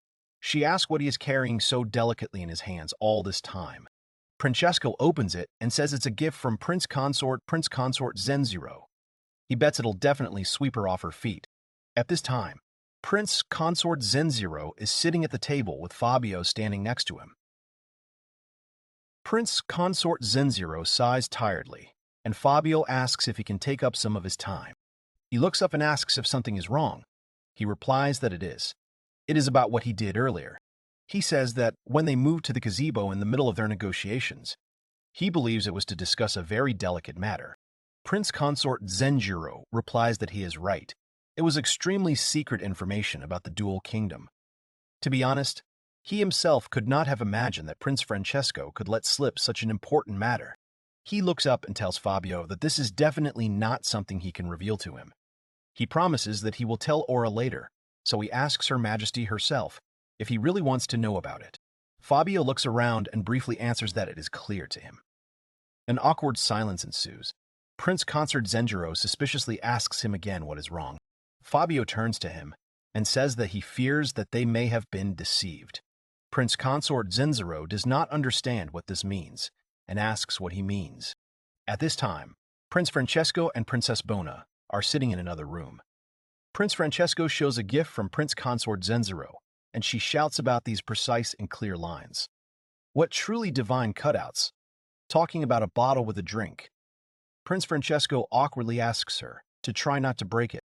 She asks what he is carrying so delicately in his hands all this time. Francesco opens it and says it's a gift from Prince Consort Zenjiro. He bets it'll definitely sweep her off her feet. At this time, Prince Consort Zenjiro is sitting at the table with Fabio standing next to him. Prince Consort Zenjiro sighs tiredly, and Fabio asks if he can take up some of his time. He looks up and asks if something is wrong. He replies that it is. It is about what he did earlier. He says that when they moved to the gazebo in the middle of their negotiations, he believes it was to discuss a very delicate matter. Prince Consort Zenjiro replies that he is right. It was extremely secret information about the dual kingdom. To be honest, he himself could not have imagined that Prince Francesco could let slip such an important matter. He looks up and tells Fabio that this is definitely not something he can reveal to him. He promises that he will tell Aura later, so he asks Her Majesty herself if he really wants to know about it. Fabio looks around and briefly answers that it is clear to him. An awkward silence ensues. Prince Consort Zenjiro suspiciously asks him again what is wrong. Fabio turns to him and says that he fears that they may have been deceived. Prince Consort Zenjiro does not understand what this means and asks what he means. At this time, Prince Francesco and Princess Bona are sitting in another room. Prince Francesco shows a gift from Prince Consort Zenjiro, and she shouts about these precise and clear lines. What truly divine cutouts! Talking about a bottle with a drink. Prince Francesco awkwardly asks her to try not to break it.